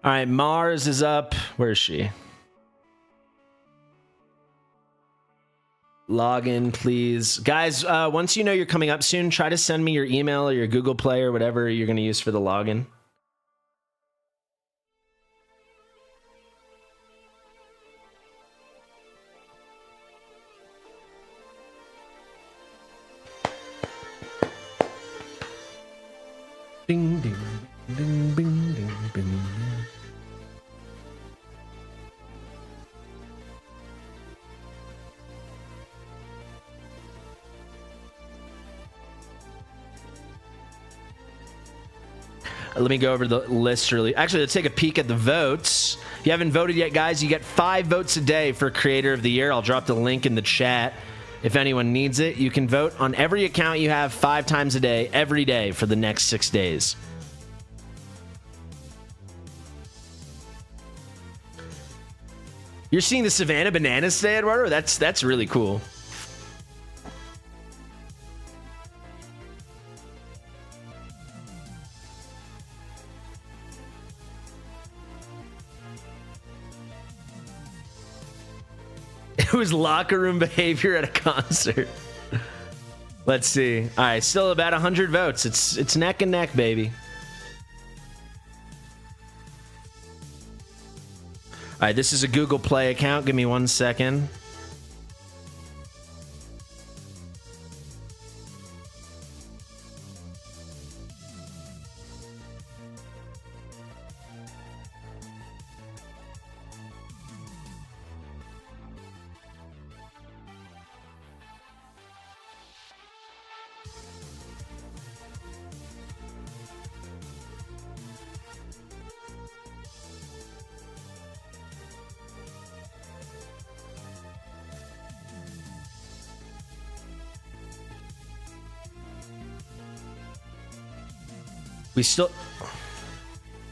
All right, Mars is up. Where is she? Log in, please. Guys, once you know you're coming up soon, try to send me your email or your Google Play or whatever you're going to use for the login. Ding, ding, ding, ding, ding, ding. Let me go over the list really. Actually, let's take a peek at the votes. If you haven't voted yet, guys, you get 5 votes a day for Creator of the Year. I'll drop the link in the chat if anyone needs it. You can vote on every account you have 5 times a day, every day for the next 6 days. You're seeing the Savannah Bananas today, Eduardo? That's really cool. It was locker room behavior at a concert. Let's see. All right, still about 100 votes. It's neck and neck, baby. All right, this is a Google Play account. Give me 1 second.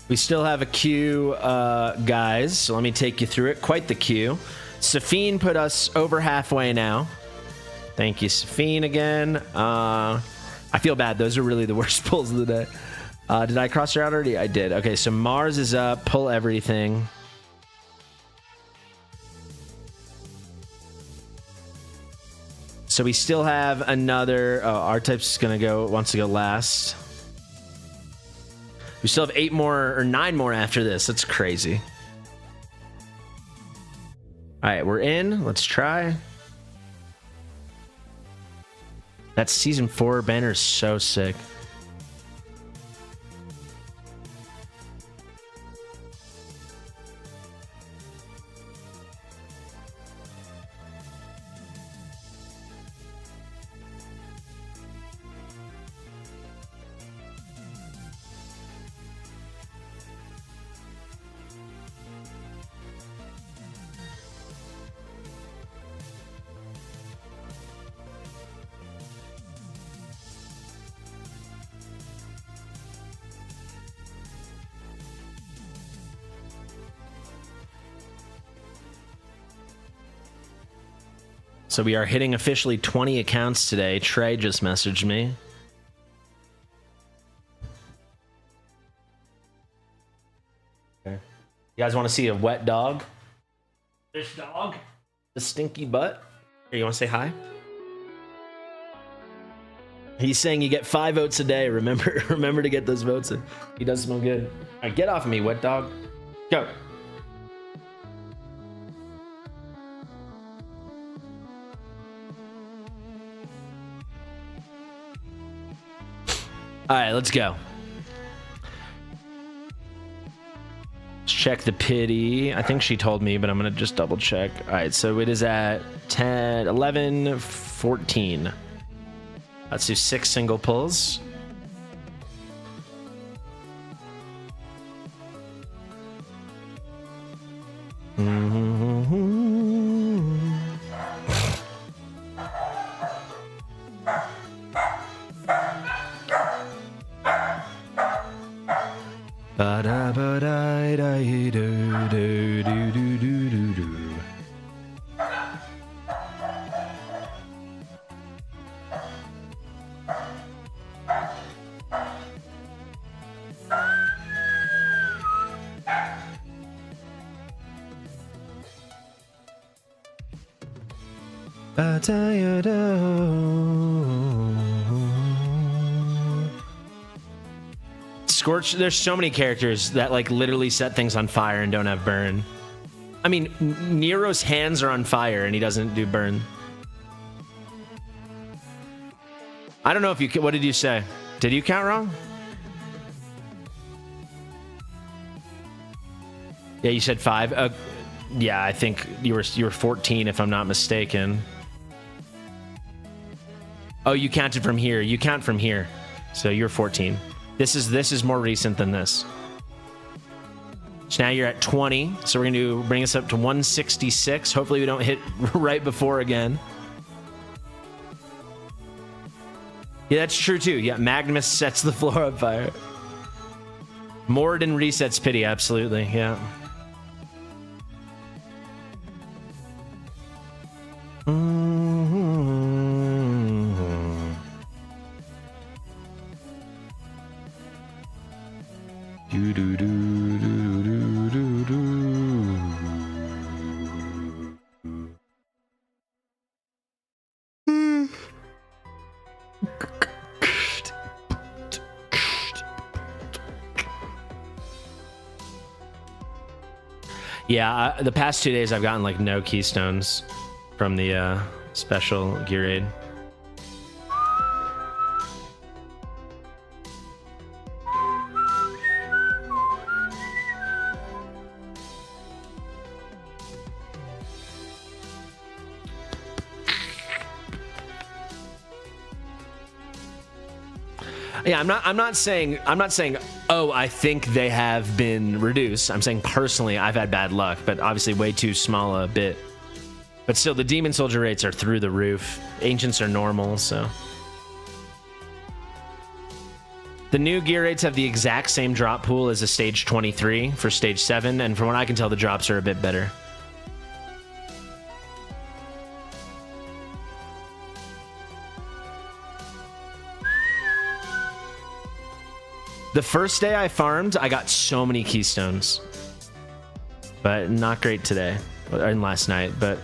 We still have a queue, guys. So let me take you through it. Quite the queue. Saffine put us over halfway now. Thank you, Saffine, again. I feel bad. Those are really the worst pulls of the day. Did I cross her out already? I did. Okay, so Mars is up. Pull everything. So we still have another. Oh, R-Type's wants to go last. We still have 8 more or 9 more after this. That's crazy. All right, we're in. Let's try. That season 4 banner is so sick. So we are hitting officially 20 accounts today. Trey just messaged me. Okay. You guys want to see a wet dog? This dog? The stinky butt? Here, you want to say hi? He's saying you get 5 votes a day. Remember to get those votes in. He does smell good. All right, get off of me, wet dog. Go. All right, let's go. Let's check the pity. I think she told me, but I'm going to just double check. All right, so it is at 10, 11, 14. Let's do 6 single pulls. Scorch, there's so many characters that like literally set things on fire and don't have burn. I mean, Nero's hands are on fire and he doesn't do burn. I don't know if you, what did you say? Did you count wrong? Yeah, you said 5. Yeah, I think you were 14 if I'm not mistaken. Oh, you counted from here. You count from here. So you're 14. This is more recent than this. So now you're at 20. So we're going to bring us up to 166. Hopefully we don't hit right before again. Yeah, that's true too. Yeah, Magnus sets the floor on fire. Moriden resets pity, absolutely. Yeah. Yeah, the past 2 days I've gotten like no keystones from the special gear aid. Yeah, I'm not saying, oh, I think they have been reduced. I'm saying personally, I've had bad luck, but obviously way too small a bit. But still, the Demon Soldier rates are through the roof. Ancients are normal, so. The new gear rates have the exact same drop pool as a stage 23 for stage 7, and from what I can tell, the drops are a bit better. The first day I farmed, I got so many keystones. But not great today, and last night, but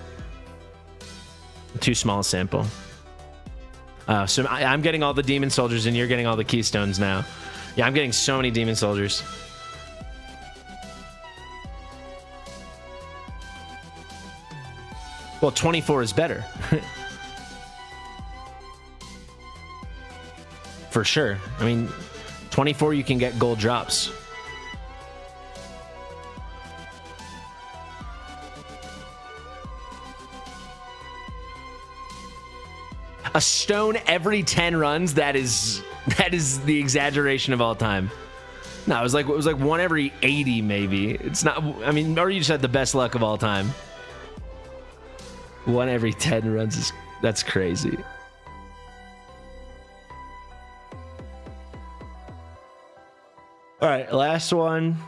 too small a sample. So I'm getting all the demon soldiers and you're getting all the keystones now. Yeah, I'm getting so many demon soldiers. Well, 24 is better. For sure. I mean, 24 you can get gold drops. A stone every 10 runs, that is the exaggeration of all time. No, it was like one every 80 maybe. It's not, I mean, or you just had the best luck of all time. One every 10 runs that's crazy. All right, last one.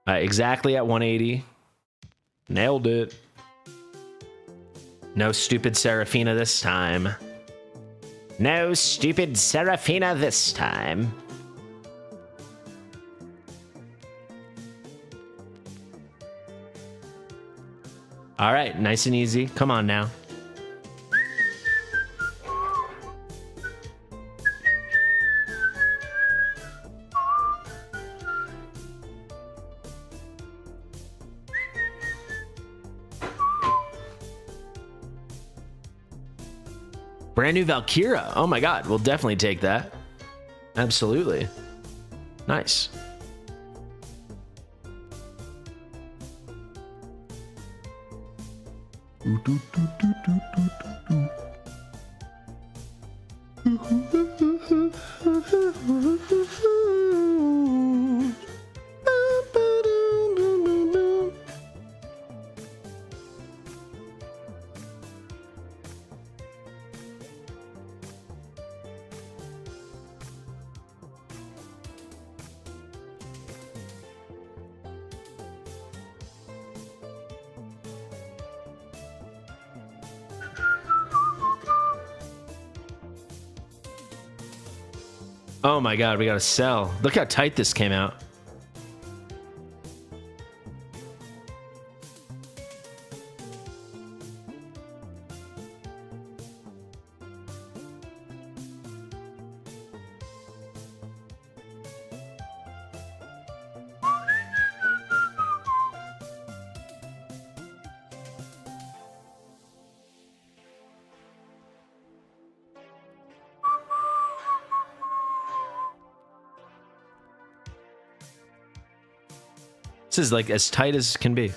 All right, exactly at 180. Nailed it. No stupid Seraphina this time. No stupid Seraphina this time. All right, nice and easy. Come on now. Brand new Valkyra. Oh my god, we'll definitely take that. Absolutely. Nice. Oh my god, we gotta sell. Look how tight this came out. This is like as tight as can be.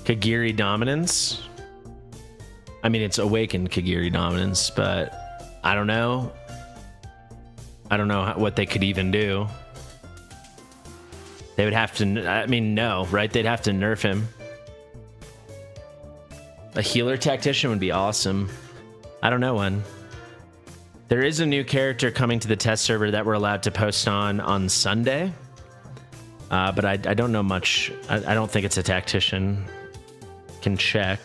Kagiri dominance. I mean, it's awakened Kagiri dominance, but I don't know. I don't know what they could even do. They would have to, I mean, no, right? They'd have to nerf him. A healer tactician would be awesome. I don't know when. There is a new character coming to the test server that we're allowed to post on Sunday. But I don't know much. I don't think it's a tactician. Can check.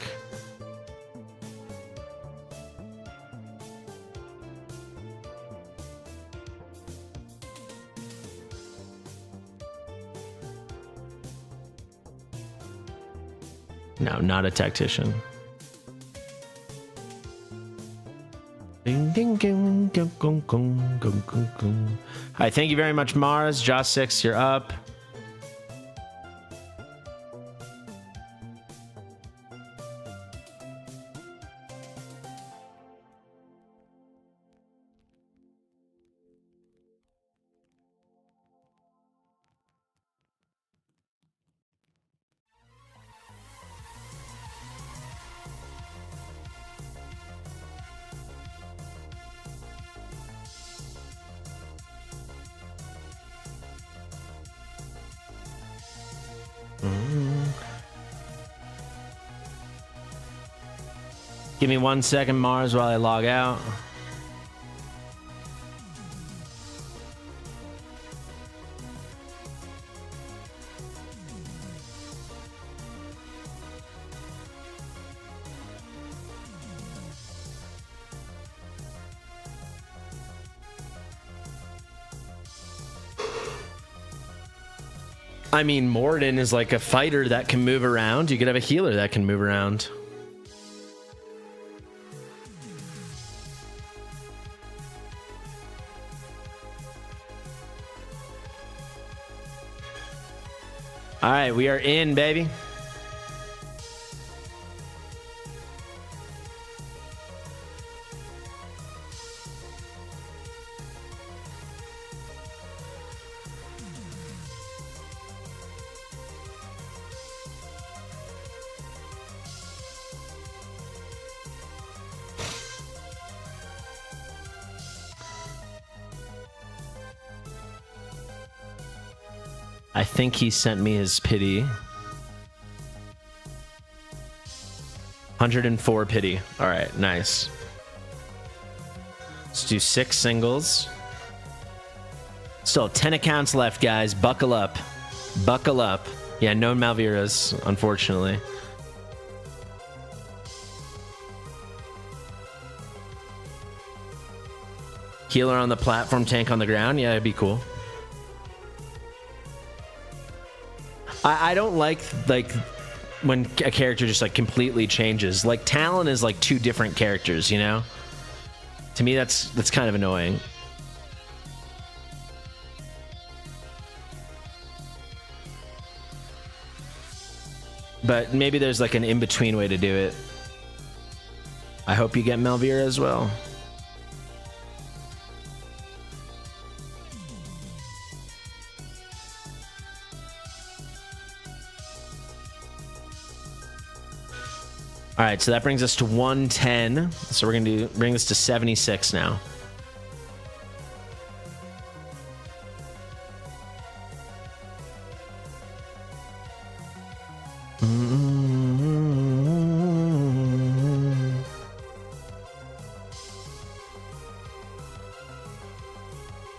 No, not a tactician. Ding ding ding ding ding ding ding ding. Hi, thank you very much, Mars. Joss6, you're up. Give me 1 second, Mars, while I log out. I mean, Moriden is like a fighter that can move around. You could have a healer that can move around. All right, we are in, baby. I think he sent me his pity. 104 pity. All right, nice. Let's do 6 singles. Still 10 accounts left, guys. Buckle up. Buckle up. Yeah, no Malviras, unfortunately. Healer on the platform, tank on the ground. Yeah, it'd be cool. I don't like when a character just like completely changes. Like Talon is like 2 different characters, you know? To me, that's kind of annoying. But maybe there's like an in-between way to do it. I hope you get Malvira as well. All right, so that brings us to 110. So we're gonna bring this to 76 now.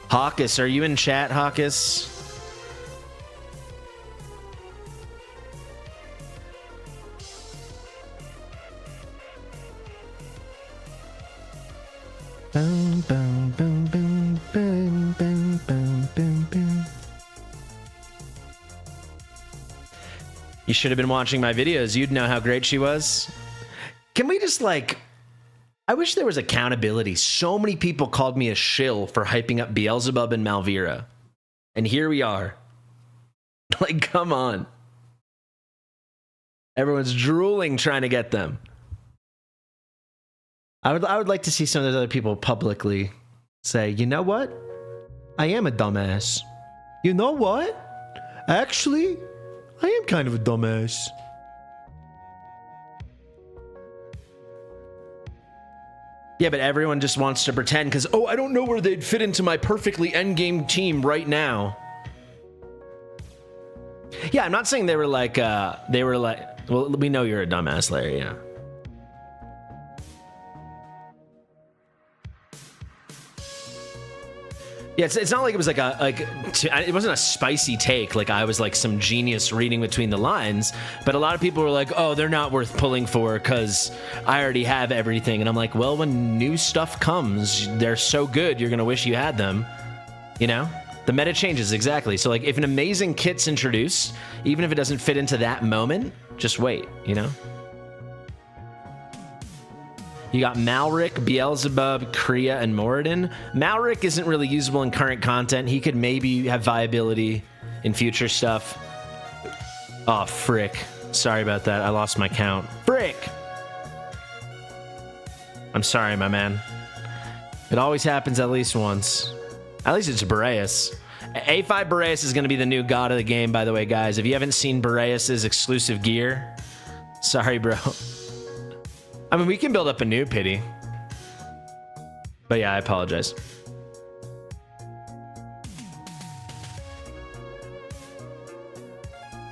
Hawkus, are you in chat, Hawkus? Boom, boom, boom, boom, boom, boom, boom, boom, boom. You should have been watching my videos. You'd know how great she was. Can we just like... I wish there was accountability. So many people called me a shill for hyping up Beelzebub and Malvira. And here we are. Like, come on. Everyone's drooling trying to get them. I would like to see some of those other people publicly say, you know what? I am a dumbass. You know what? Actually, I am kind of a dumbass. Yeah, but everyone just wants to pretend because, oh, I don't know where they'd fit into my perfectly endgame team right now. Yeah, I'm not saying they were like, well, we know you're a dumbass, Larry, yeah. Yeah, it's not like it was it wasn't a spicy take. Like I was like some genius reading between the lines, but a lot of people were like, "Oh, they're not worth pulling for because I already have everything." And I'm like, "Well, when new stuff comes, they're so good, you're gonna wish you had them." You know, the meta changes exactly. So like, if an amazing kit's introduced, even if it doesn't fit into that moment, just wait. You know. You got Malric, Beelzebub, Kriya, and Moriden. Malric isn't really usable in current content. He could maybe have viability in future stuff. Oh, frick. Sorry about that. I lost my count. Frick! I'm sorry, my man. It always happens at least once. At least it's Boreas. A5 Boreas is going to be the new god of the game, by the way, guys. If you haven't seen Boreas' exclusive gear, sorry, bro. I mean, we can build up a new pity. But yeah, I apologize.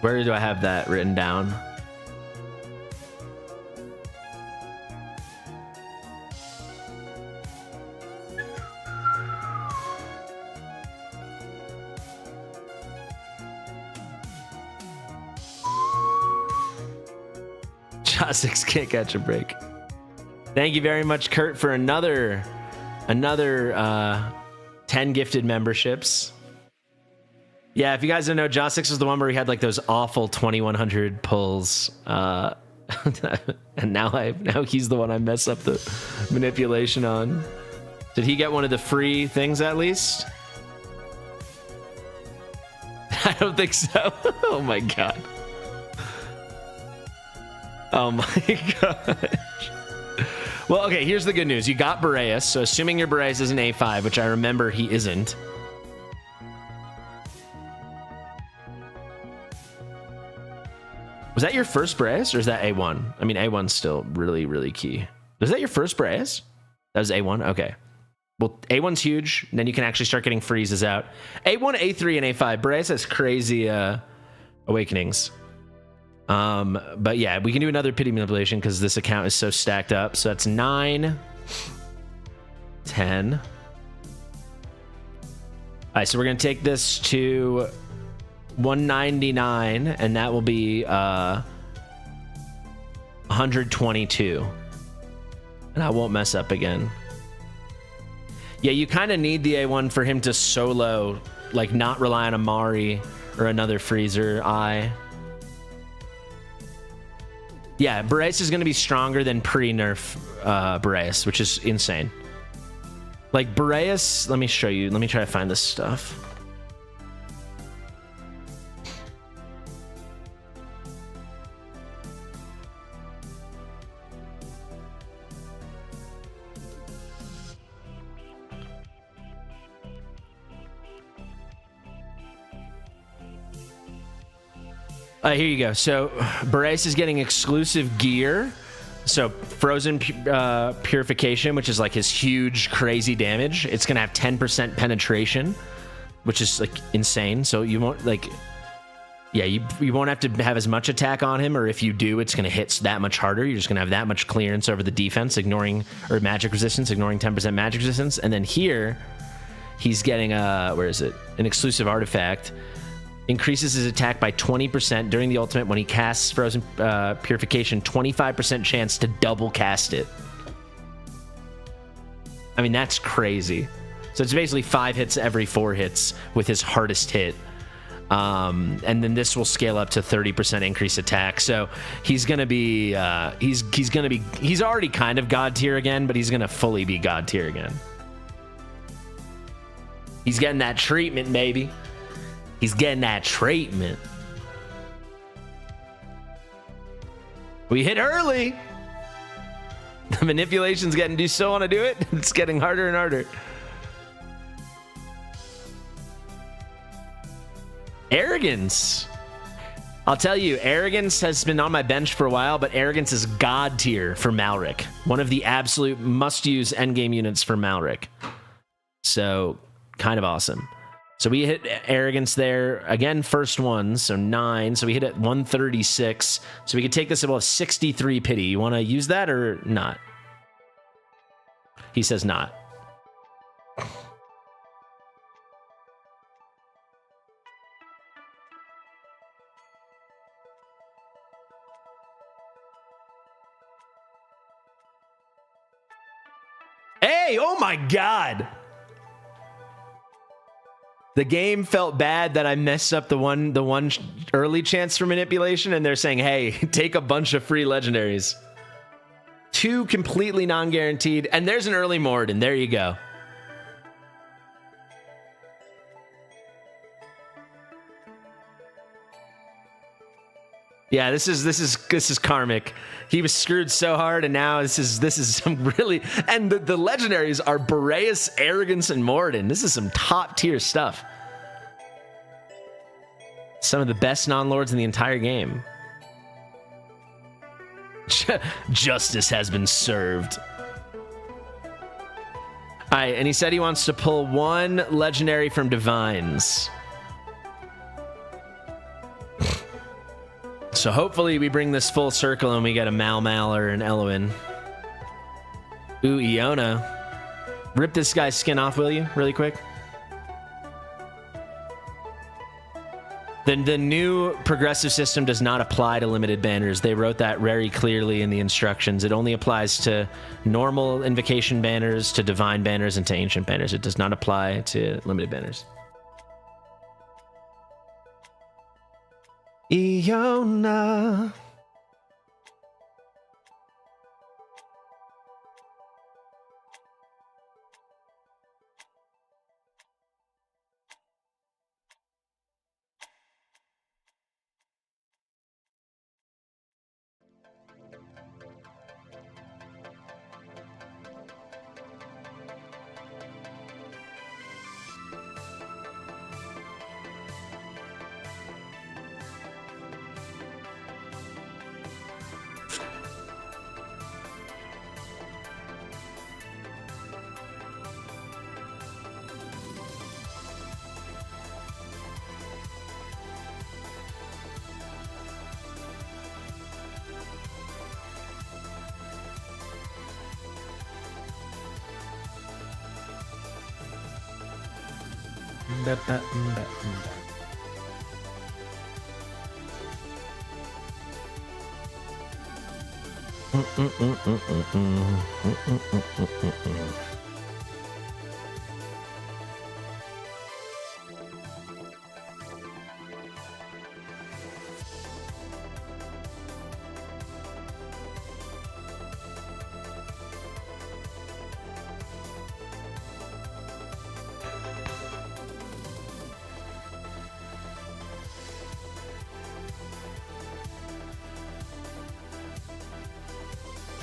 Where do I have that written down? Jossix can't catch a break. Thank you very much, Kurt, for another 10 gifted memberships. Yeah, if you guys don't know, Jossix was the one where we had like those awful 2100 pulls, and now he's the one I mess up the manipulation on. Did he get one of the free things at least? I don't think so. Oh my god. Oh my gosh. Well, okay, here's the good news. You got Boreas, so assuming your Boreas is an A5, which I remember he isn't. Was that your first Boreas, or is that A1? I mean, A1's still really, really key. Was that your first Boreas? That was A1? Okay. Well, A1's huge, and then you can actually start getting freezes out. A1, A3, and A5. Boreas has crazy awakenings. But yeah, we can do another pity manipulation because this account is so stacked up. So that's 9, 10. All right, so we're gonna take this to 199, and that will be 122. And I won't mess up again. Yeah, you kind of need the A1 for him to solo, like not rely on a Mari or another freezer eye. Yeah, Boreas is going to be stronger than pre-nerf Boreas, which is insane. Like, Boreas, let me show you. Let me try to find this stuff. Here you go. So Boreas is getting exclusive gear. So Frozen Purification, which is like his huge, crazy damage. It's going to have 10% penetration, which is like insane. So you won't like, yeah, you won't have to have as much attack on him, or if you do, it's going to hit that much harder. You're just going to have that much clearance over the defense, ignoring, or magic resistance, ignoring 10% magic resistance. And then here, he's getting where is it? An exclusive artifact. Increases his attack by 20% during the ultimate when he casts Frozen Purification, 25% chance to double cast it. I mean, that's crazy. So it's basically 5 hits every 4 hits with his hardest hit. And then this will scale up to 30% increase attack. So he's going to be, he's already kind of God tier again, but he's going to fully be God tier again. He's getting that treatment, baby. He's getting that treatment. We hit early. The manipulation's getting, do you still want to do it? It's getting harder and harder. Arrogance. I'll tell you, Arrogance has been on my bench for a while, but Arrogance is God tier for Malric. One of the absolute must-use endgame units for Malric. So, kind of awesome. So we hit Arrogance there. Again, first one, so 9. So we hit at 136. So we could take this above 63 pity. You want to use that or not? He says not. Hey, oh my God. The game felt bad that I messed up the one early chance for manipulation, and they're saying, hey, take a bunch of free legendaries. 2 completely non-guaranteed, and there's an early Moriden. There you go. Yeah, this is karmic. He was screwed so hard, and now this is some really, and the legendaries are Boreas, Arrogance, and Moriden. This is some top tier stuff. Some of the best non-lords in the entire game. Justice has been served. All right, and he said he wants to pull 1 legendary from Divines. So hopefully we bring this full circle and we get a Mal or an Elowyn. Ooh, Iona. Rip this guy's skin off, will you? Really quick. The new progressive system does not apply to limited banners. They wrote that very clearly in the instructions. It only applies to normal invocation banners, to divine banners, and to ancient banners. It does not apply to limited banners. Iona.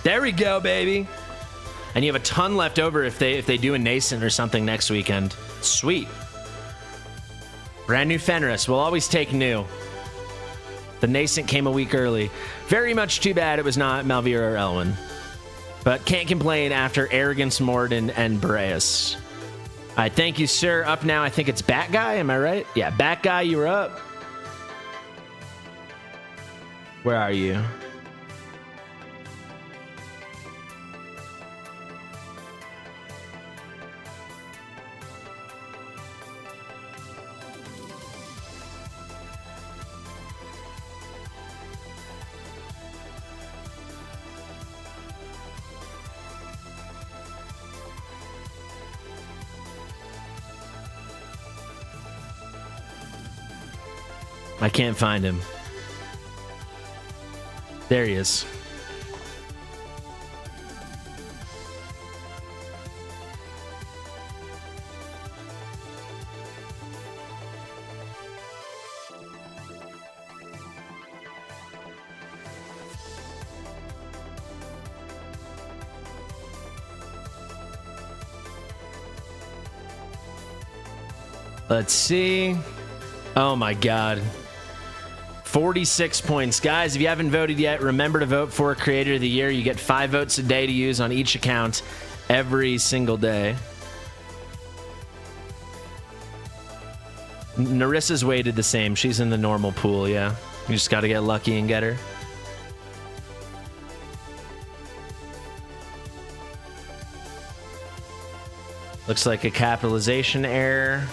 There we go, baby. And you have a ton left over if they do a nascent or something next weekend. Sweet. Brand new Fenris. We'll always take new. The nascent came a week early. Very much too bad it was not Malvira or Elowyn. But can't complain after Arrogance, Moriden, and Boreas. All right, thank you, sir. Up now, I think it's Bat Guy. Am I right? Yeah, Bat Guy, you were up. Where are you? I can't find him. There he is. Let's see. Oh my God. 46 points. Guys, if you haven't voted yet, remember to vote for Creator of the Year. You get 5 votes a day to use on each account every single day. Narissa's weighted the same. She's in the normal pool, yeah. You just got to get lucky and get her. Looks like a capitalization error.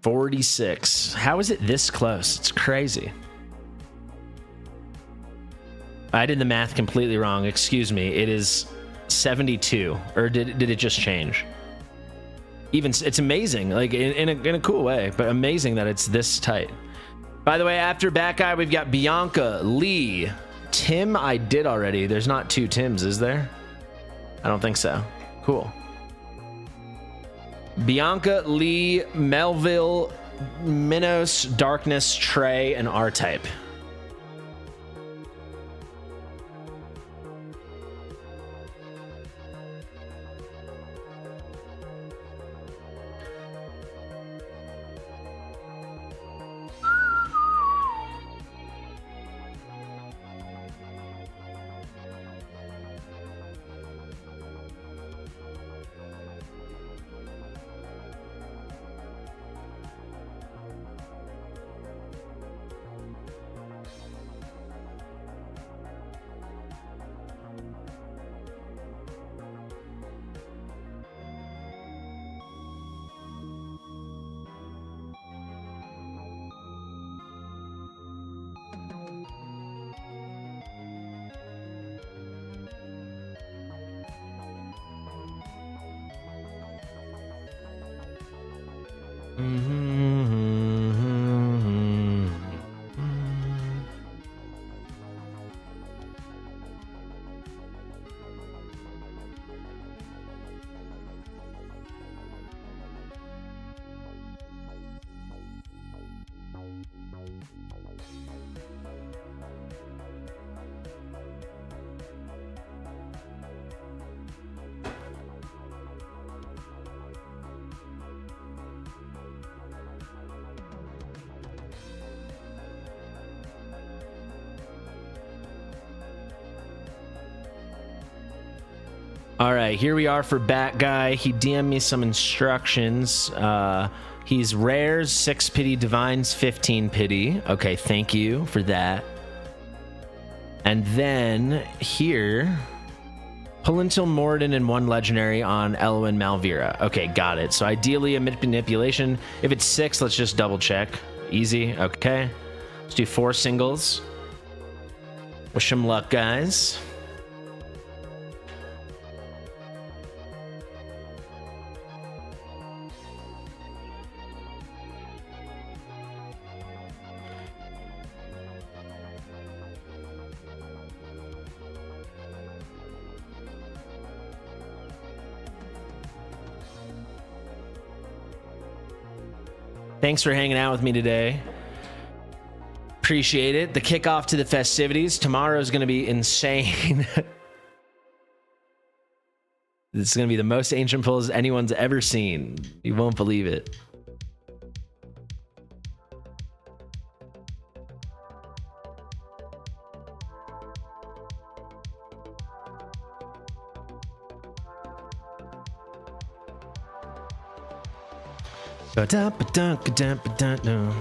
$46. How is it this close? It's crazy. I did the math completely wrong. Excuse me. It is 72. Or did it just change? Even it's amazing, like in a cool way, but amazing that it's this tight. By the way, after Bat Guy, we've got Bianca, Lee, Tim. I did already. There's not 2 Tims, is there? I don't think so. Cool. Bianca, Lee, Melville, Minnows, Darkness, Trey, and R-Type. All right, here we are for Bat Guy. He DM'd me some instructions. He's rares, 6 pity, divines, 15 pity. Okay, thank you for that. And then here, pull until Moriden and 1 legendary on Elowyn Malvira. Okay, got it. So ideally a manipulation. If it's 6, let's just double check. Easy, okay. Let's do 4 singles. Wish them luck, guys. Thanks for hanging out with me today. Appreciate it. The kickoff to the festivities. Tomorrow is going to be insane. This is going to be the most ancient pulls anyone's ever seen. You won't believe it. Ba-da-ba-dun-ka-dun-ba-dun-dun.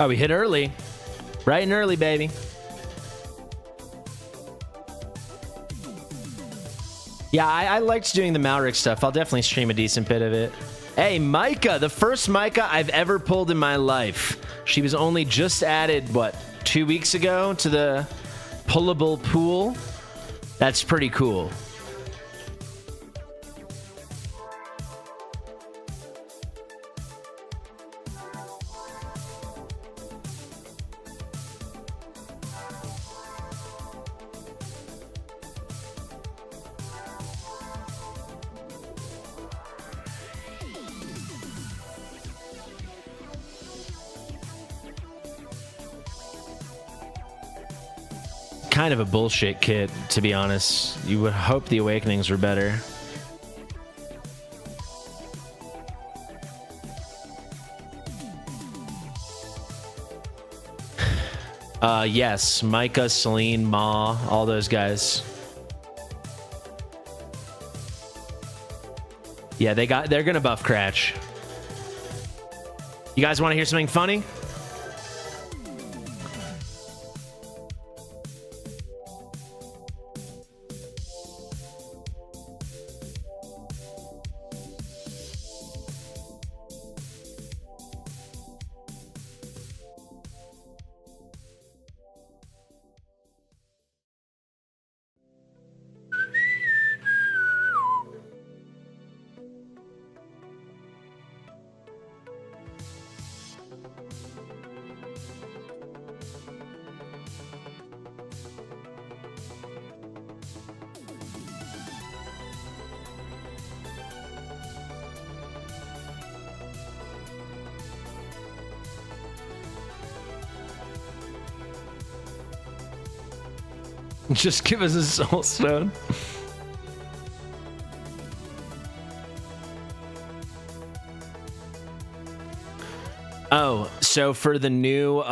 Oh, we hit early. Bright and early, baby. Yeah, I liked doing the Malric stuff. I'll definitely stream a decent bit of it. Hey, Micah, the first Micah I've ever pulled in my life. She was only just added, what, 2 weeks ago to the pullable pool? That's pretty cool. kind of a bullshit kit, to be honest. You would hope the awakenings were better. Yes, Micah, Celine, Ma, all those guys. Yeah, they're gonna buff Cratch. You guys want to hear something funny? Just give us a soul stone. Oh, so for the new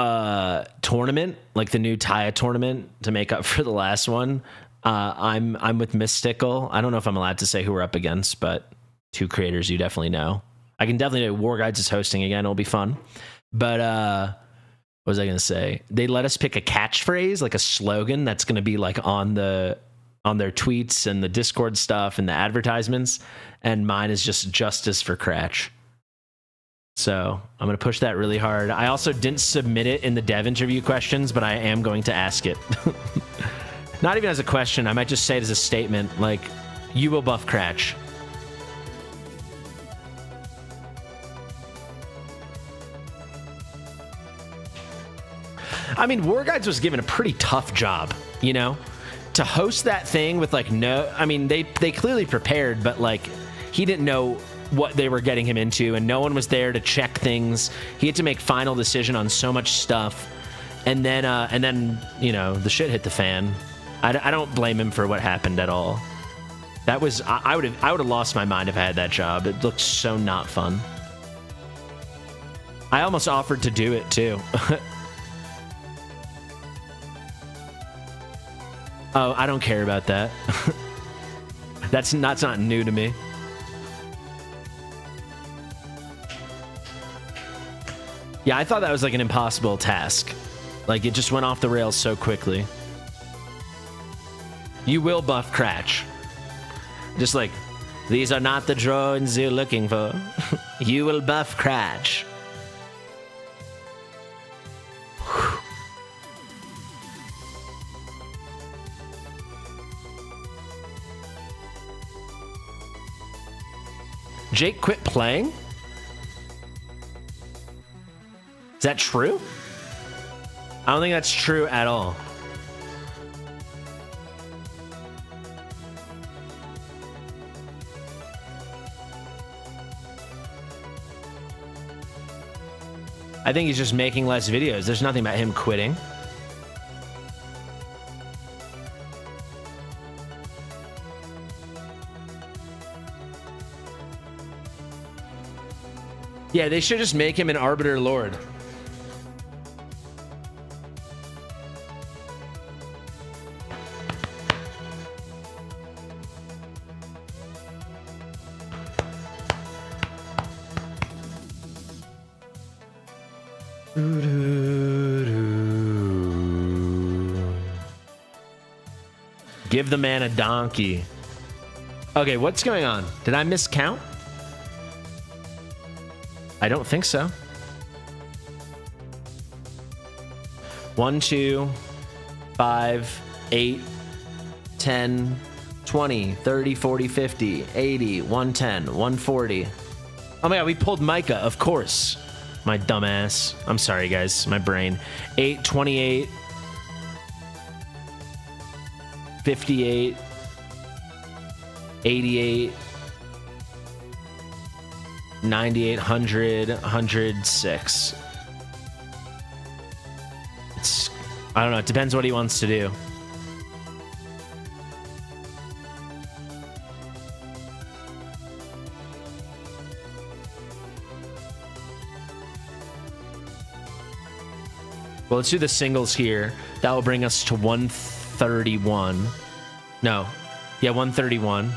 tournament, like the new Taya tournament to make up for the last one, I'm with Mystical. I don't know if I'm allowed to say who we're up against, but two creators you definitely know. I can definitely know War Guides is hosting again. It'll be fun. But what was I gonna say? They let us pick a catchphrase, like a slogan that's gonna be like on their tweets and the Discord stuff and the advertisements, and mine is just justice for Cratch. So I'm gonna push that really hard. I also didn't submit it in the dev interview questions, but I am going to ask it. Not even as a question, I might just say it as a statement, like, you will buff Cratch. I mean, War Guides was given a pretty tough job, you know, to host that thing with like no. I mean, they clearly prepared, but like he didn't know what they were getting him into, and no one was there to check things. He had to make final decision on so much stuff, and then you know the shit hit the fan. I don't blame him for what happened at all. That was I would have lost my mind if I had that job. It looked so not fun. I almost offered to do it too. Oh, I don't care about that. That's not new to me. Yeah, I thought that was like an impossible task. Like it just went off the rails so quickly. You will buff Cratch. Just like, these are not the drones you're looking for. You will buff Cratch. Jake quit playing? Is that true? I don't think that's true at all. I think he's just making less videos. There's nothing about him quitting. Yeah, they should just make him an Arbiter Lord. Give the man a donkey. Okay, what's going on? Did I miscount? I don't think so. 1, 2, 5, 8, 10, 20, 30, 40, 50, 80, 110, 140. Oh my god, we pulled Micah, of course. My dumbass. I'm sorry, guys. My brain. 8, 28, 58, 88, 98, 100, 106. I don't know. It depends what he wants to do. Well, let's do the singles here. That will bring us to 131. No. Yeah, 131.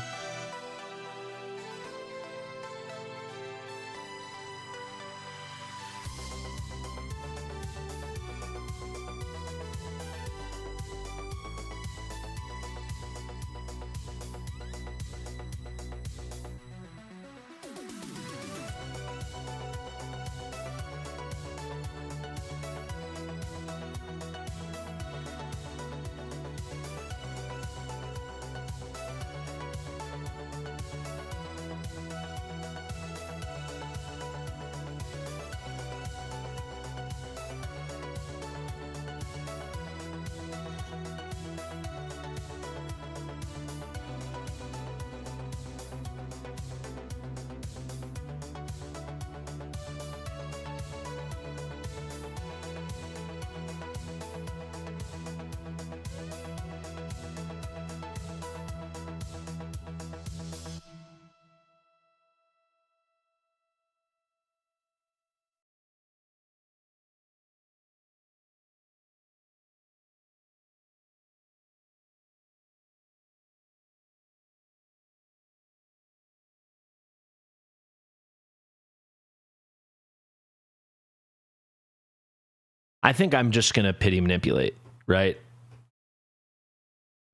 I think I'm just going to pity manipulate, right?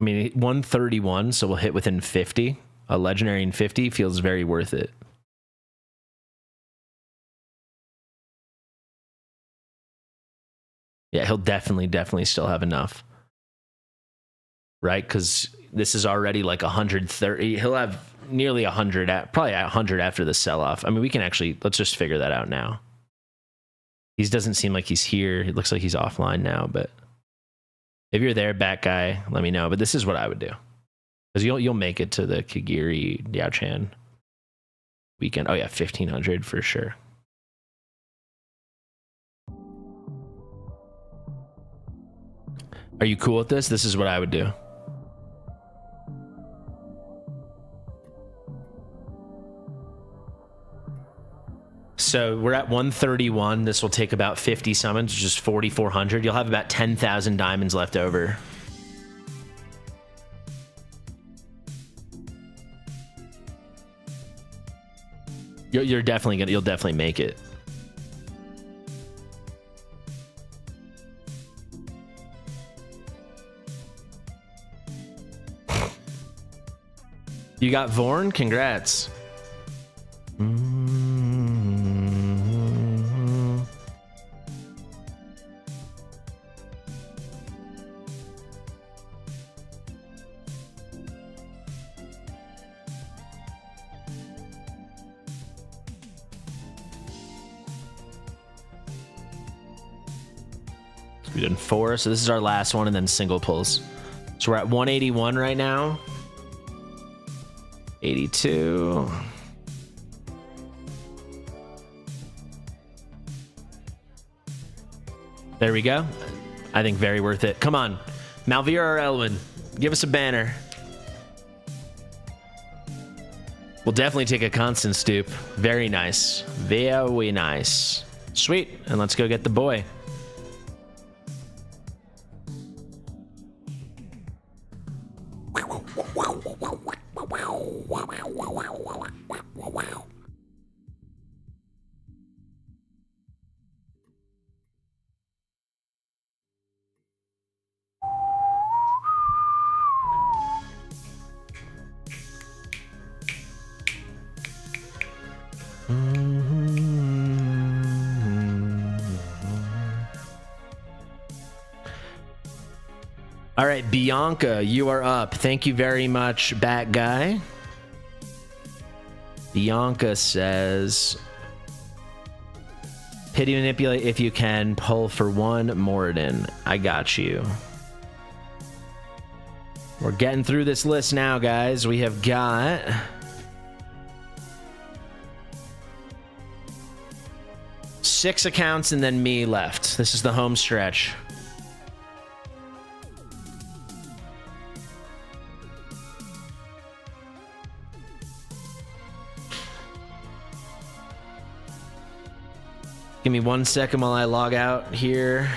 I mean, 131, so we'll hit within 50. A legendary in 50 feels very worth it. Yeah, he'll definitely still have enough. Right? Because this is already like 130. He'll have nearly 100, probably 100 after the sell-off. I mean, we can actually, let's just figure that out now. He doesn't seem like he's here. It looks like he's offline now, but if you're there, bat guy, let me know. But this is what I would do. Because you'll make it to the Kagiri Diao-chan weekend. Oh yeah, 1,500 for sure. Are you cool with this? This is what I would do. So we're at 131. This will take about 50 summons, which is 4,400. You'll have about 10,000 diamonds left over. You're definitely gonna. You'll definitely make it. You got Vorn? Congrats. We did 4, so this is our last one, and then single pulls. So we're at 181 right now. 82. There we go. I think very worth it. Come on, Malvira or Elowyn, give us a banner. We'll definitely take a constant stoop. Very nice. Very nice. Sweet. And let's go get the boy. All right, Bianca, you are up. Thank you very much, Bat Guy. Bianca says, pity manipulate if you can. Pull for 1 Moriden. I got you. We're getting through this list now, guys. We have got... six accounts and then me left. This is the home stretch. Give me 1 second while I log out here.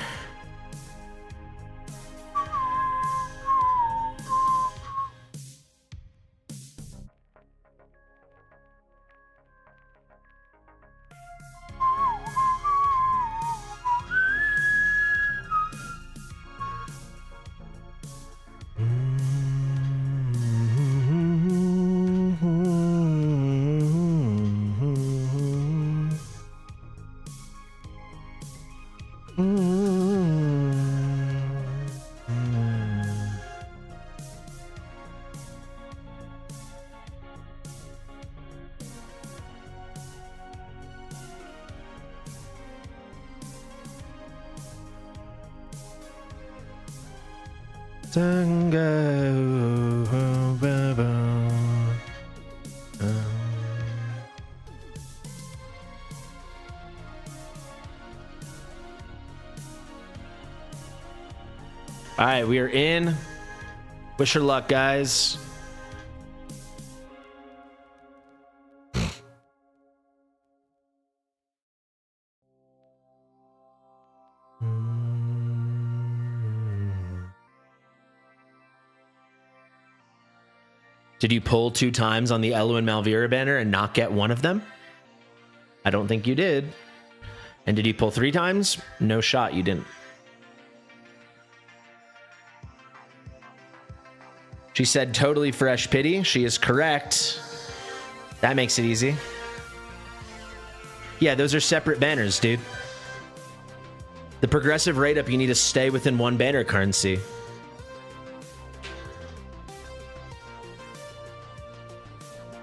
All right, we are in. Wish her luck, guys. Did you pull 2 times on the Elowyn Malvira banner and not get one of them? I don't think you did. And did you pull 3 times? No shot, you didn't. She said totally fresh pity. She is correct. That makes it easy. Yeah, those are separate banners, dude. The progressive rate up, you need to stay within 1 banner currency.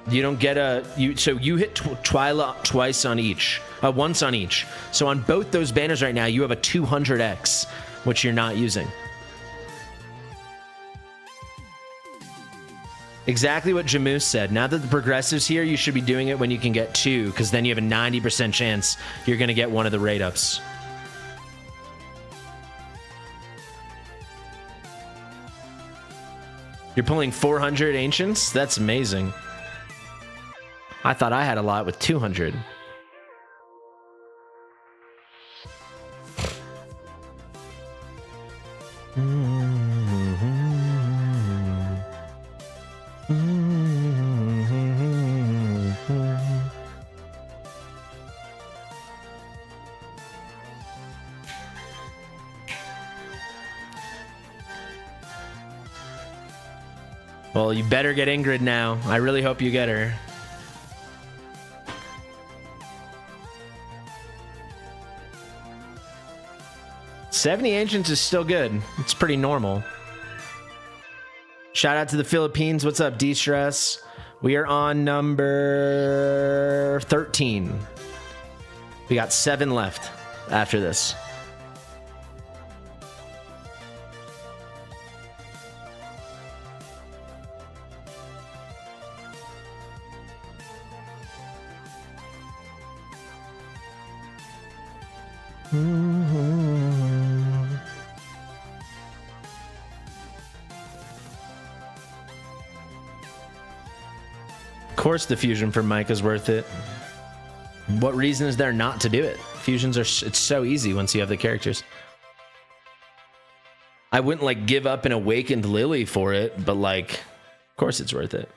You don't get so you hit Twyla twice on each, once on each. So on both those banners right now, you have a 200x, which you're not using. Exactly what Jamus said. Now that the progressive's here, you should be doing it when you can get 2, because then you have a 90% chance you're going to get one of the rate ups. You're pulling 400 ancients? That's amazing. I thought I had a lot with 200. Well, you better get Ingrid now. I really hope you get her. $70 ancients is still good. It's pretty normal. Shout out to the Philippines. What's up, D-Stress? We are on number 13. We got 7 left after this. Of course the fusion for Mike is worth it. What reason is there not to do it? Fusions are, it's so easy once you have the characters. I wouldn't like give up an awakened Lily for it, but like, of course it's worth it.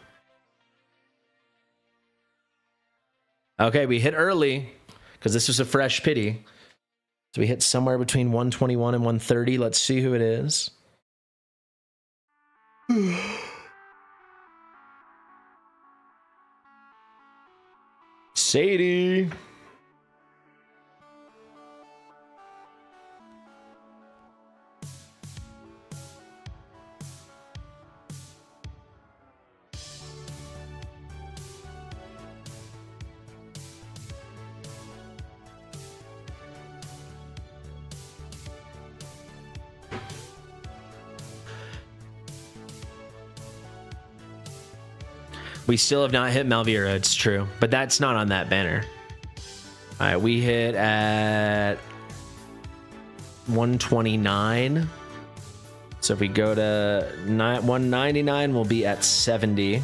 Okay, we hit early because this was a fresh pity. So we hit somewhere between 121 and 130. Let's see who it is. Sadie. We still have not hit Malvira, it's true. But that's not on that banner. All right, we hit at 129. So if we go to 199, we'll be at 70.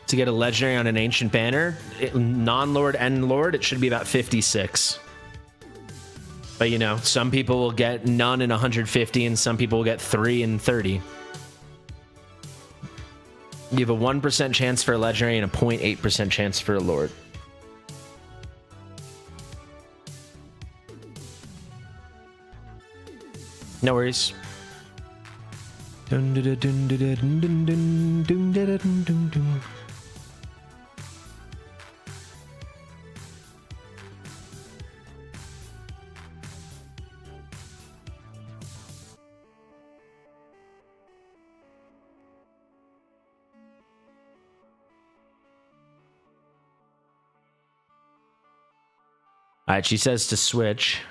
To get a legendary on an ancient banner, non-lord and lord, it should be about 56. But you know, some people will get none in 150 and some people will get 3 in 30. You have a 1% chance for a legendary and a 0.8% chance for a lord. No worries. All right, she says to switch.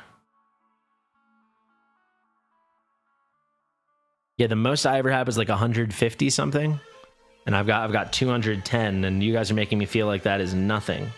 Yeah, the most I ever had was like 150 something, and I've got 210, and you guys are making me feel like that is nothing.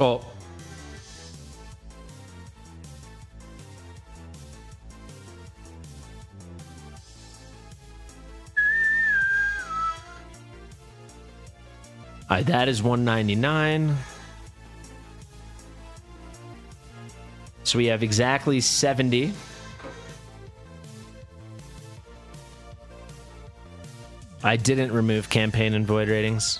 Oh. All right, that is 199. So we have exactly 70. I didn't remove campaign and void ratings.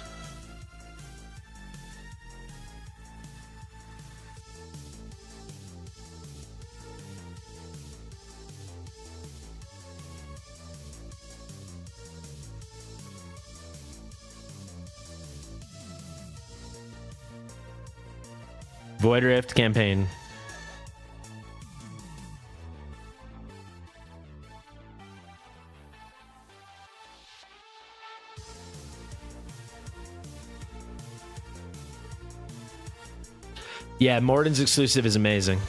Void Rift campaign. Yeah, Moriden's exclusive is amazing.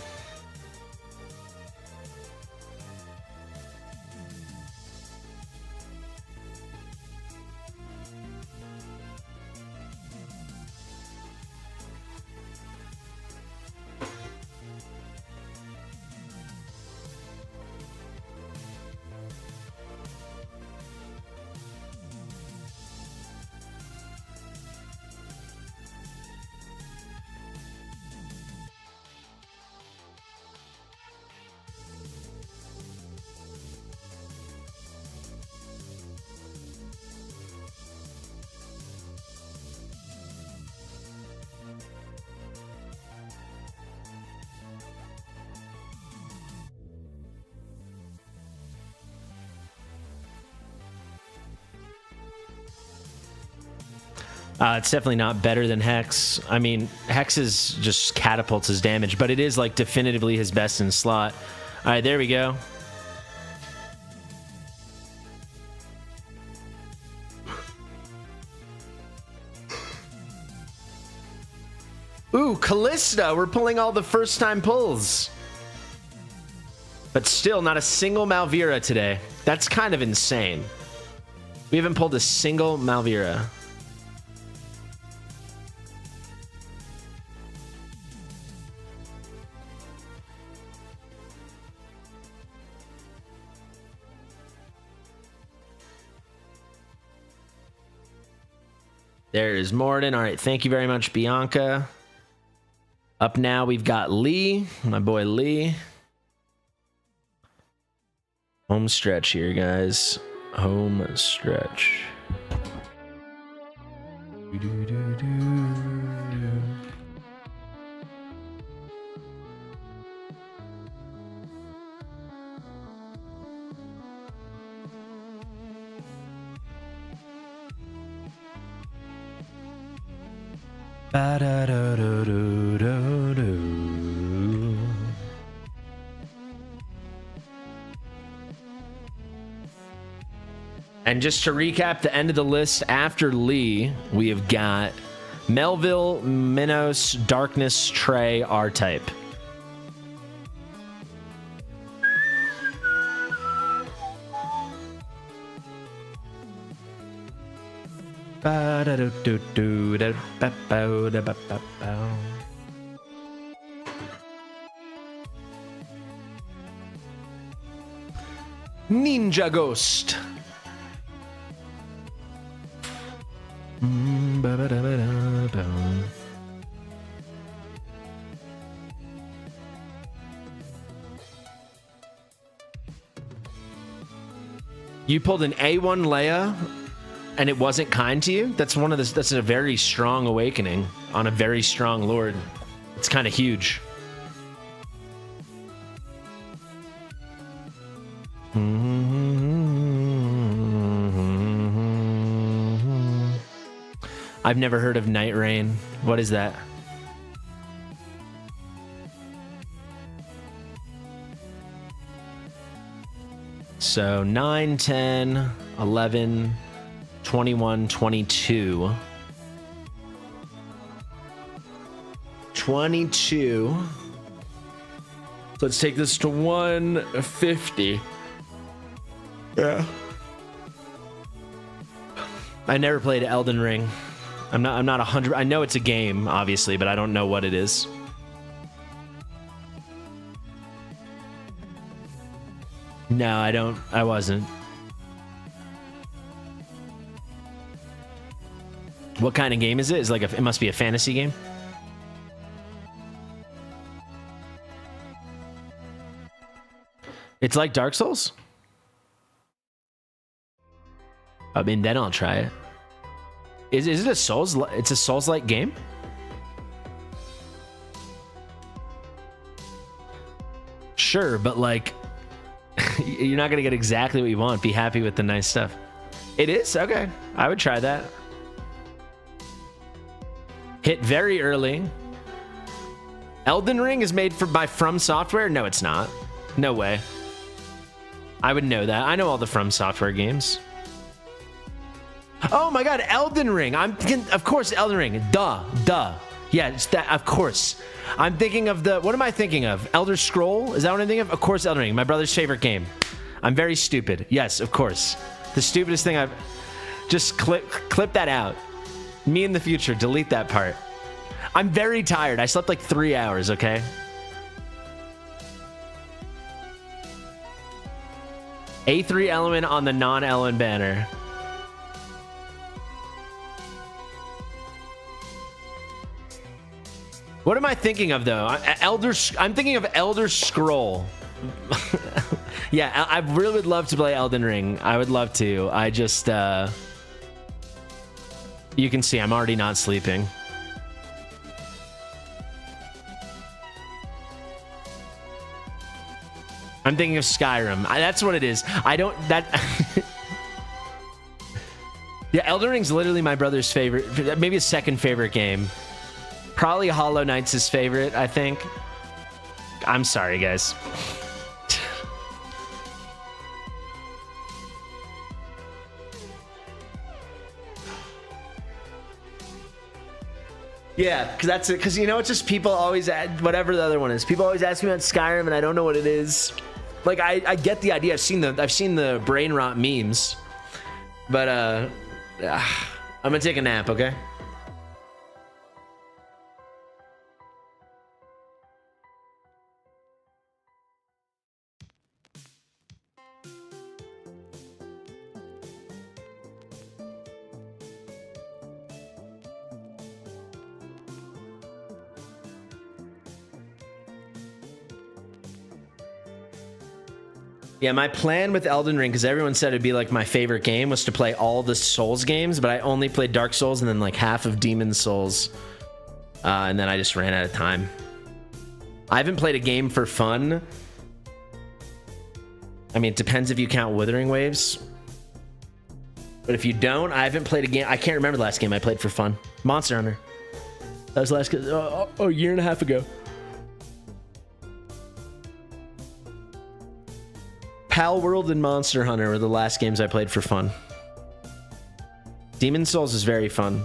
It's definitely not better than Hex. I mean, Hex is just catapults his damage, but it is like definitively his best in slot. All right, there we go. Ooh, Callista. We're pulling all the first time pulls. But still not a single Malvira today. That's kind of insane. We haven't pulled a single Malvira. There is Moriden. All right, thank you very much, Bianca. Up now, we've got Lee, my boy Lee. Home stretch here, guys. Home stretch. And just to recap the end of the list, after Lee, we have got Melville, Minnows, Darkness, Trey, R-Type. Ninja Ghost. You pulled an A1 Leia and it wasn't kind to you? That's that's a very strong awakening on a very strong Lord. It's kind of huge. I've never heard of Night Rain. What is that? So 9, 10, 11, 21, 22. 22. Let's take this to 150. Yeah. I never played Elden Ring. I'm not 100. I know it's a game, obviously, but I don't know what it is. No, I don't. I wasn't. What kind of game is it? Is it must be a fantasy game? It's like Dark Souls? I mean, then I'll try it. Is it a Souls? It's a Souls-like game? Sure, but like, you're not gonna get exactly what you want. Be happy with the nice stuff. It is? Okay. I would try that. Hit very early. Elden Ring is made by From Software? No, it's not. No way. I would know that. I know all the From Software games. Oh my god, Elden Ring. Of course, Elden Ring. Duh. Yeah, it's that. Of course. I'm thinking of what am I thinking of? Elder Scroll? Is that what I'm thinking of? Of course, Elden Ring. My brother's favorite game. I'm very stupid. Yes, of course. The stupidest thing I've... Just clip that out. Me in the future, delete that part. I'm very tired. I slept like 3 hours, okay? A3 Elowyn on the non-Elowyn banner. What am I thinking of, though? I'm thinking of Elder Scroll. Yeah, I really would love to play Elden Ring. I would love to. I just... You can see I'm already not sleeping. I'm thinking of Skyrim. That's what it is. Yeah, Elden Ring's literally my brother's favorite, maybe his second favorite game. Probably Hollow Knight's his favorite, I think. I'm sorry, guys. Yeah, because that's it. Because you know, it's just people always whatever the other one is. People always ask me about Skyrim, and I don't know what it is. Like I get the idea. I've seen the brain rot memes, but I'm gonna take a nap. Okay. Yeah, my plan with Elden Ring, because everyone said it'd be like my favorite game, was to play all the Souls games, but I only played Dark Souls and then like half of Demon Souls, and then I just ran out of time. I haven't played a game for fun. I mean, it depends if you count Wuthering Waves. But if you don't, I haven't played a game. I can't remember the last game I played for fun. Monster Hunter. That was the last a year and a half ago. Pal World and Monster Hunter were the last games I played for fun. Demon Souls is very fun.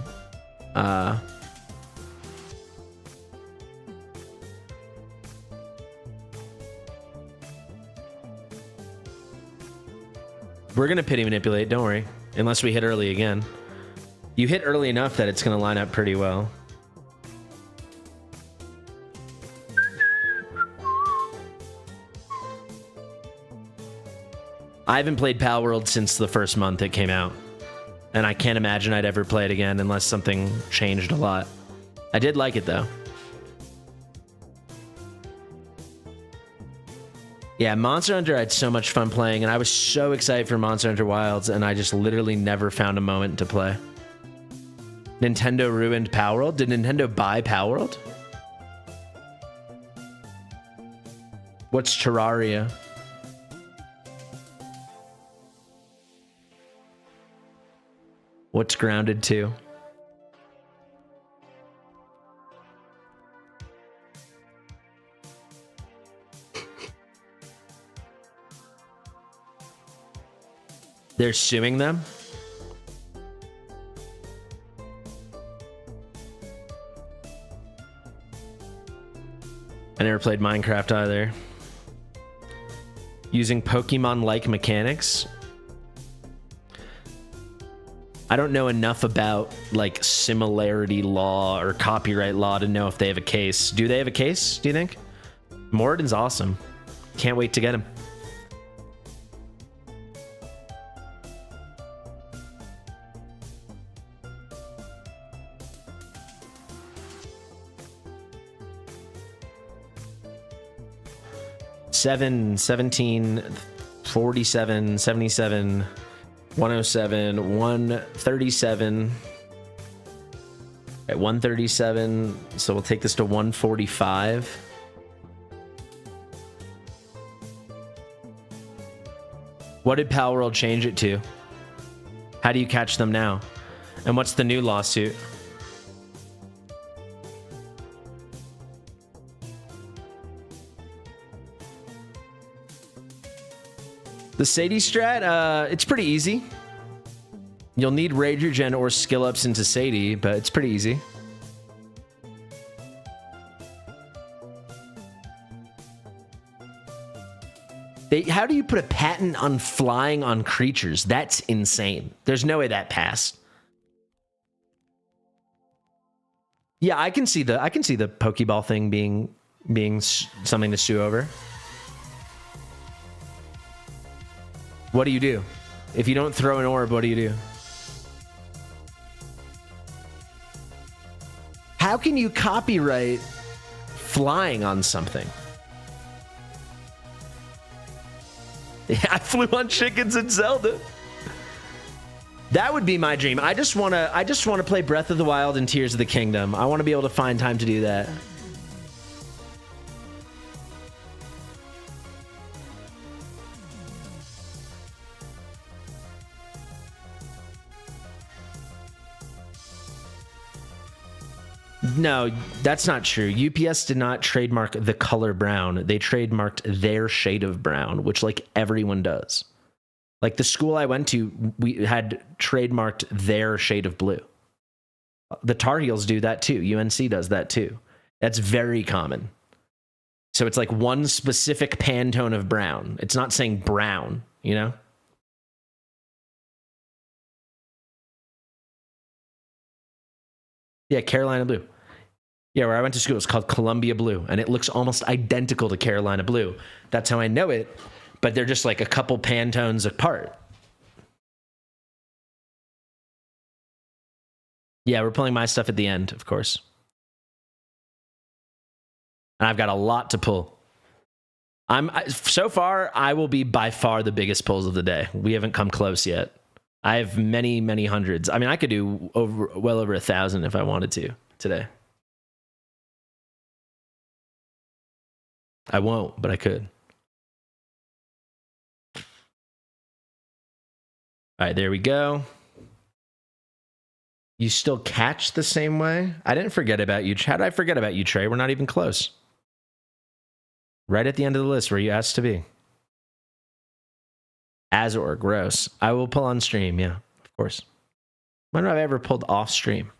We're gonna pity manipulate, don't worry. Unless we hit early again. You hit early enough that it's going to line up pretty well. I haven't played Pal World since the first month it came out. And I can't imagine I'd ever play it again unless something changed a lot. I did like it though. Yeah, Monster Hunter I had so much fun playing, and I was so excited for Monster Hunter Wilds, and I just literally never found a moment to play. Nintendo ruined Pal World? Did Nintendo buy Pal World? What's Terraria? What's Grounded 2? They're suing them? I never played Minecraft either. Using Pokemon-like mechanics? I don't know enough about like similarity law or copyright law to know if they have a case. Do they have a case, do you think? Moriden's awesome. Can't wait to get him. Seven, 17, 47, 77, 107, 137. At 137, so we'll take this to 145. What did Pal World change it to? How do you catch them now? And what's the new lawsuit? The Sadie strat, it's pretty easy. You'll need Rage Regen or skill ups into Sadie, but it's pretty easy. How do you put a patent on flying on creatures? That's insane. There's no way that passed. Yeah, I can see the Pokeball thing being something to sue over. What do you do? If you don't throw an orb, what do you do? How can you copyright flying on something? Yeah, I flew on chickens in Zelda. That would be my dream. I just want to play Breath of the Wild and Tears of the Kingdom. I want to be able to find time to do that. No, that's not true. UPS did not trademark the color brown. They trademarked their shade of brown, which like everyone does. Like the school I went to, we had trademarked their shade of blue. The Tar Heels do that too. UNC does that too. That's very common. So it's like one specific Pantone of brown. It's not saying brown, you know? Yeah, Carolina Blue. Yeah, where I went to school, it's called Columbia Blue, and it looks almost identical to Carolina Blue. That's how I know it, but they're just like a couple Pantones apart. Yeah, we're pulling my stuff at the end, of course. And I've got a lot to pull. So far, I will be by far the biggest pulls of the day. We haven't come close yet. I have many, many hundreds. I mean, I could do well over 1,000 if I wanted to today. I won't, but I could. All right, there we go. You still catch the same way? I didn't forget about you. How did I forget about you, Trey? We're not even close. Right at the end of the list where you asked to be. Azor, gross. I will pull on stream, yeah, of course. When have I ever pulled off stream?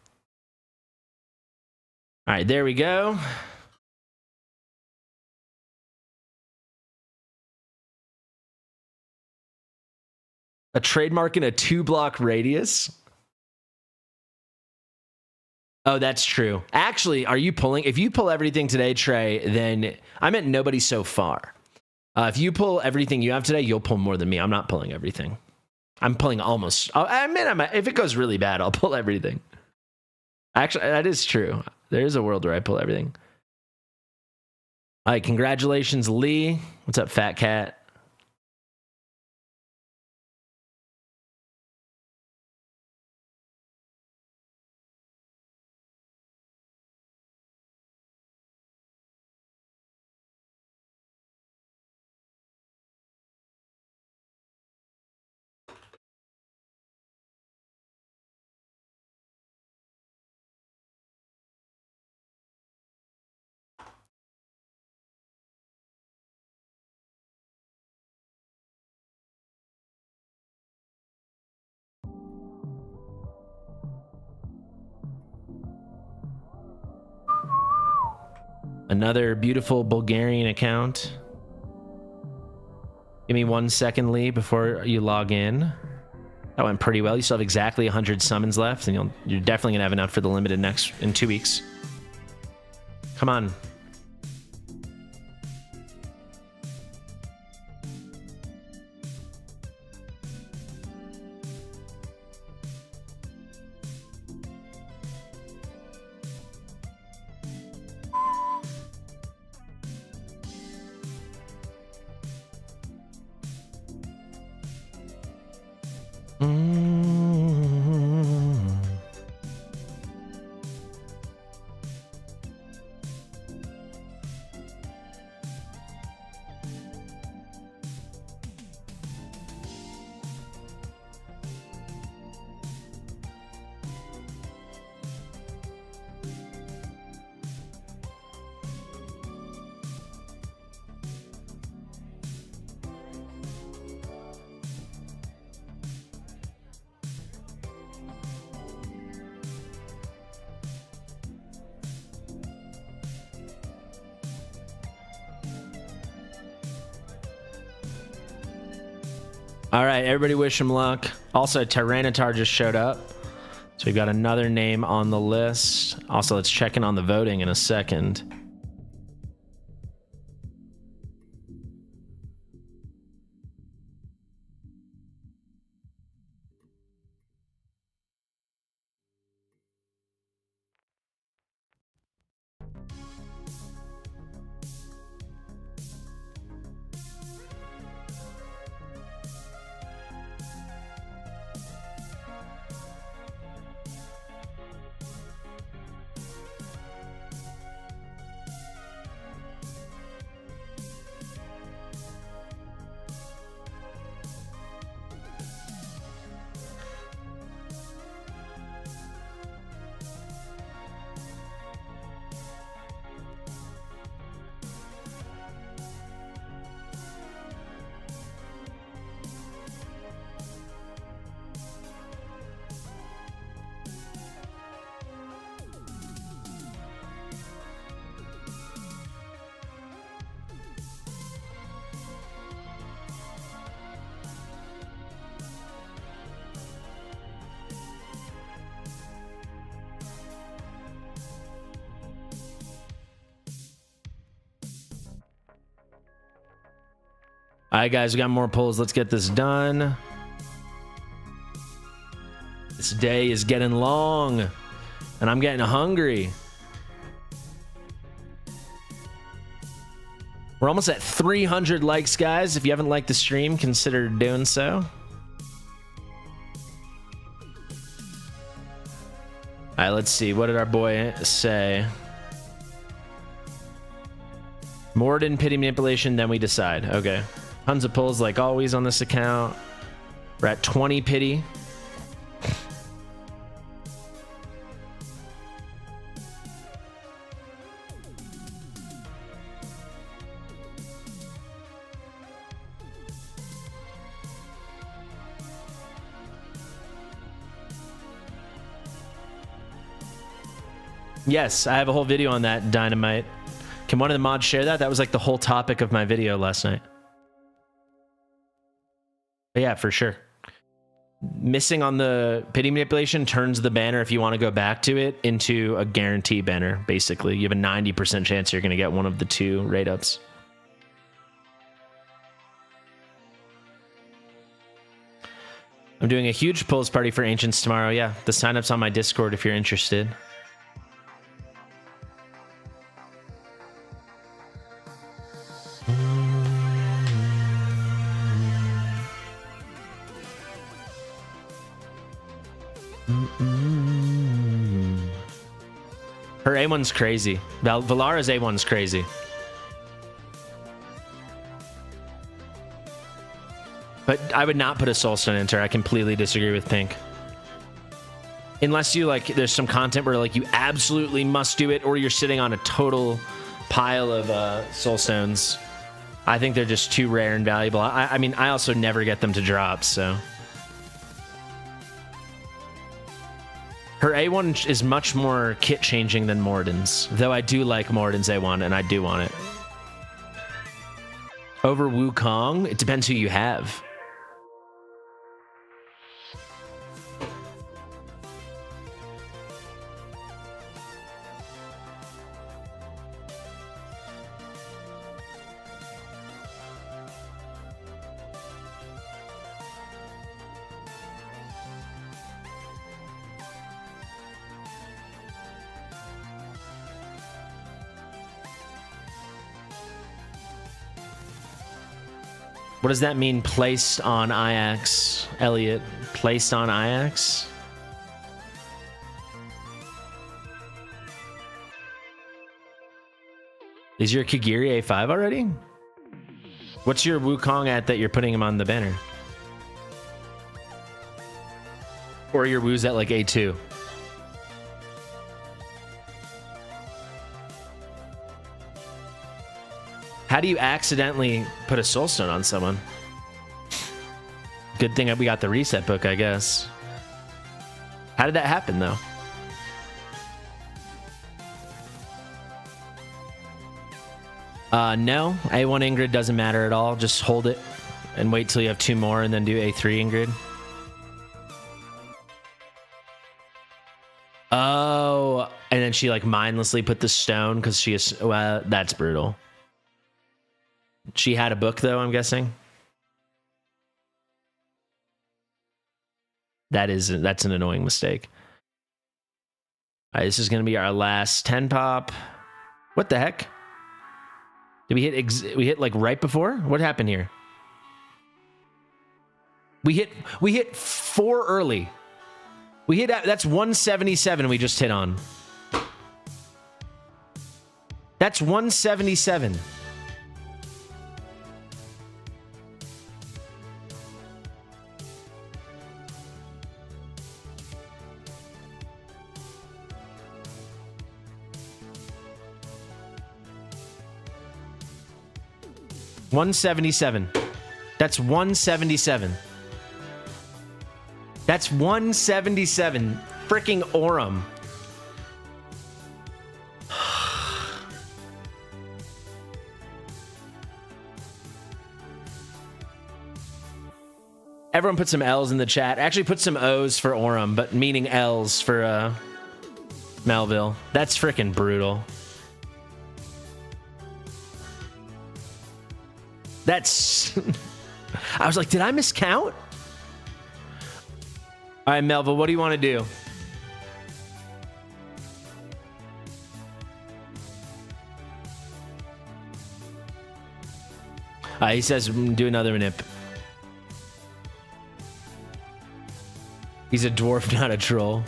All right, there we go. A trademark in a 2-block radius? Oh, that's true. Actually, are you pulling? If you pull everything today, Trey, then I meant nobody so far. If you pull everything you have today, you'll pull more than me. I'm not pulling everything. I'm pulling almost. I mean, if it goes really bad, I'll pull everything. Actually, that is true. There is a world where I pull everything. All right, congratulations, Lee. What's up, Fat Cat? Another beautiful Bulgarian account. Give me 1 second, Lee, before you log in. That went pretty well. You still have exactly 100 summons left, and you're definitely gonna have enough for the limited in 2 weeks. Come on. All right, everybody wish him luck. Also, Tyranitar just showed up. So we've got another name on the list. Also, let's check in on the voting in a second. All right, guys, we got more pulls. Let's get this done. This day is getting long, and I'm getting hungry. We're almost at 300 likes, guys. If you haven't liked the stream, consider doing so. All right, let's see. What did our boy say? Moriden, pity manipulation, then we decide. Okay. Tons of pulls like always on this account. We're at 20 pity. Yes, I have a whole video on that, Dynamite. Can one of the mods share that? That was like the whole topic of my video last night. But yeah, for sure. missing on the pity manipulation turns the banner, if you want to go back to it, into a guarantee banner. Basically, you have a 90% chance you're going to get one of the two raid ups. I'm doing a huge pulls party for Ancients tomorrow. Yeah, the sign-up's on my Discord if you're interested. Her A1's crazy. Valara's A1's crazy. But I would not put a Soulstone into her. I completely disagree with Pink. Unless you like, there's some content where like you absolutely must do it, or you're sitting on a total pile of Soulstones. I think they're just too rare and valuable. I mean, I also never get them to drop, so. Her A1 is much more kit changing than Moriden's, though I do like Moriden's A1 and I do want it. Over Wukong, it depends who you have. What does that mean, placed on Ajax? Elliot, placed on Ajax? Is your Kagiri A5 already? What's your Wukong at that you're putting him on the banner? Or your Wu's at like A2? How do you accidentally put a Soulstone on someone? Good thing we got the reset book, I guess. How did that happen, though? No. A1 Ingrid doesn't matter at all. Just hold it and wait till you have two more and then do A3 Ingrid. Oh, and then she like mindlessly put the stone because she is... Well, that's brutal. She had a book, though, I'm guessing. That's an annoying mistake. All right, this is going to be our last 10 pop. What the heck? Did we hit? We hit like right before? What happened here? We hit 4 early. We hit. That's 177. We just hit on. That's 177. That's 177. That's 177. Freaking Aurum. Everyone put some L's in the chat. Actually put some O's for Aurum, but meaning L's for Melville. That's freaking brutal. That's... I was like, did I miscount? All right, Melville, what do you want to do? He says, do another manip. He's a dwarf, not a troll.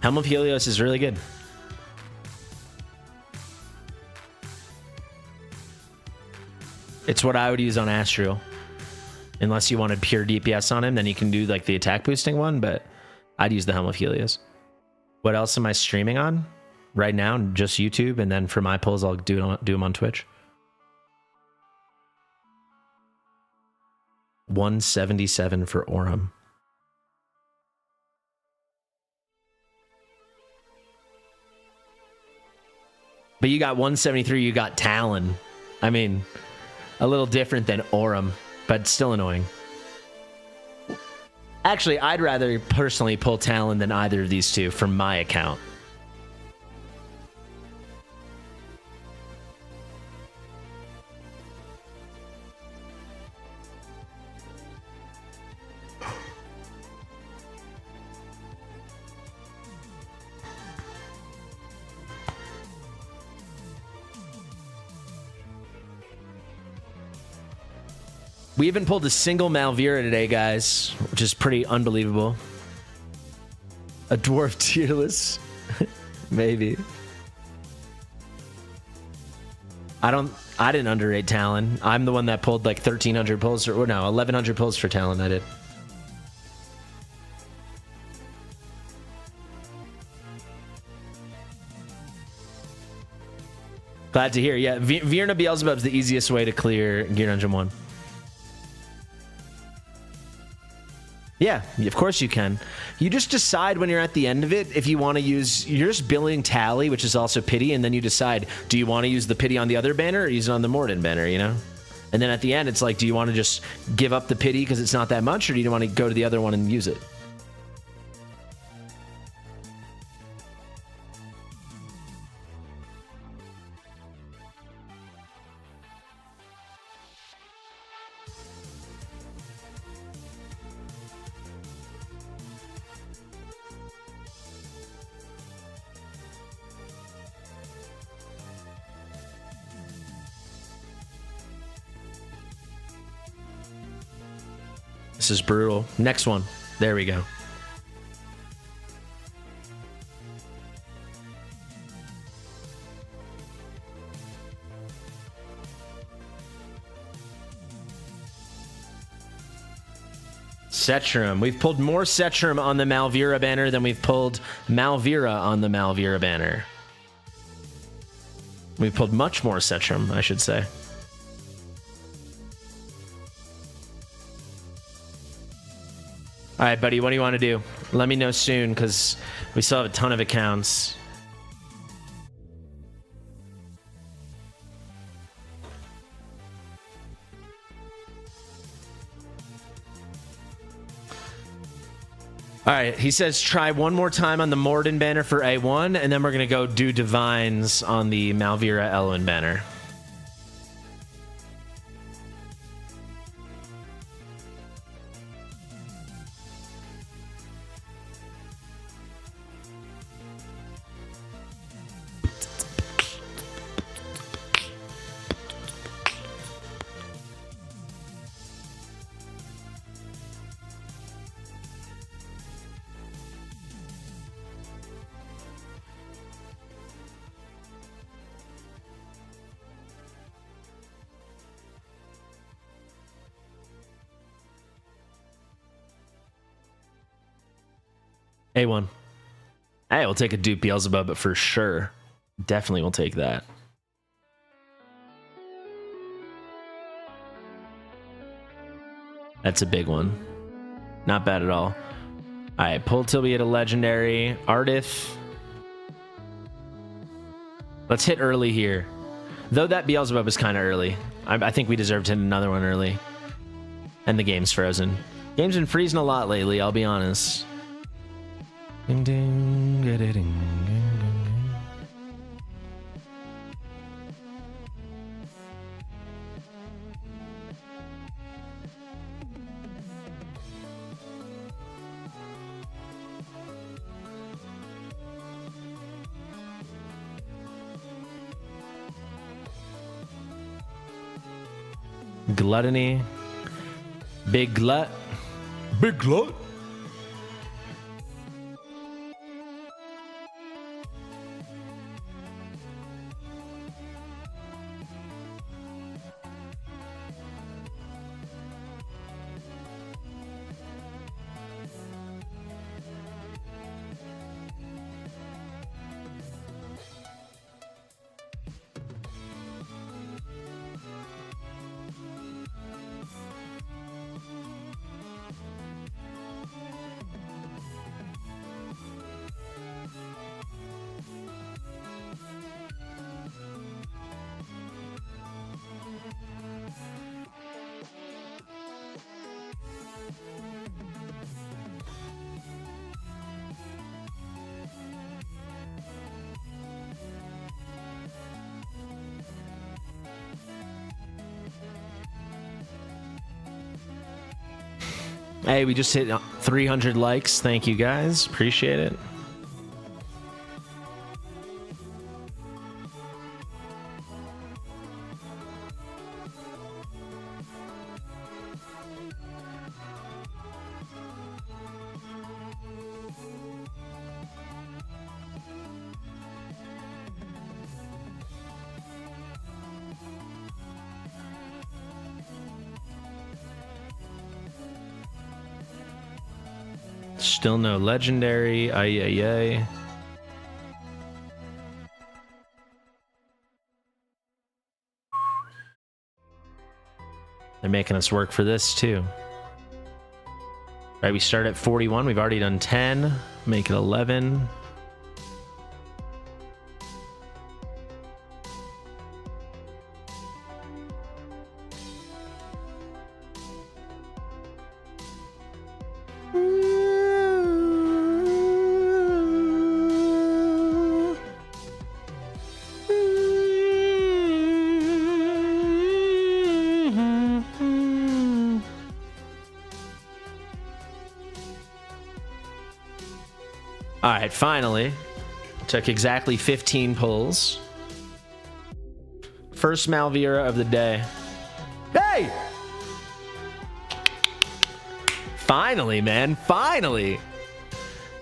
Helm of Helios is really good. It's what I would use on Astral. Unless you wanted pure DPS on him, then you can do like the attack boosting one, but I'd use the Helm of Helios. What else am I streaming on? right now, just YouTube, and then for my pulls, I'll do them on Twitch. 177 for Aurum. But you got 173, you got Talon. I mean, a little different than Aurum, but still annoying. Actually, I'd rather personally pull Talon than either of these two from my account. We haven't pulled a single Malvira today, guys, which is pretty unbelievable. A dwarf tearless? Maybe. I didn't underrate Talon. I'm the one that pulled like 1,300 pulls, or no, 1,100 pulls for Talon. I did. Glad to hear. Yeah, Virna Beelzebub's the easiest way to clear Gear Dungeon 1. Yeah, of course you can. You just decide when you're at the end of it if you want to use... You're just billing Tally, which is also pity, and then you decide, do you want to use the pity on the other banner or use it on the Moriden banner, you know? And then at the end, it's like, do you want to just give up the pity because it's not that much, or do you want to go to the other one and use it? This is brutal. Next one. There we go. Setrum. We've pulled more Setrum on the Malvira banner than we've pulled Malvira on the Malvira banner. We've pulled much more Setrum, I should say. All right, buddy, what do you want to do? Let me know soon, because we still have a ton of accounts. All right, he says try one more time on the Moriden banner for A1, and then we're going to go do Divines on the Malvira Elowyn banner. A1. Hey, we'll take a dupe Beelzebub, but for sure. Definitely will take that. That's a big one. Not bad at all. Alright, pull till we hit a legendary. Ardith. Let's hit early here. Though that Beelzebub is kind of early. I think we deserve to hit another one early. And the game's frozen. Game's been freezing a lot lately, I'll be honest. Ding, ding, ding, ding, ding. Gluttony. Big glut. Big glut. Hey, we just hit 300 likes. Thank you guys. Appreciate it. Still no legendary. Ay, ay, ay. They're making us work for this too. Right, we start at 41. We've already done 10. Make it 11. All right, finally. Took exactly 15 pulls. First Malvira of the day. Hey! Finally, man. Finally.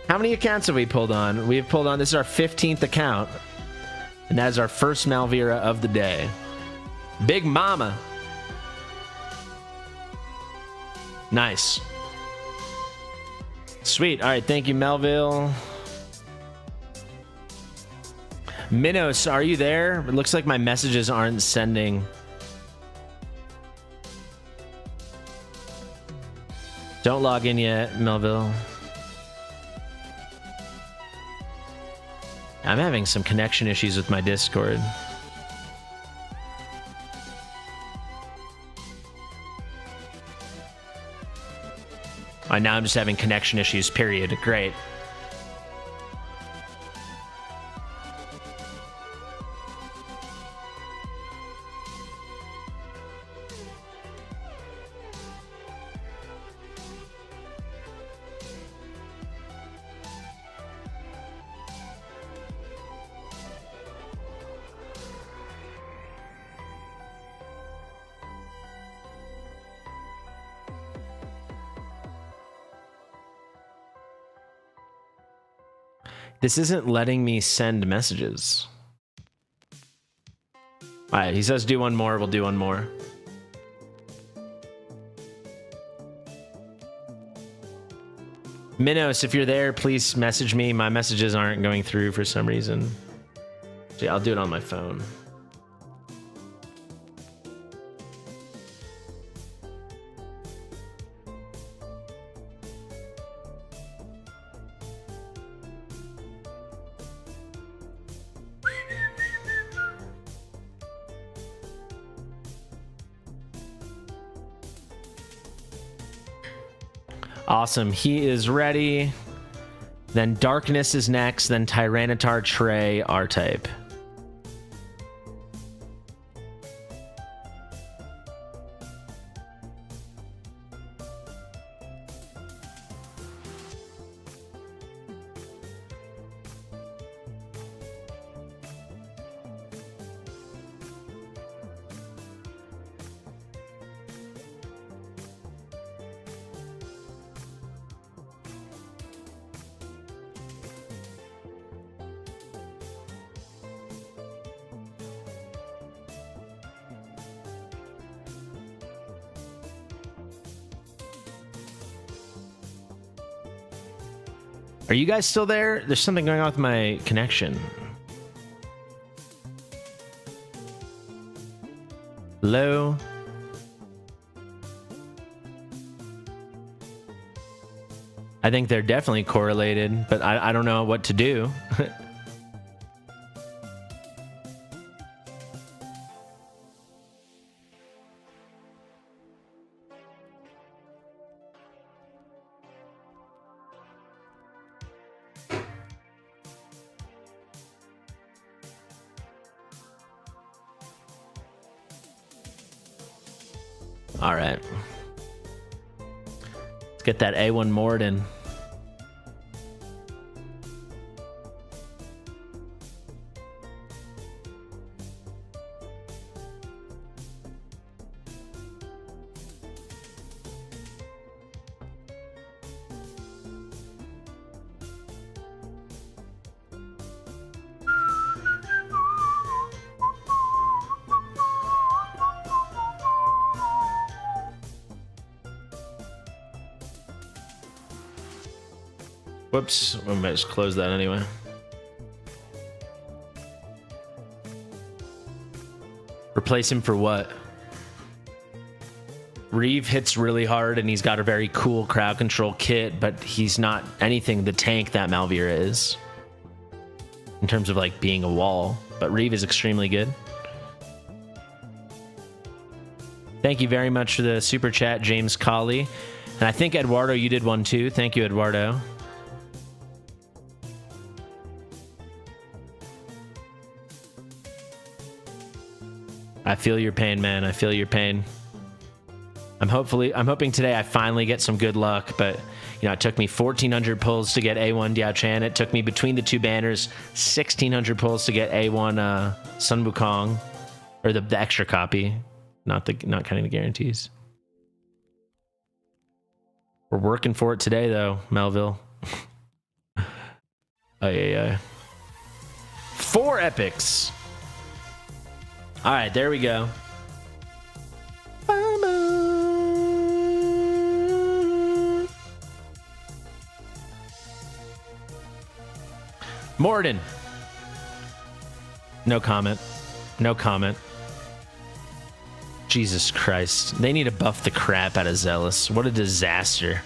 How many accounts have we pulled on? We have pulled on, this is our 15th account. And that is our first Malvira of the day. Big Mama. Nice. Sweet. All right, thank you, Melville. Minnows, are you there? It looks like my messages aren't sending. Don't log in yet, Melville. I'm having some connection issues with my Discord. All right, now I'm just having connection issues, period. Great. This isn't letting me send messages. All right, he says do one more. We'll do one more. Minnows, if you're there, please message me. My messages aren't going through for some reason. So yeah, I'll do it on my phone. Awesome. He is ready. Then Darkness is next. Then Tyranitar, Trey, R-Type. Are you guys still there? There's something going on with my connection. Hello? I think they're definitely correlated, but I don't know what to do. All right. Get that A1 Moriden. Whoops, I might just close that anyway. Replace him for what? Reeve hits really hard and he's got a very cool crowd control kit, but he's not anything the tank that Malvira is. In terms of like being a wall. But Reeve is extremely good. Thank you very much for the super chat, James Colley. And I think Eduardo, you did one too. Thank you, Eduardo. I feel your pain, man. I feel your pain. I'm hoping today I finally get some good luck, but you know, it took me 1,400 pulls to get A1 Diao-Chan. It took me between the two banners 1,600 pulls to get A1 Sun Wukong, or the extra copy, not counting the guarantees. We're working for it today, though, Melville. Oh yeah. 4 epics. All right, there we go. Moriden. No comment. No comment. Jesus Christ. They need to buff the crap out of Zealous. What a disaster.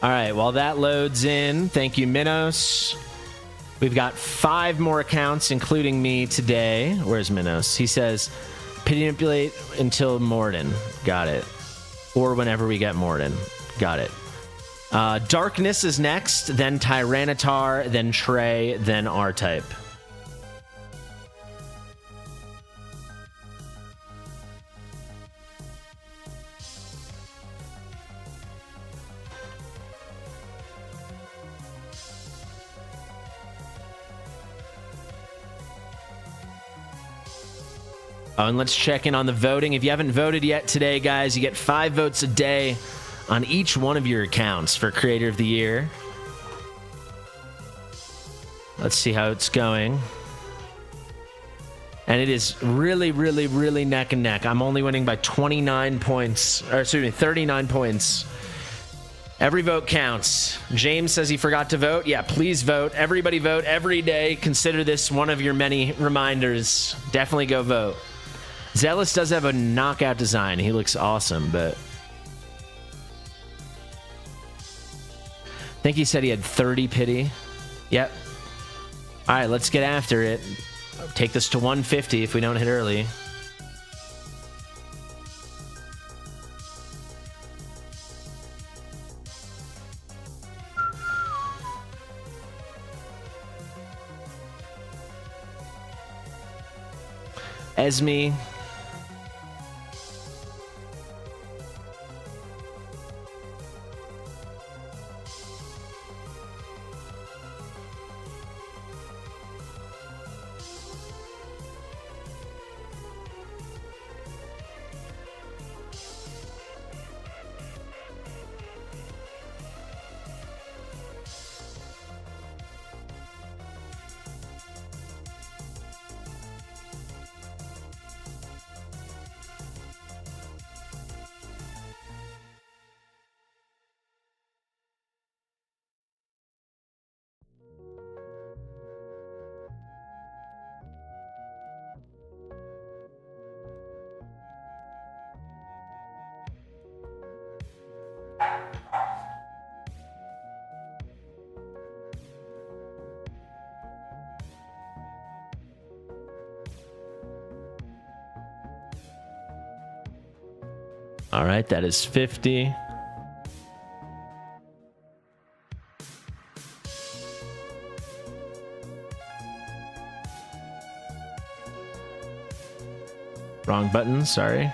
All right, while that loads in, thank you, Minnows. We've got 5 more accounts, including me today. Where's Minnows? He says, manipulate until Moriden. Got it. Or whenever we get Moriden. Got it. Darkness is next, then Tyranitar, then Trey, then R-Type. Oh, and let's check in on the voting. If you haven't voted yet today, guys, you get 5 votes a day on each one of your accounts for Creator of the Year. Let's see how it's going. And it is really, really, really neck and neck. I'm only winning by 29 points. Or, excuse me, 39 points. Every vote counts. James says he forgot to vote. Yeah, please vote. Everybody vote every day. Consider this one of your many reminders. Definitely go vote. Zealous does have a knockout design. He looks awesome, but I think he said he had 30 pity. Yep. All right, let's get after it. Take this to 150 if we don't hit early. Esme. All right, that is 50. Wrong button, sorry.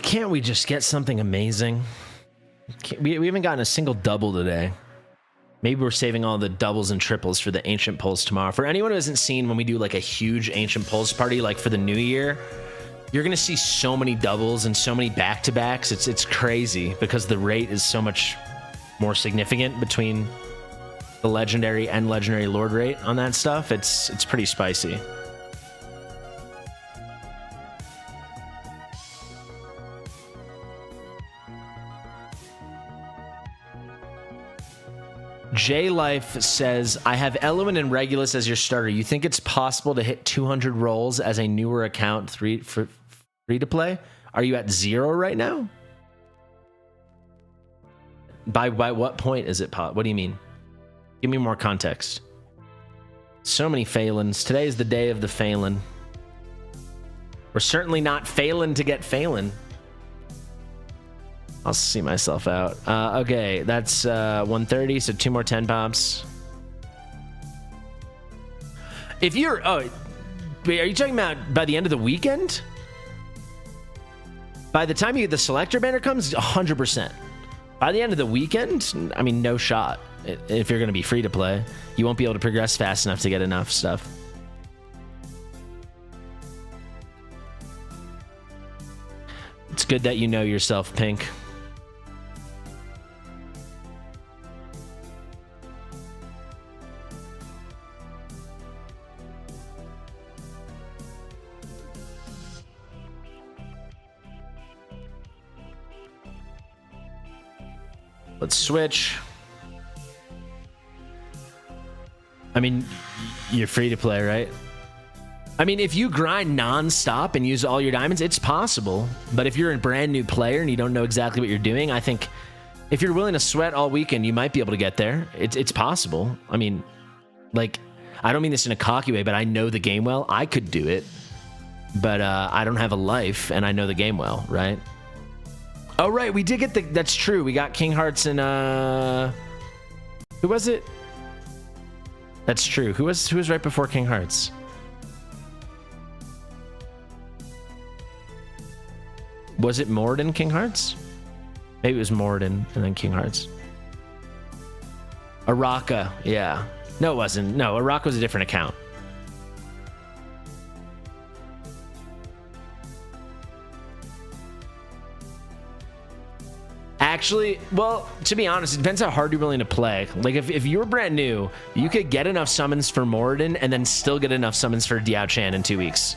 Can't we just get something amazing? We haven't gotten a single double today. Maybe we're saving all the doubles and triples for the ancient pulls tomorrow. For anyone who hasn't seen when we do like a huge ancient pulls party, like for the new year, you're gonna see so many doubles and so many back-to-backs. It's crazy because the rate is so much more significant between the legendary and legendary lord rate on that stuff. It's pretty spicy. J Life says, I have Elowyn and Regulus as your starter. You think it's possible to hit 200 rolls as a newer account free to play? Are you at 0 right now? By what point is it what do you mean? Give me more context. So many Phalans. Today is the day of the Phalan. We're certainly not failing to get Phalan. I'll see myself out. Okay, that's 130, so 2 more 10 pops. If you're... Oh, wait, are you talking about by the end of the weekend? By the time the selector banner comes, 100%. By the end of the weekend, I mean, no shot. If you're going to be free to play, you won't be able to progress fast enough to get enough stuff. It's good that you know yourself, Pink. Let's switch. I mean, you're free to play, right? I mean, if you grind non-stop and use all your diamonds, it's possible. But if you're a brand new player and you don't know exactly what you're doing, I think if you're willing to sweat all weekend, you might be able to get there. It's possible. I mean, like, I don't mean this in a cocky way, but I know the game well. I could do it. But I don't have a life, and I know the game well, right? Oh, right, we did get that's true. We got King Hearts and, who was it? That's true. Who was right before King Hearts? Was it Moriden King Hearts? Maybe it was Moriden and then King Hearts. Araka, yeah. No, it wasn't. No, Araka was a different account. Actually, well, to be honest, it depends how hard you're willing to play. Like, if you're brand new, you could get enough summons for Moriden and then still get enough summons for Diao Chan in 2 weeks.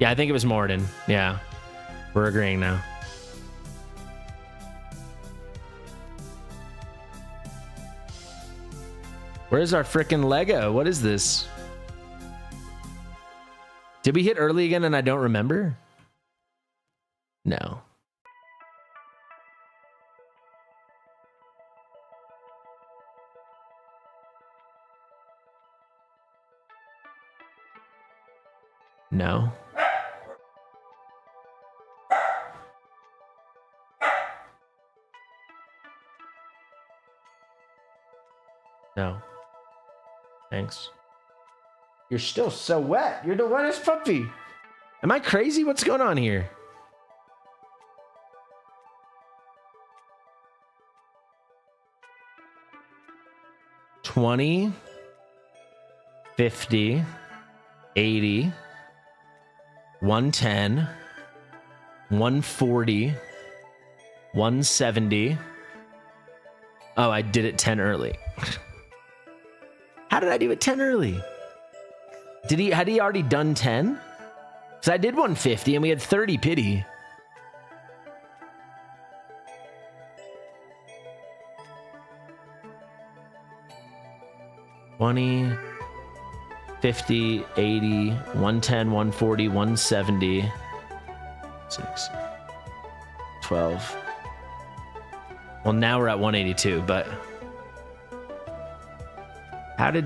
Yeah, I think it was Moriden. Yeah. We're agreeing now. Where's our frickin' Lego? What is this? Did we hit early again and I don't remember? No. No. No. Thanks. You're still so wet. You're the wettest puppy. Am I crazy? What's going on here? $20, $50, $80, $110, $140, $170. Oh, I did it 10 early. How did I do it 10 early? Had he already done 10? Because I did 150 and we had 30 pity. $20, $50, $80, $110, $140, $170, 6, 12. Well, now we're at 182, but how did...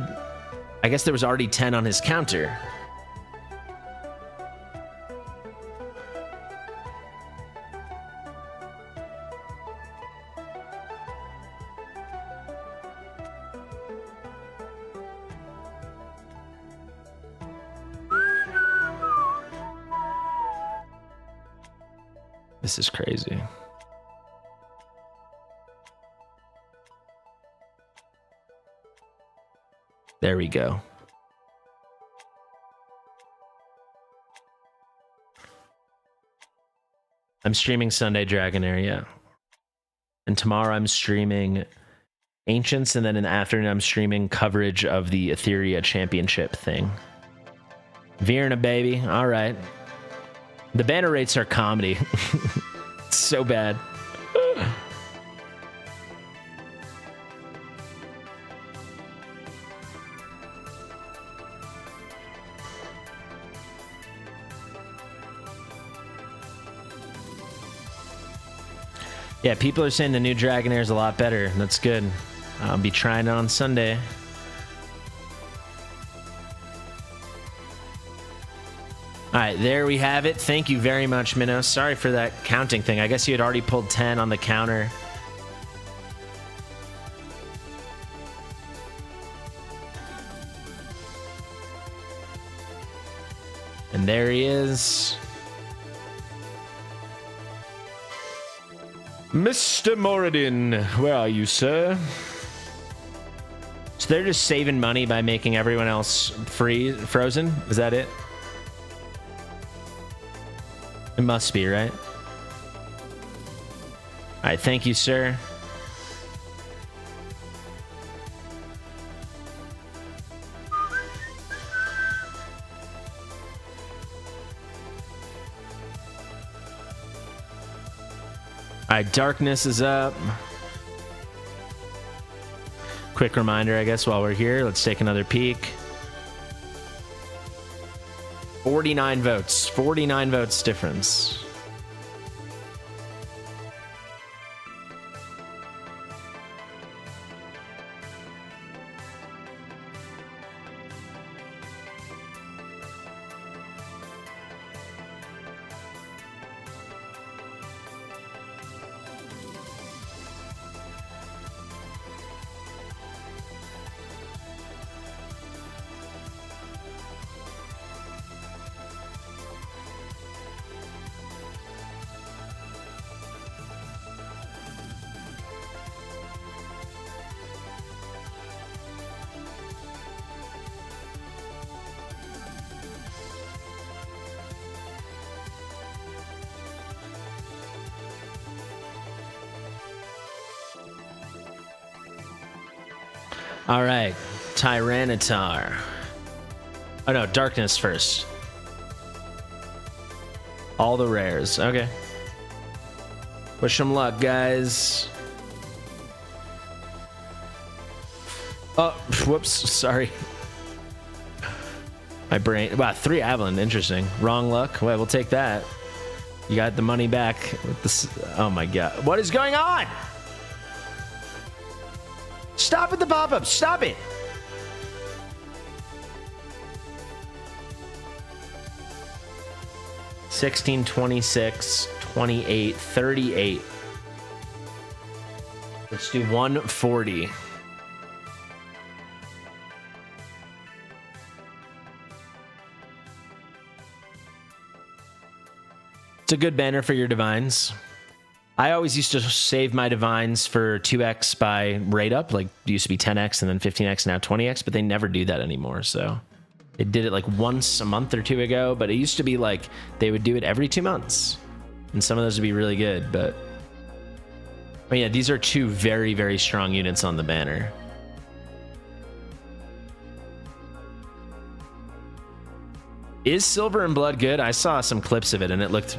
I guess there was already 10 on his counter. This is crazy. There we go. I'm streaming Sunday Dragonair, yeah. And tomorrow I'm streaming Ancients, and then in the afternoon I'm streaming coverage of the Etheria Championship thing. Virna, baby. All right. The banner rates are comedy. It's so bad. Yeah, people are saying the new Dragonair is a lot better. That's good. I'll be trying it on Sunday. All right, there we have it. Thank you very much, Minnows. Sorry for that counting thing. I guess you had already pulled 10 on the counter. And there he is. Mr. Moriden, where are you, sir? So they're just saving money by making everyone else frozen? Is that it? It must be, right? All right, thank you, sir. All right, darkness is up. Quick reminder, I guess, while we're here, let's take another peek. 49 votes. 49 votes difference. All right, Tyranitar. Oh no, darkness first. All the rares. Okay. Wish them luck, guys. Oh, whoops. Sorry. My brain. Wow, 3 Avalon. Interesting. Wrong luck. Well, we'll take that. You got the money back with this. Oh my god. What is going on? Stop at the pop-up. Stop it. 16, 26, 28, 38. Let's do 140. It's a good banner for your divines. I always used to save my divines for 2x by rate up, like it used to be 10x and then 15x, now 20x, but they never do that anymore. So they did it like once a month or two ago, but it used to be like they would do it every 2 months. And some of those would be really good, but yeah, these are two very, very strong units on the banner. Is Silver and Blood good? I saw some clips of it and it looked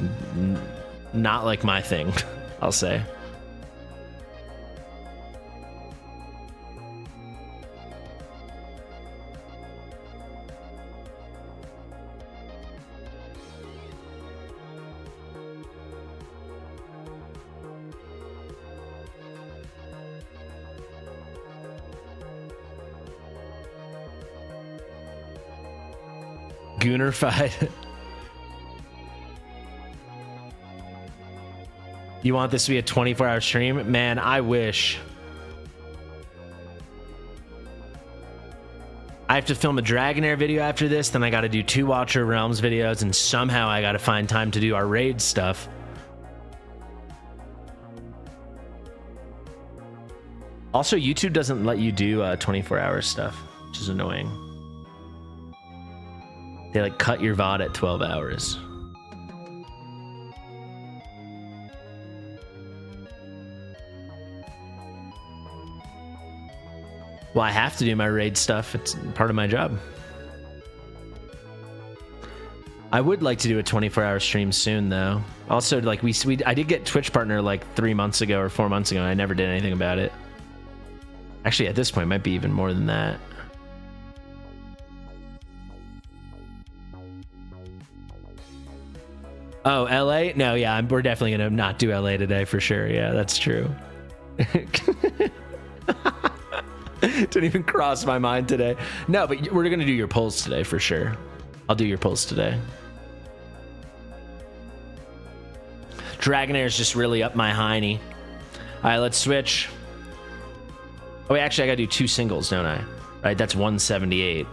not like my thing, I'll say. Gooner fight. You want this to be a 24-hour stream? Man, I wish. I have to film a Dragonair video after this, then I got to do 2 Watcher Realms videos, and somehow I got to find time to do our raid stuff. Also, YouTube doesn't let you do 24-hour stuff, which is annoying. They like cut your VOD at 12 hours. Well, I have to do my raid stuff. It's part of my job. I would like to do a 24-hour stream soon, though. Also, like I did get Twitch partner like 3 months ago or 4 months ago, and I never did anything about it. Actually, at this point, it might be even more than that. Oh, LA? No, yeah, we're definitely gonna not do LA today for sure. Yeah, that's true. Didn't even cross my mind today. No, but we're gonna do your polls today for sure. I'll do your polls today. Dragonair's just really up my hiney. All right, let's switch. Oh, wait, actually, I gotta do 2 singles, don't I? Right, that's 178.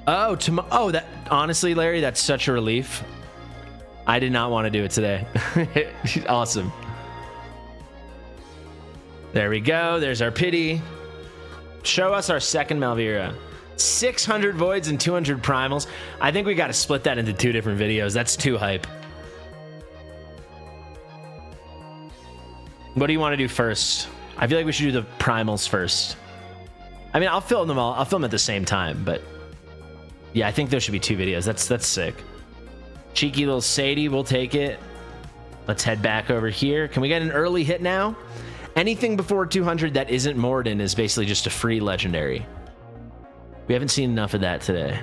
Oh, that honestly, Larry, that's such a relief. I did not want to do it today. Awesome. There we go. There's our pity. Show us our second Malvira. 600 voids and 200 primals. I think we got to split that into 2 different videos. That's too hype. What do you want to do first? I feel like we should do the primals first. I mean, I'll film them all. I'll film at the same time, but yeah, I think there should be 2 videos. That's sick. Cheeky little Sadie, we'll take it. Let's head back over here. Can we get an early hit now? Anything before 200 that isn't Moriden is basically just a free legendary. We haven't seen enough of that today.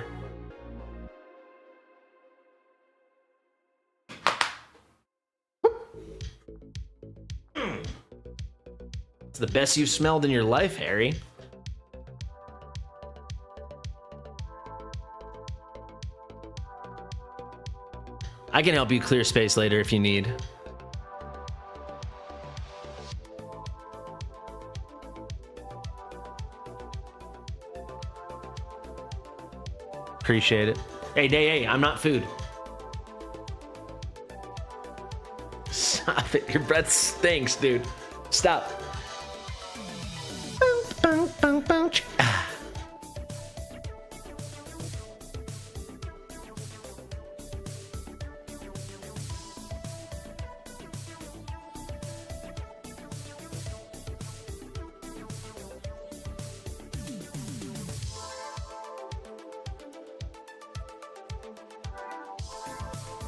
It's the best you've smelled in your life, Harry. I can help you clear space later if you need. Appreciate it. Hey, I'm not food. Stop it. Your breath stinks, dude. Stop.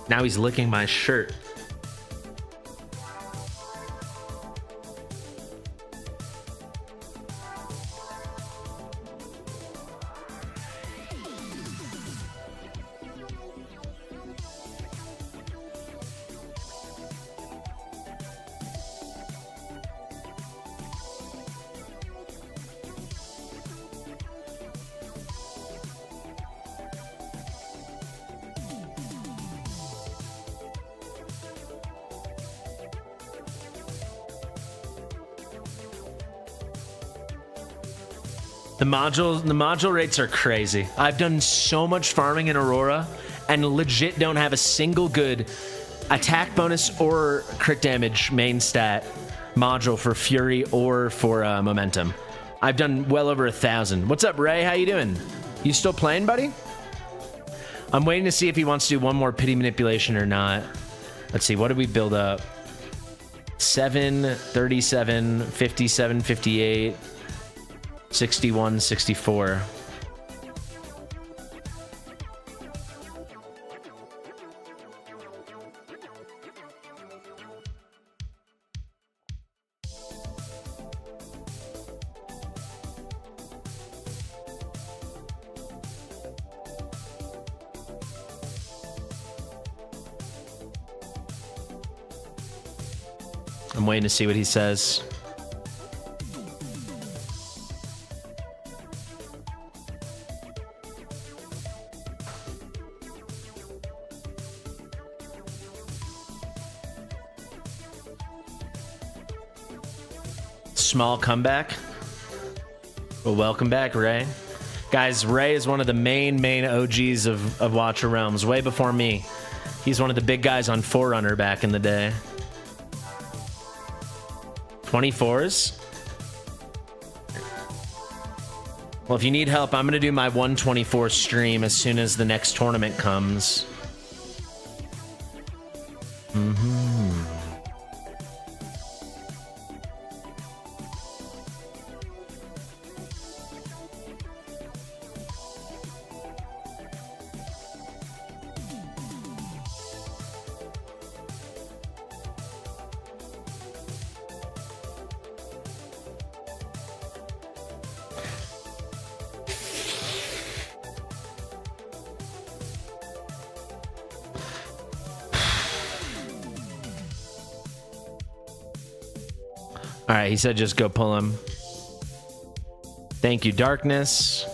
Now he's licking my shirt. The module rates are crazy. I've done so much farming in Aurora and legit don't have a single good attack bonus or crit damage main stat module for Fury or for Momentum. I've done well over 1,000. What's up, Ray? How you doing? You still playing, buddy? I'm waiting to see if he wants to do one more pity manipulation or not. Let's see, what did we build up? 7, 37, 57, 58, 61, 64. I'm waiting to see what he says. Small comeback. Well, welcome back, Ray. Guys, Ray is one of the main OGs of Watcher Realms, way before me. He's one of the big guys on Forerunner back in the day. 24s? Well, if you need help, I'm going to do my 124 stream as soon as the next tournament comes. All right, he said just go pull him. Thank you, Darkness.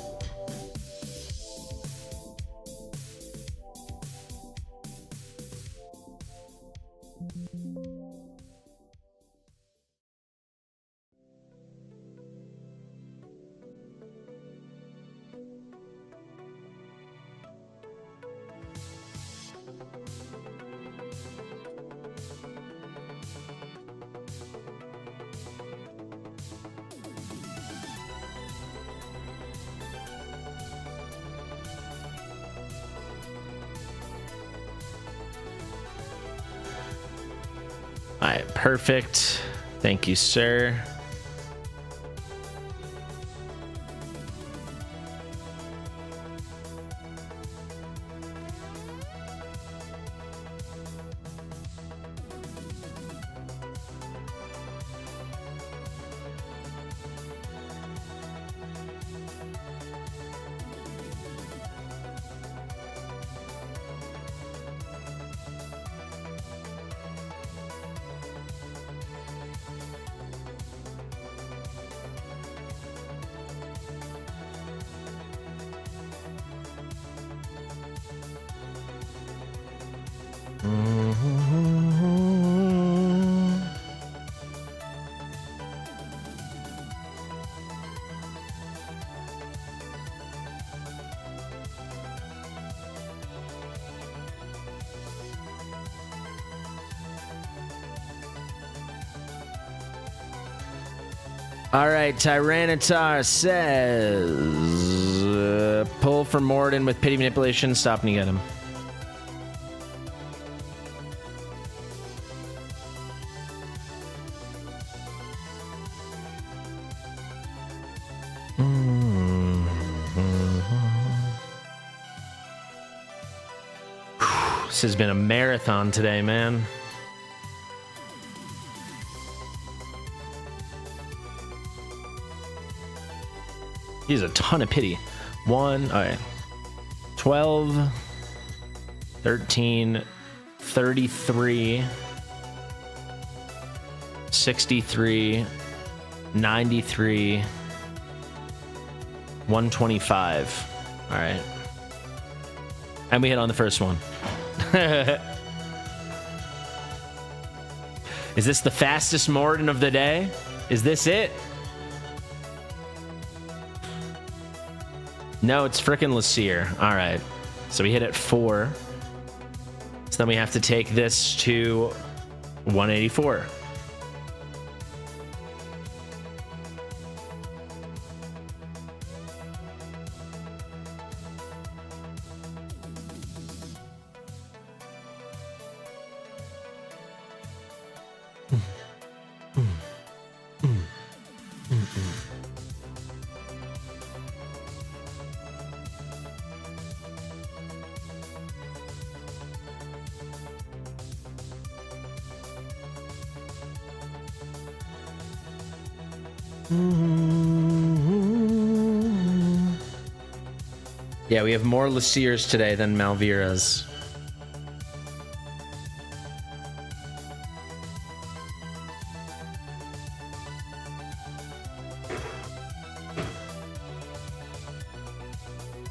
All right, perfect. Thank you, sir. All right, Tyranitar says, pull for Moriden with pity manipulation, stop and you get him. This has been a marathon today, man. He's a ton of pity. All right. 12, 13, 33, 63, 93, 125. All right. And we hit on the first one. Is this the fastest Moriden of the day? Is this it? No, it's frickin' Lassir. All right. So we hit at 4. So then we have to take this to 184. Yeah, we have more Lassirs today than Malviras.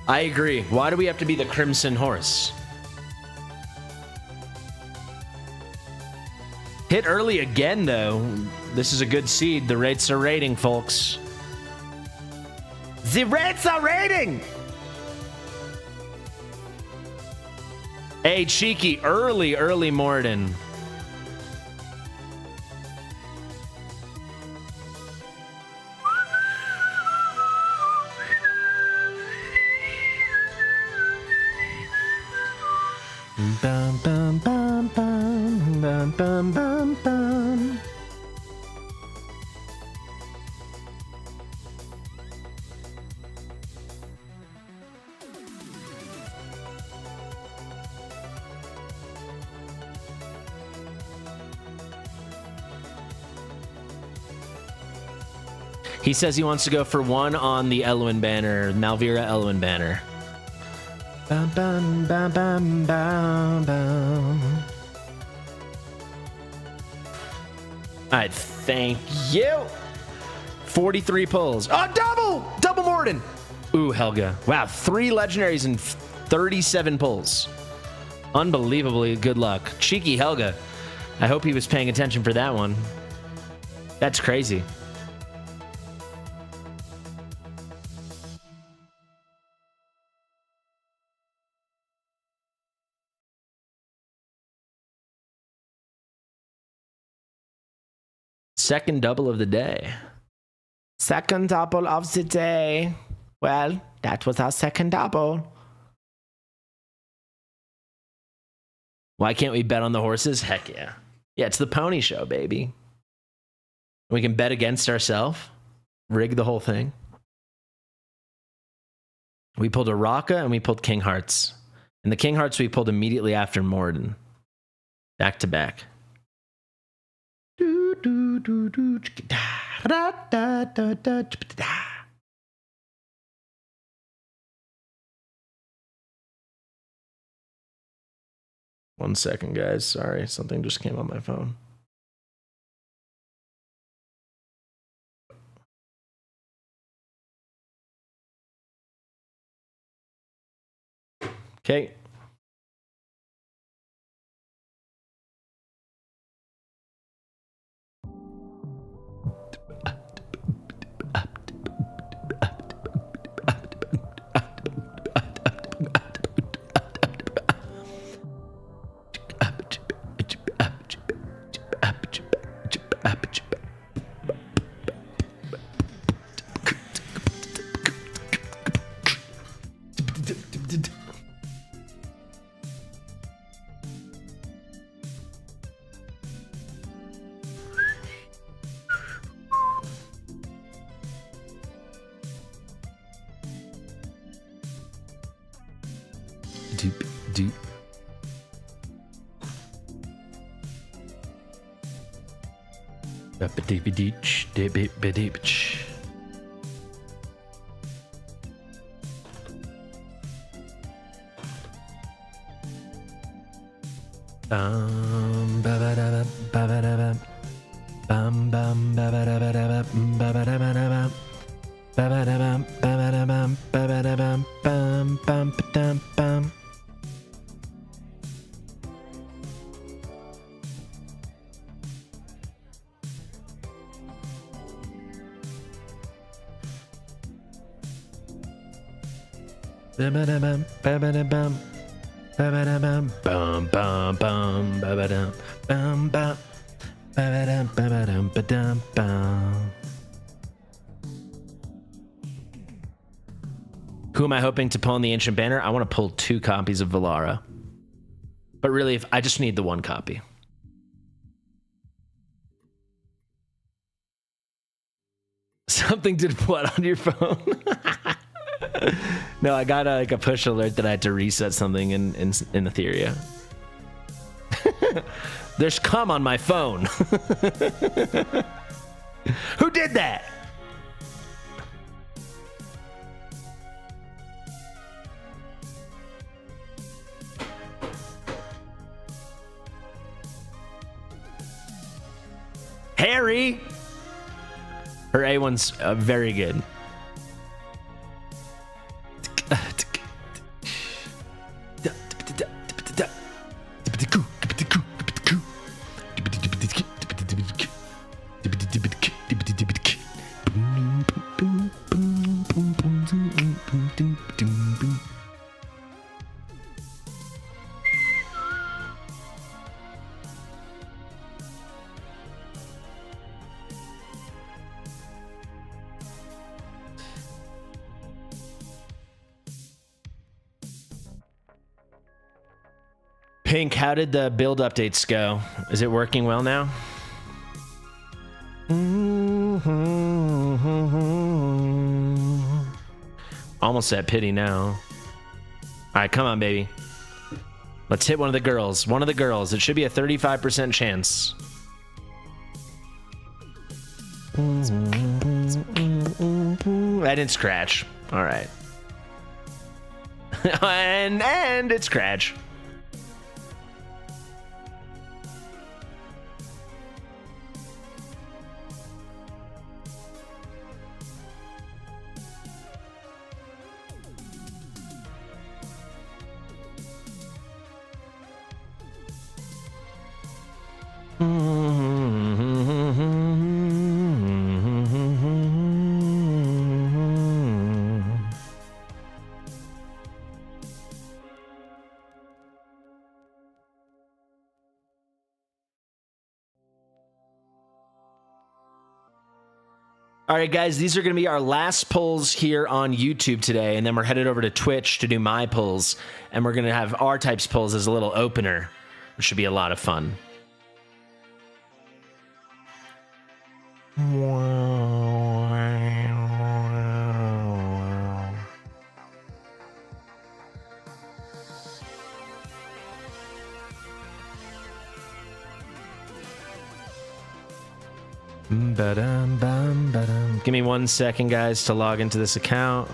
I agree. Why do we have to be the Crimson Horse? Hit early again, though. This is a good seed. The rates are rating, folks. The rates are rating! Hey, cheeky, early Moriden. Bum, bum, bum, bum, bum, bum, bum, bum. He says he wants to go for 1 on the Elowyn banner, Malvira Elowyn banner. Bum, bum, bum, bum, bum, bum. All right, thank you. 43 pulls. Oh, double Moriden. Ooh, Helga. Wow, 3 legendaries and 37 pulls. Unbelievably good luck. Cheeky Helga. I hope he was paying attention for that one. That's crazy. Second double of the day. Second double of the day. Well, that was our second double. Why can't we bet on the horses? Heck yeah. Yeah, it's the pony show, baby. We can bet against ourselves. Rig the whole thing. We pulled a Rocca and we pulled King Hearts. And the King Hearts we pulled immediately after Moriden. Back to back. 1 second, guys. Sorry, something just came on my phone. Okay. Doop. Ba-ba-da-bum, ba-ba-da-bum, ba-ba-da-bum, bum, bum, bum, ba-ba-dum, bum, bum, ba-ba-dum, ba-ba-dum, ba-dum, bum. Who am I hoping to pull in the Ancient Banner? I want to pull 2 copies of Valara. But really, if I just need the 1 copy. Something did what on your phone? No, I got a push alert that I had to reset something in Etheria. There's cum on my phone. Who did that? Harry. Her A1's very good. Pink, how did the build updates go? Is it working well now? Almost at pity now. All right, come on, baby. Let's hit one of the girls. One of the girls. It should be a 35% chance. I didn't scratch. All right. and it scratch. All right, guys, these are going to be our last pulls here on YouTube today, and then we're headed over to Twitch to do my pulls, and we're going to have R-Type's pulls as a little opener, which should be a lot of fun. Give me 1 second, guys, to log into this account.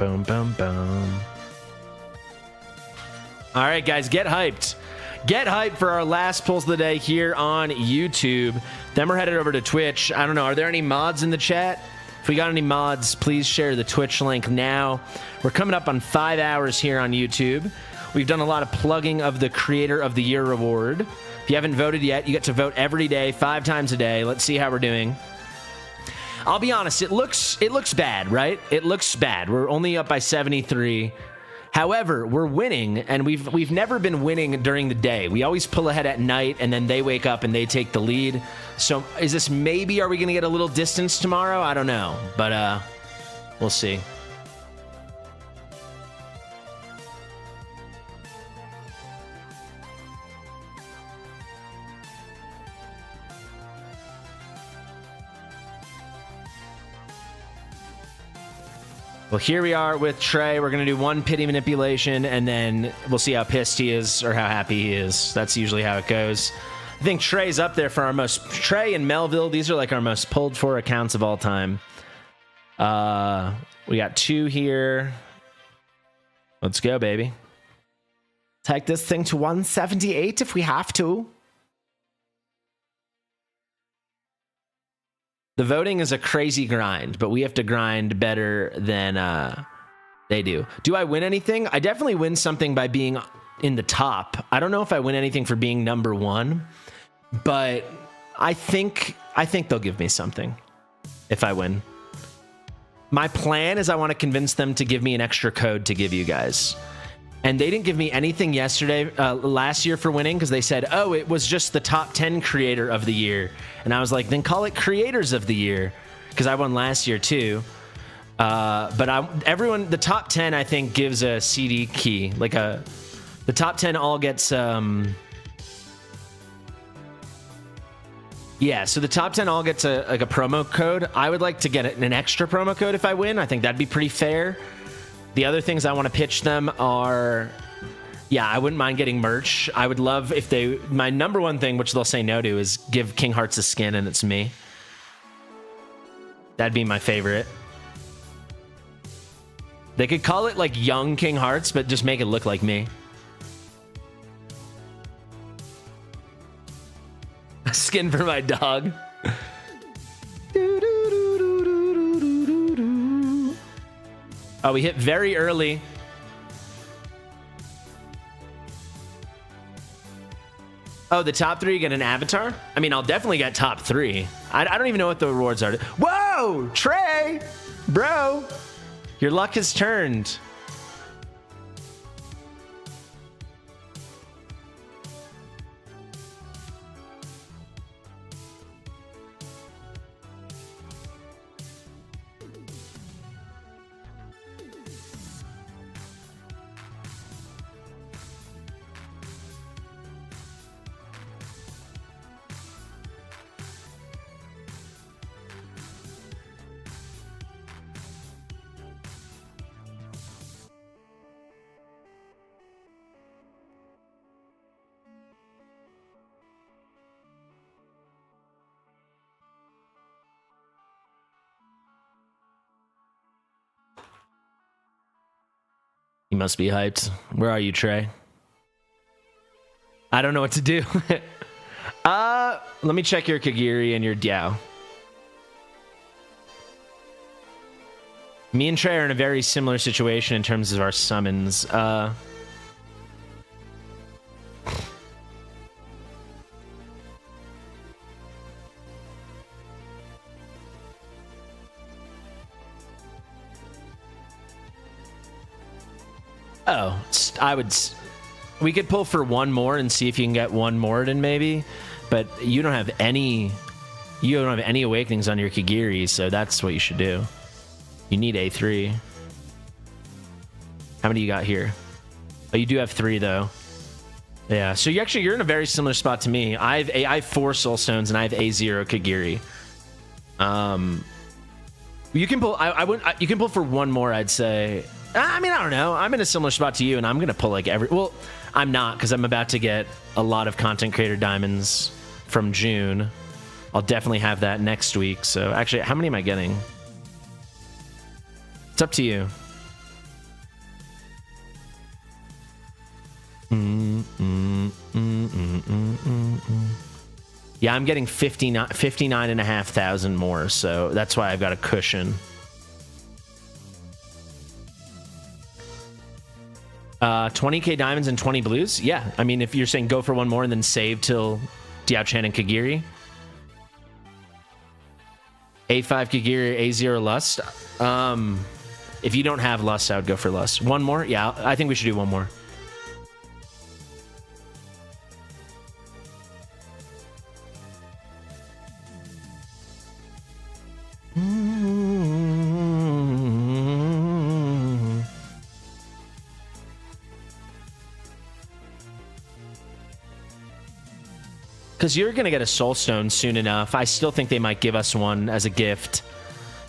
Boom, boom, boom. All right, guys, get hyped. Get hyped for our last pulls of the day here on YouTube. Then we're headed over to Twitch. I don't know, are there any mods in the chat? If we got any mods, please share the Twitch link now. We're coming up on 5 hours here on YouTube. We've done a lot of plugging of the Creator of the Year reward. If you haven't voted yet, you get to vote every day, 5 times a day. Let's see how we're doing. I'll be honest, it looks bad, right? It looks bad. We're only up by 73. However, we're winning, and we've never been winning during the day. We always pull ahead at night, and then they wake up and they take the lead. So is this maybe, are we going to get a little distance tomorrow? I don't know, but we'll see. Well, here we are with Trey. We're going to do one pity manipulation, and then we'll see how pissed he is or how happy he is. That's usually how it goes. I think Trey's up there for our most... Trey and Melville, these are like our most pulled for accounts of all time. We got 2 here. Let's go, baby. Take this thing to 178 if we have to. The voting is a crazy grind, but we have to grind better than they do. Do I win anything? I definitely win something by being in the top. I don't know if I win anything for being number 1, but I think they'll give me something if I win. My plan is I want to convince them to give me an extra code to give you guys. And they didn't give me anything last year for winning, because they said, oh, it was just the top 10 creator of the year. And I was like, then call it creators of the year, because I won last year too. But the top 10, I think, gives a CD key. The top 10 all gets... Yeah, so the top 10 all gets a promo code. I would like to get an extra promo code if I win. I think that'd be pretty fair. The other things I want to pitch them are, yeah, I wouldn't mind getting merch. I would love if my number one thing, which they'll say no to, is give King Hearts a skin and it's me. That'd be my favorite. They could call it like Young King Hearts, but just make it look like me. A skin for my dog. Oh, we hit very early. Oh, the top 3 get an avatar? I mean, I'll definitely get top 3. I don't even know what the rewards are. Whoa, Trey! Bro, your luck has turned. You must be hyped. Where are you, Trey? I don't know what to do. Let me check your Kagiri and your Diao. Me and Trey are in a very similar situation in terms of our summons. Oh, we could pull for one more and see if you can get one Moriden maybe, but you don't have any awakenings on your Kagiri, so that's what you should do. You need A3. How many you got here? Oh, you do have 3 though. Yeah, so you're in a very similar spot to me. I have 4 Soul Stones and I have A0 Kagiri. You can pull. You can pull for one more, I'd say. I mean, I don't know. I'm in a similar spot to you, and I'm gonna pull like well, I'm not, because I'm about to get a lot of content creator diamonds from June. I'll definitely have that next week. So actually, how many am I getting? It's up to you. Yeah, I'm getting 59,500 more, so that's why I've got a cushion. 20k diamonds and 20 blues? Yeah, I mean, if you're saying go for one more and then save till Diao-Chan and Kagiri. A5 Kagiri, A0 Lust. If you don't have Lust, I would go for Lust. One more? Yeah, I think we should do one more. Because you're going to get a Soul Stone soon enough. I still think they might give us one as a gift.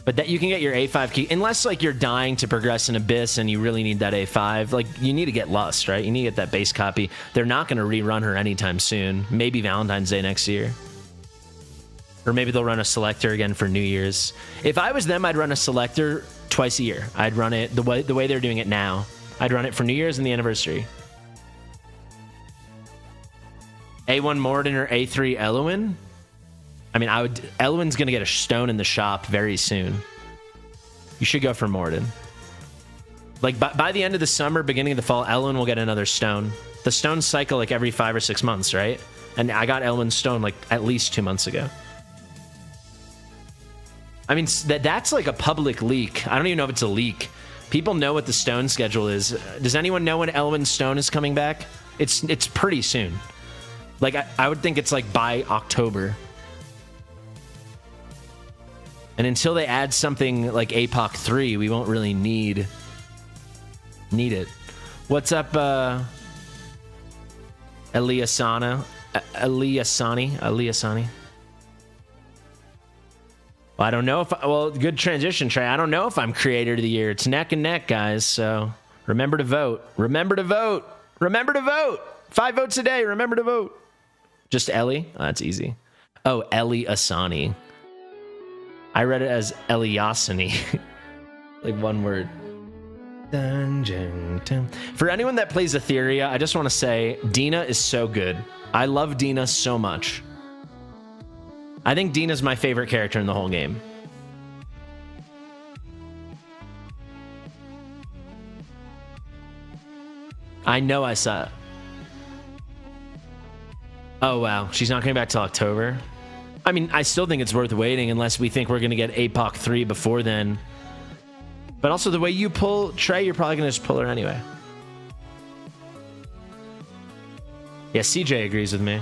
But that you can get your A5 key, unless like you're dying to progress in Abyss and you really need that A5. Like you need to get Lust, right? You need to get that base copy. They're not going to rerun her anytime soon. Maybe Valentine's Day next year. Or maybe they'll run a selector again for New Year's. If I was them, I'd run a selector twice a year. I'd run it the way they're doing it now. I'd run it for New Year's and the anniversary. A1 Moriden or A3 Elowyn? I mean, Elowyn's going to get a stone in the shop very soon. You should go for Moriden. Like, by the end of the summer, beginning of the fall, Elowyn will get another stone. The stones cycle, like, every 5 or 6 months, right? And I got Elowyn's stone, like, at least 2 months ago. I mean, that's, like, a public leak. I don't even know if it's a leak. People know what the stone schedule is. Does anyone know when Elowyn's stone is coming back? It's pretty soon. Like, I would think it's, like, by October. And until they add something like APOC 3, we won't really need it. What's up, Eliasani? Well, I don't know if... Well, good transition, Trey. I don't know if I'm Creator of the Year. It's neck and neck, guys. So remember to vote. Remember to vote. Remember to vote. 5 votes a day. Remember to vote. Just Ellie? Oh, that's easy. Oh, Eliasani. I read it as Eliasani. Like one word. For anyone that plays Etheria, I just want to say Dina is so good. I love Dina so much. I think Dina's my favorite character in the whole game. I know I saw it. Oh, wow. She's not coming back till October. I mean, I still think it's worth waiting unless we think we're going to get APOC 3 before then. But also, the way you pull Trey, you're probably going to just pull her anyway. Yeah, CJ agrees with me.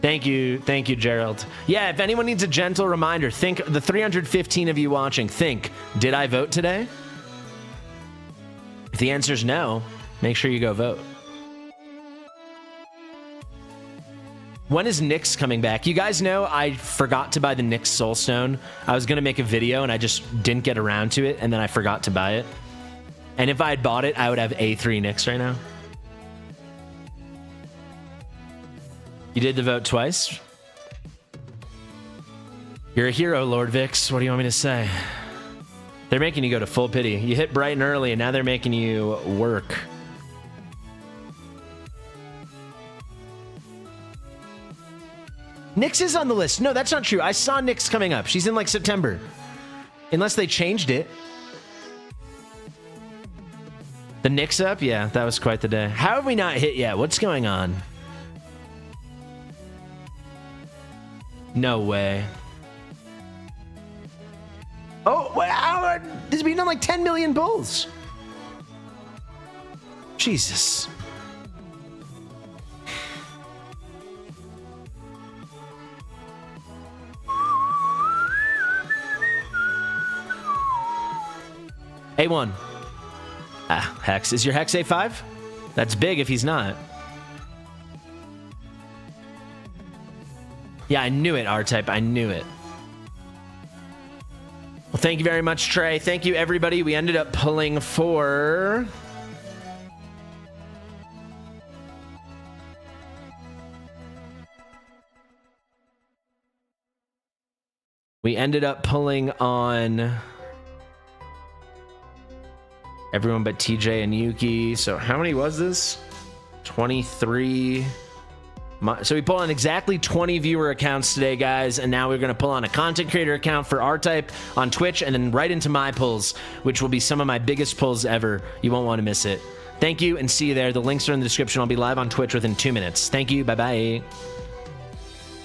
Thank you, Gerald. Yeah, if anyone needs a gentle reminder, think, the 315 of you watching, think, did I vote today? If the answer is no, make sure you go vote. When is Nyx coming back? You guys know I forgot to buy the Nyx Soulstone. I was going to make a video and I just didn't get around to it, and then I forgot to buy it. And if I had bought it, I would have A3 Nyx right now. You did the vote twice? You're a hero, Lord Vix. What do you want me to say? They're making you go to full pity. You hit bright and early, and now they're making you work. Nyx is on the list. No, that's not true. I saw Nyx coming up. She's in like September. Unless they changed it. The Nyx up? Yeah, that was quite the day. How have we not hit yet? What's going on? No way. Oh, wow. This has been done like 10 million bulls. Jesus. A1. Ah, Hex. Is your Hex A5? That's big if he's not. Yeah, I knew it, R-Type. I knew it. Well, thank you very much, Trey. Thank you, everybody. We ended up pulling for... We ended up pulling on... everyone but TJ and Yuki. So how many was this? 23. So we pulled on exactly 20 viewer accounts today, guys. And now we're going to pull on a content creator account for R-Type on Twitch, and then right into my pulls, which will be some of my biggest pulls ever. You won't want to miss it. Thank you, and see you there. The links are in the description. I'll be live on Twitch within 2 minutes. Thank you. Bye-bye.